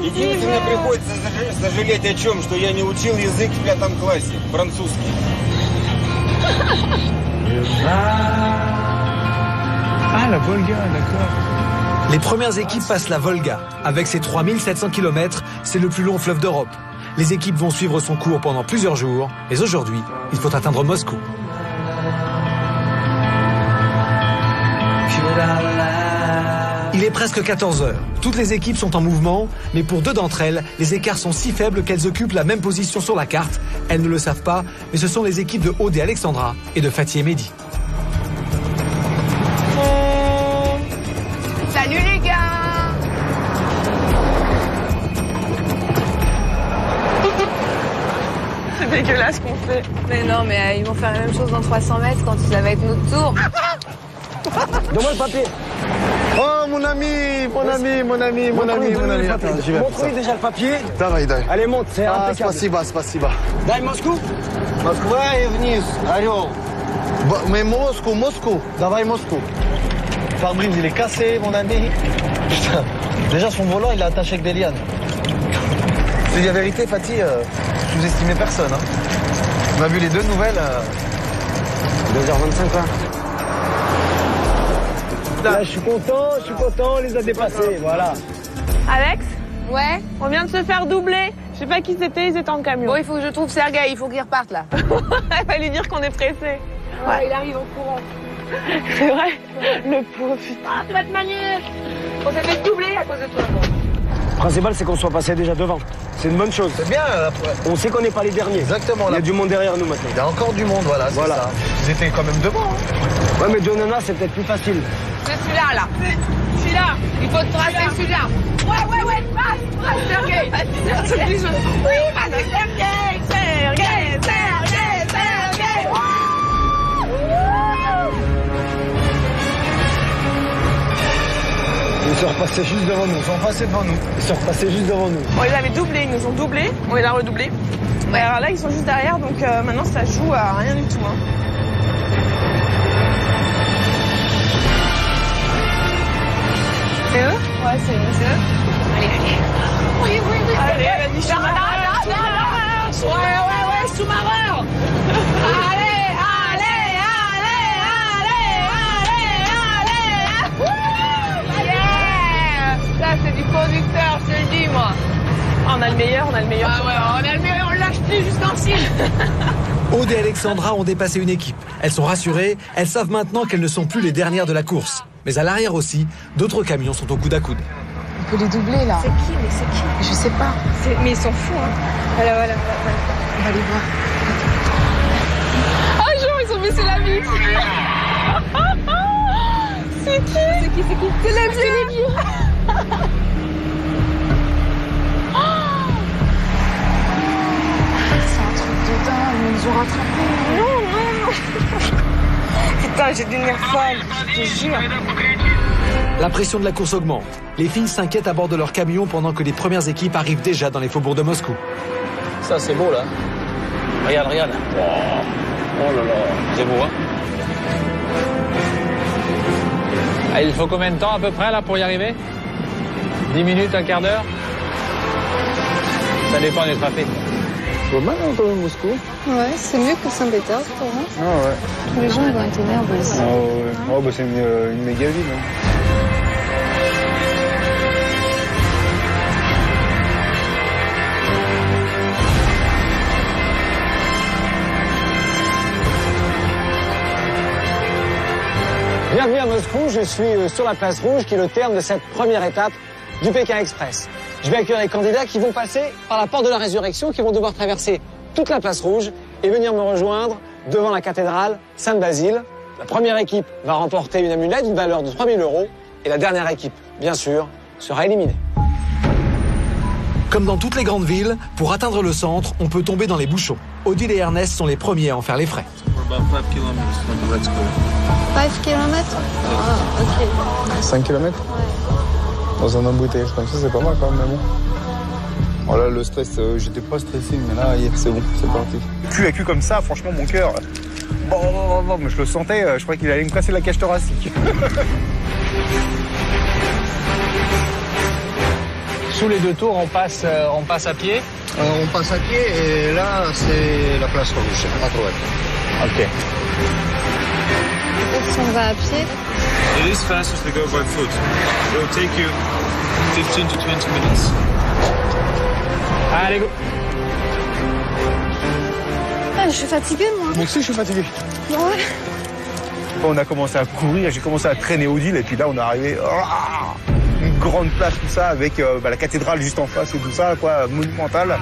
Единственное, приходится сожалеть о чем, что я не учил язык в 5 классе, французский. Ah, la Volga, d'accord. Les premières équipes passent la Volga. Avec ses 3700 km, c'est le plus long fleuve d'Europe. Les équipes vont suivre son cours pendant plusieurs jours, mais aujourd'hui, il faut atteindre Moscou. Il est presque 14 heures. Toutes les équipes sont en mouvement, mais pour 2 d'entre elles, les écarts sont si faibles qu'elles occupent la même position sur la carte. Elles ne le savent pas, mais ce sont les équipes de Aude et Alexandra et de Fatih et Mehdi. Salut les gars! C'est dégueulasse ce qu'on fait. Mais non, mais ils vont faire la même chose dans 300 mètres quand ça va être notre tour. Donne-moi le papier. Oh, mon ami. Montre-lui déjà le papier. Давай. Allez, monte, c'est impeccable. Спасибо. Дай Moscou. Москва и вниз, Орел. Mais Moscou. Давай Moscou. Le pare-brise, il est cassé, mon ami. Putain. Déjà, son volant, il est attaché avec des lianes. Je te dis la vérité, Fatih, sous-estimez personne. Hein. On a vu les 2 nouvelles. 2h25, quoi. Là, je suis content, on les a dépassés, voilà. Alex? Ouais. On vient de se faire doubler. Je sais pas qui c'était, ils étaient en camion. Bon, il faut que je trouve Sergueï, il faut qu'il reparte là. Il va lui dire qu'on est pressé. Ouais, il arrive en courant. C'est vrai? Le pauvre. Ah, tu vas te manier. On s'est fait doubler à cause de toi. Le principal, c'est qu'on soit passé déjà devant. C'est une bonne chose. C'est bien. On sait qu'on n'est pas les derniers. Exactement. Il y a du monde derrière nous maintenant. Il y a encore du monde, voilà. Ça. Ils étaient quand même devant. Hein. Ouais, mais Jonana, c'est peut-être plus facile. C'est celui-là, là. celui-là. Il faut tracer celui-là. Ouais, passe, Sergei. Oui, vas-y, Sergei. Ils sont repassés juste devant nous, Ils sont repassés juste devant nous. On les avait doublés, ils nous ont doublés, on les a redoublés. Mais alors là, ils sont juste derrière, donc maintenant ça joue à rien du tout. Hein. C'est eux? Ouais, c'est eux. Allez. Oui. Allez, elle a dit sous-marin. Ouais, sous-marin. Allez. Ça, c'est du conducteur, je te le dis, moi. On a le meilleur. Ah ouais, on a le meilleur, on lâche plus jusqu'en cime. Aude et Alexandra ont dépassé une équipe. Elles sont rassurées, elles savent maintenant qu'elles ne sont plus les dernières de la course. Mais à l'arrière aussi, d'autres camions sont au coude à coude. On peut les doubler, là. C'est qui? Je sais pas. Mais ils sont fous, hein. Voilà. On va les voir. Ah, genre, ils ont baissé la vitre. C'est qui? C'est les vieux. C'est un truc de dingue, ils nous ont rattrapés. Non. Putain, j'ai devenir folle, je te jure. La pression de la course augmente. Les filles s'inquiètent à bord de leur camion pendant que les premières équipes arrivent déjà dans les faubourgs de Moscou. Ça, c'est beau, là. Regarde. Oh là là, c'est beau, hein. Ah, il faut combien de temps à peu près là pour y arriver? 10 minutes, un quart d'heure? Ça dépend des trafics. C'est pas mal hein, quand même Moscou. Ouais, c'est mieux que Saint-Pétersbourg. Hein. Ah ouais. Tous les gens vont être énervés ici. Ah ouais. Oh, bah, c'est une méga ville. Hein. Bienvenue à Moscou, je suis sur la place rouge qui est le terme de cette première étape du Pékin Express. Je vais accueillir les candidats qui vont passer par la porte de la résurrection, qui vont devoir traverser toute la place rouge et venir me rejoindre devant la cathédrale Saint-Basile. La première équipe va remporter une amulette d'une valeur de 3 000 € et la dernière équipe, bien sûr, sera éliminée. Comme dans toutes les grandes villes, pour atteindre le centre, on peut tomber dans les bouchons. Odile et Ernest sont les premiers à en faire les frais. 5 km? Ah, ok. 5 km? Ouais. Dans un embouteillage comme ça, c'est pas mal quand même, mais bon. Oh là, le stress, j'étais pas stressé, mais là, c'est bon, c'est parti. Cul à cul comme ça, franchement, mon cœur, bon, mais je le sentais, je croyais qu'il allait me casser la cage thoracique. Sous les deux tours, on passe à pied. On passe à pied et là, c'est la place rouge, à droite. Ok. Si on va à pied. It is faster to go by foot. It will take you 15 to 20 minutes. Allez, go. Ah, je suis fatiguée, moi. Moi aussi, je suis fatigué. Ouais. On a commencé à courir, j'ai commencé à traîner Odile et puis là, on est arrivé... une grande place, tout ça, avec la cathédrale juste en face et tout ça, quoi, monumentale.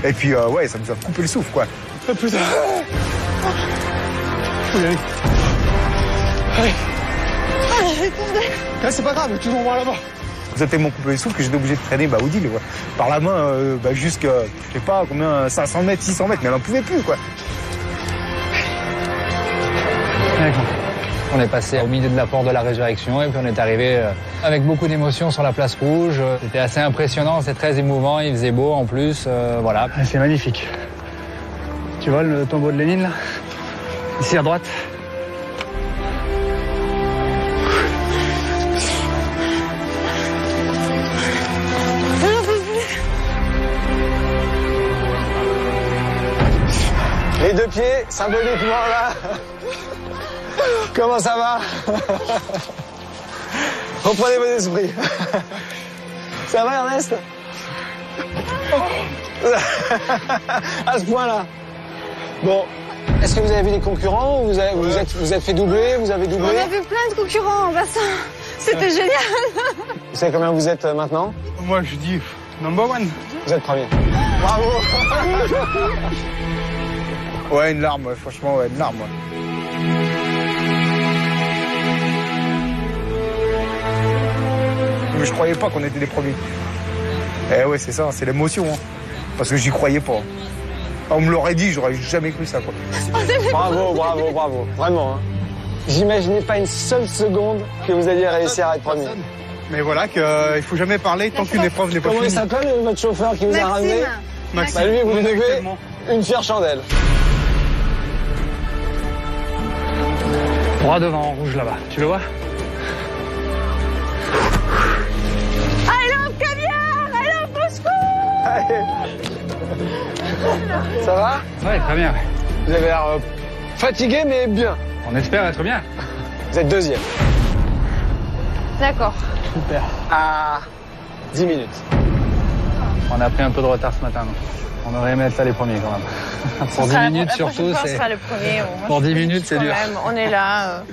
Et puis, ouais, ça nous a coupé le souffle, quoi. Oh, putain. Allez. Ah, j'ai tombé. C'est pas grave, tu nous vois là-bas. Vous avez tellement coupé le souffle que j'étais obligé de traîner Odile, quoi. Par la main, jusqu'à, je sais pas, combien, 500 mètres, 600 mètres, mais elle n'en pouvait plus, quoi. On est passé au milieu de la porte de la résurrection et puis on est arrivé avec beaucoup d'émotions sur la place rouge. C'était assez impressionnant, c'est très émouvant, il faisait beau en plus, voilà. C'est magnifique. Tu vois le tombeau de Lénine, là? Ici à droite. Les deux pieds, symboliquement là. Comment ça va? Reprenez vos esprits. Ça va, Ernest? À ce point-là. Bon, est-ce que vous avez vu les concurrents? Vous êtes fait doubler? Vous avez doublé? On a vu plein de concurrents en bassin. C'était génial. Vous savez combien vous êtes maintenant? Moi, je dis number one. Vous êtes premier. Bravo. Ouais, une larme, franchement, ouais, une larme. Ouais. mais je croyais pas qu'on était les premiers. Eh ouais, c'est ça, c'est l'émotion. Hein. Parce que j'y croyais pas. On me l'aurait dit, j'aurais jamais cru ça. Quoi. Bravo, bravo, bravo. Vraiment. Hein. J'imaginais pas une seule seconde que vous alliez réussir à être premier. Mais voilà, qu'il faut jamais parler tant qu'une épreuve n'est pas finie. Comment il s'appelle votre chauffeur qui vous a ramené? Maxime. Bah lui, vous devez une fière chandelle. Droit devant, en rouge là-bas. Tu le vois? I love caviar! I love Moscou! Ça va? Oui, très bien. Vous avez l'air fatigué, mais bien. On espère être bien. Vous êtes deuxième. D'accord. Super. À 10 minutes. On a pris un peu de retard ce matin. Donc. On aurait aimé être là les premiers quand même. Pour 10 minutes surtout, c'est... le premier. Pour 10 minutes, c'est dur. Même, on est là.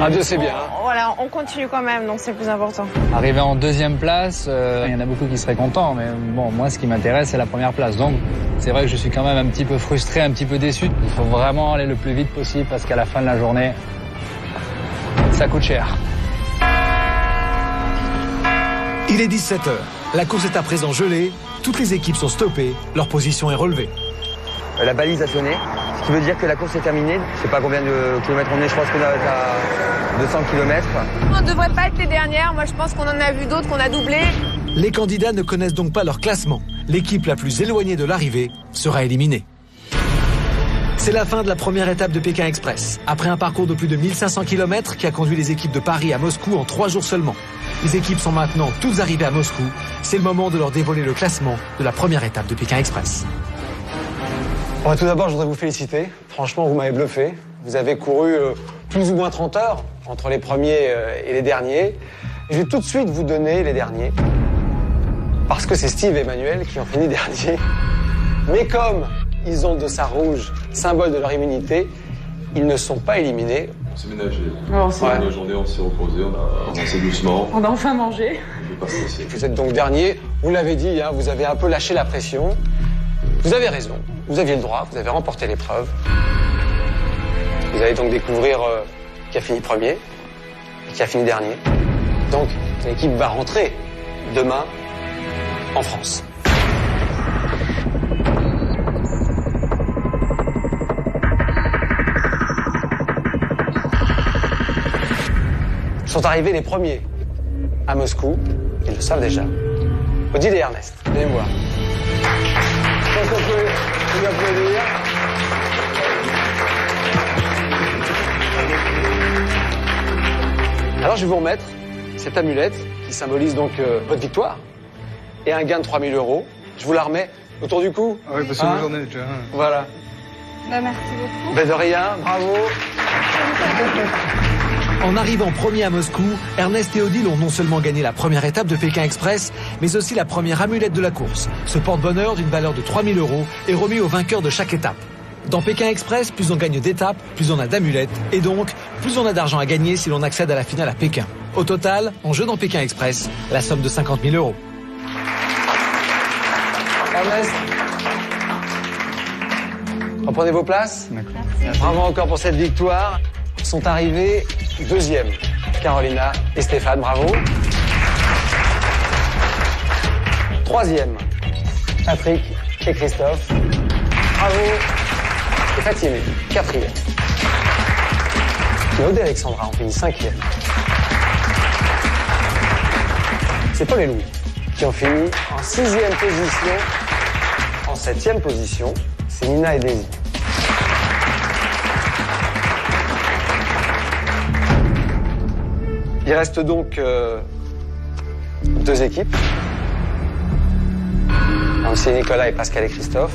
À deux, c'est bien. Voilà, on continue quand même, donc c'est le plus important. Arrivé en deuxième place, il y en a beaucoup qui seraient contents, mais bon, moi, ce qui m'intéresse, c'est la première place. Donc, c'est vrai que je suis quand même un petit peu frustré, un petit peu déçu. Il faut vraiment aller le plus vite possible parce qu'à la fin de la journée, ça coûte cher. Il est 17h. La course est à présent gelée. Toutes les équipes sont stoppées. Leur position est relevée. La balise a sonné, ce qui veut dire que la course est terminée. Je sais pas combien de kilomètres on est, je pense qu'on est à 200 km. On ne devrait pas être les dernières. Moi, je pense qu'on en a vu d'autres qu'on a doublé. Les candidats ne connaissent donc pas leur classement. L'équipe la plus éloignée de l'arrivée sera éliminée. C'est la fin de la première étape de Pékin Express. Après un parcours de plus de 1500 km qui a conduit les équipes de Paris à Moscou en 3 jours seulement. Les équipes sont maintenant toutes arrivées à Moscou. C'est le moment de leur dévoiler le classement de la première étape de Pékin Express. Bon, tout d'abord, je voudrais vous féliciter. Franchement, vous m'avez bluffé. Vous avez couru plus ou moins 30 heures entre les premiers et les derniers. Et je vais tout de suite vous donner les derniers. Parce que c'est Steve et Emmanuel qui ont fini dernier. Mais comme ils ont le dossard rouge, symbole de leur immunité, ils ne sont pas éliminés. On s'est ménagé. Ouais. La journée, on s'est reposé, on a avancé doucement. On a enfin mangé. Vous êtes donc dernier. Vous l'avez dit, hein, vous avez un peu lâché la pression. Vous avez raison. Vous aviez le droit. Vous avez remporté l'épreuve. Vous allez donc découvrir qui a fini premier et qui a fini dernier. Donc, l'équipe va rentrer demain en France. Sont arrivés les premiers à Moscou, ils le savent déjà. Odile et Ernest, venez me voir. Est-ce qu'on peut vous applaudir? Alors je vais vous remettre cette amulette qui symbolise donc votre victoire et un gain de 3 000 €. Je vous la remets autour du cou. Ah oui, parce que j'en ai déjà. Voilà. Bah, merci beaucoup. Ben de rien, bravo. En arrivant premier à Moscou, Ernest et Odile ont non seulement gagné la première étape de Pékin Express, mais aussi la première amulette de la course. Ce porte-bonheur d'une valeur de 3 000 € est remis au vainqueur de chaque étape. Dans Pékin Express, plus on gagne d'étapes, plus on a d'amulettes, et donc plus on a d'argent à gagner si l'on accède à la finale à Pékin. Au total, en jeu dans Pékin Express, la somme de 50 000 €. Ernest, reprenez vos places. Bravo encore pour cette victoire. Sont arrivés deuxième, Carolina et Stéphane, bravo. Troisième, Patrick et Christophe, bravo. Et Fatimé, quatrième. Claude et Alexandra ont fini cinquième. C'est Paul et Louis qui ont fini en 6e position. En 7e position, c'est Nina et Daisy. Il reste donc 2 équipes. Donc c'est Nicolas et Pascal et Christophe.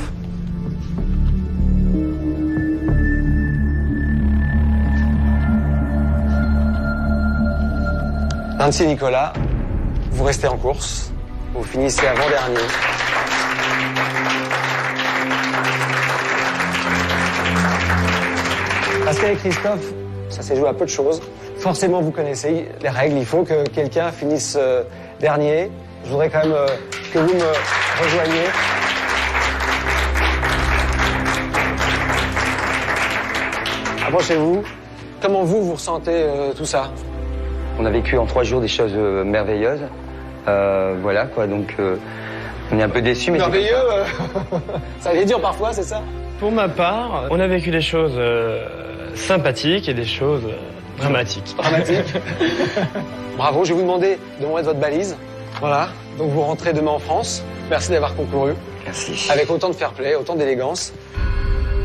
Nancy et Nicolas, vous restez en course. Vous finissez avant-dernier. Pascal et Christophe, ça s'est joué à peu de choses. Forcément, vous connaissez les règles. Il faut que quelqu'un finisse dernier. Je voudrais quand même que vous me rejoigniez. Approchez-vous. Comment vous ressentez tout ça? On a vécu en 3 jours des choses merveilleuses. Voilà quoi, donc on est un peu déçus. Mais merveilleux, ça allait dur parfois, c'est ça? Pour ma part, on a vécu des choses sympathiques et des choses dramatiques. Dramatiques. Bravo, je vais vous demander de me mettre votre balise. Voilà, donc vous rentrez demain en France. Merci d'avoir concouru. Merci. Avec autant de fair play, autant d'élégance.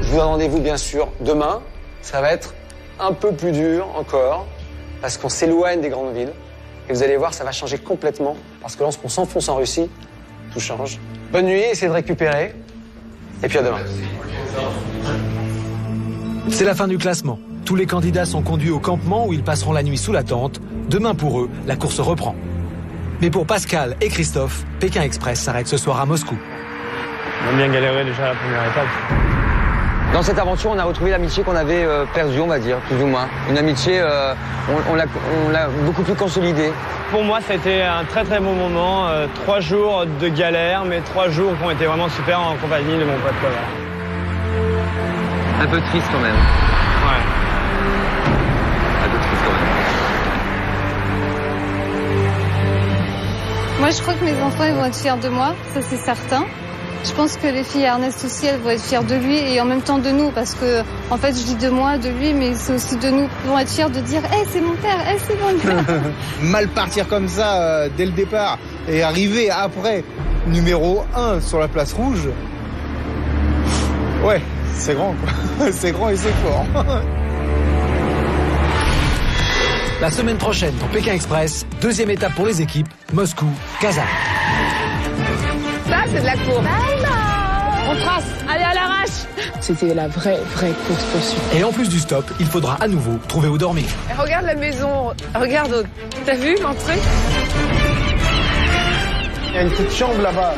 Je vous donne rendez-vous bien sûr demain. Ça va être un peu plus dur encore, parce qu'on s'éloigne des grandes villes. Et vous allez voir, ça va changer complètement, parce que lorsqu'on s'enfonce en Russie, tout change. Bonne nuit, essayez de récupérer. Et puis à demain. C'est la fin du classement. Tous les candidats sont conduits au campement où ils passeront la nuit sous la tente. Demain pour eux, la course reprend. Mais pour Pascal et Christophe, Pékin Express s'arrête ce soir à Moscou. On a bien galéré déjà la première étape. Dans cette aventure, on a retrouvé l'amitié qu'on avait perdue, on va dire, plus ou moins. Une amitié, on l'a beaucoup plus consolidée. Pour moi, ça a été un très très bon moment. 3 jours de galère, mais 3 jours qui ont été vraiment super en compagnie de mon pote Covert. Un peu triste quand même. Ouais. Un peu triste quand même. Moi, je crois que mes enfants, ils vont être fiers de moi, ça c'est certain. Je pense que les filles Ernest aussi, elles vont être fières de lui et en même temps de nous, parce que, en fait, je dis de moi, de lui, mais c'est aussi de nous. Ils vont être fiers de dire, hey, c'est mon père, hey, c'est mon père. Mal partir comme ça dès le départ et arriver après numéro 1 sur la place rouge. Ouais, c'est grand, quoi. C'est grand et c'est fort. La semaine prochaine dans Pékin Express, 2e étape pour les équipes, Moscou, Kazan. Ça, c'est de la course. On trace, allez à l'arrache. C'était la vraie course-poursuite. Et en plus du stop, il faudra à nouveau trouver où dormir. Et regarde la maison, regarde, t'as vu l'entrée? Il y a une petite chambre là-bas.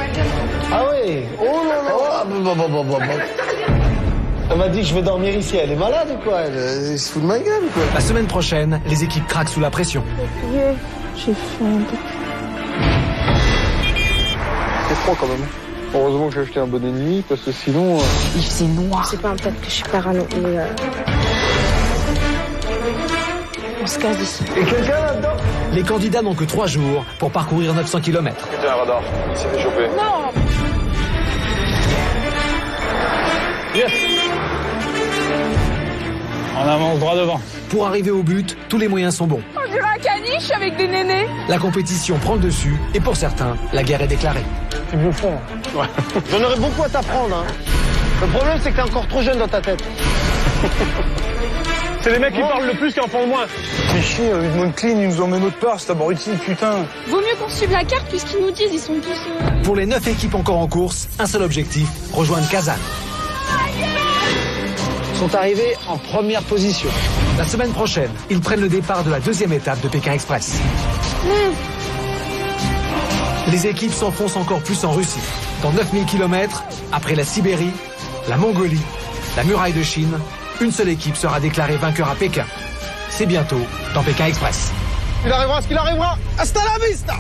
Ah oui. Oh là là. Elle m'a dit que je vais dormir ici. Elle est malade ou quoi? Elle se fout de ma gueule ou quoi? La semaine prochaine, les équipes craquent sous la pression. J'ai faim. C'est froid quand même. Heureusement que j'ai acheté un bonnet de nuit parce que sinon. Il faisait noir. C'est pas un peut-être que je suis parano, mais on se casse d'ici. Et quelqu'un là-dedans? Les candidats n'ont que 3 jours pour parcourir 900 km. Putain, un radar. Il s'est fait choper. Non. Yes. On avance droit devant. Pour arriver au but, tous les moyens sont bons. On dirait un caniche avec des nénés. La compétition prend le dessus et pour certains, la guerre est déclarée. Tu bouffon. Ouais. J'en aurais beaucoup à t'apprendre. Hein. Le problème, c'est que t'es encore trop jeune dans ta tête. C'est les mecs qui parlent le plus qui en font le moins. Mais chier, avec Mont Clean, ils nous emmènent autre part, c'est abruti, putain. Vaut mieux qu'on suive la carte puisqu'ils nous disent, ils sont tous... Pour les 9 équipes encore en course, un seul objectif, rejoindre Kazan. Ils sont arrivés en première position. La semaine prochaine, ils prennent le départ de la 2e étape de Pékin Express. Les équipes s'enfoncent encore plus en Russie. Dans 9000 km, après la Sibérie, la Mongolie, la muraille de Chine, une seule équipe sera déclarée vainqueur à Pékin. C'est bientôt dans Pékin Express. Il arrivera ce qu'il arrivera. Hasta la vista.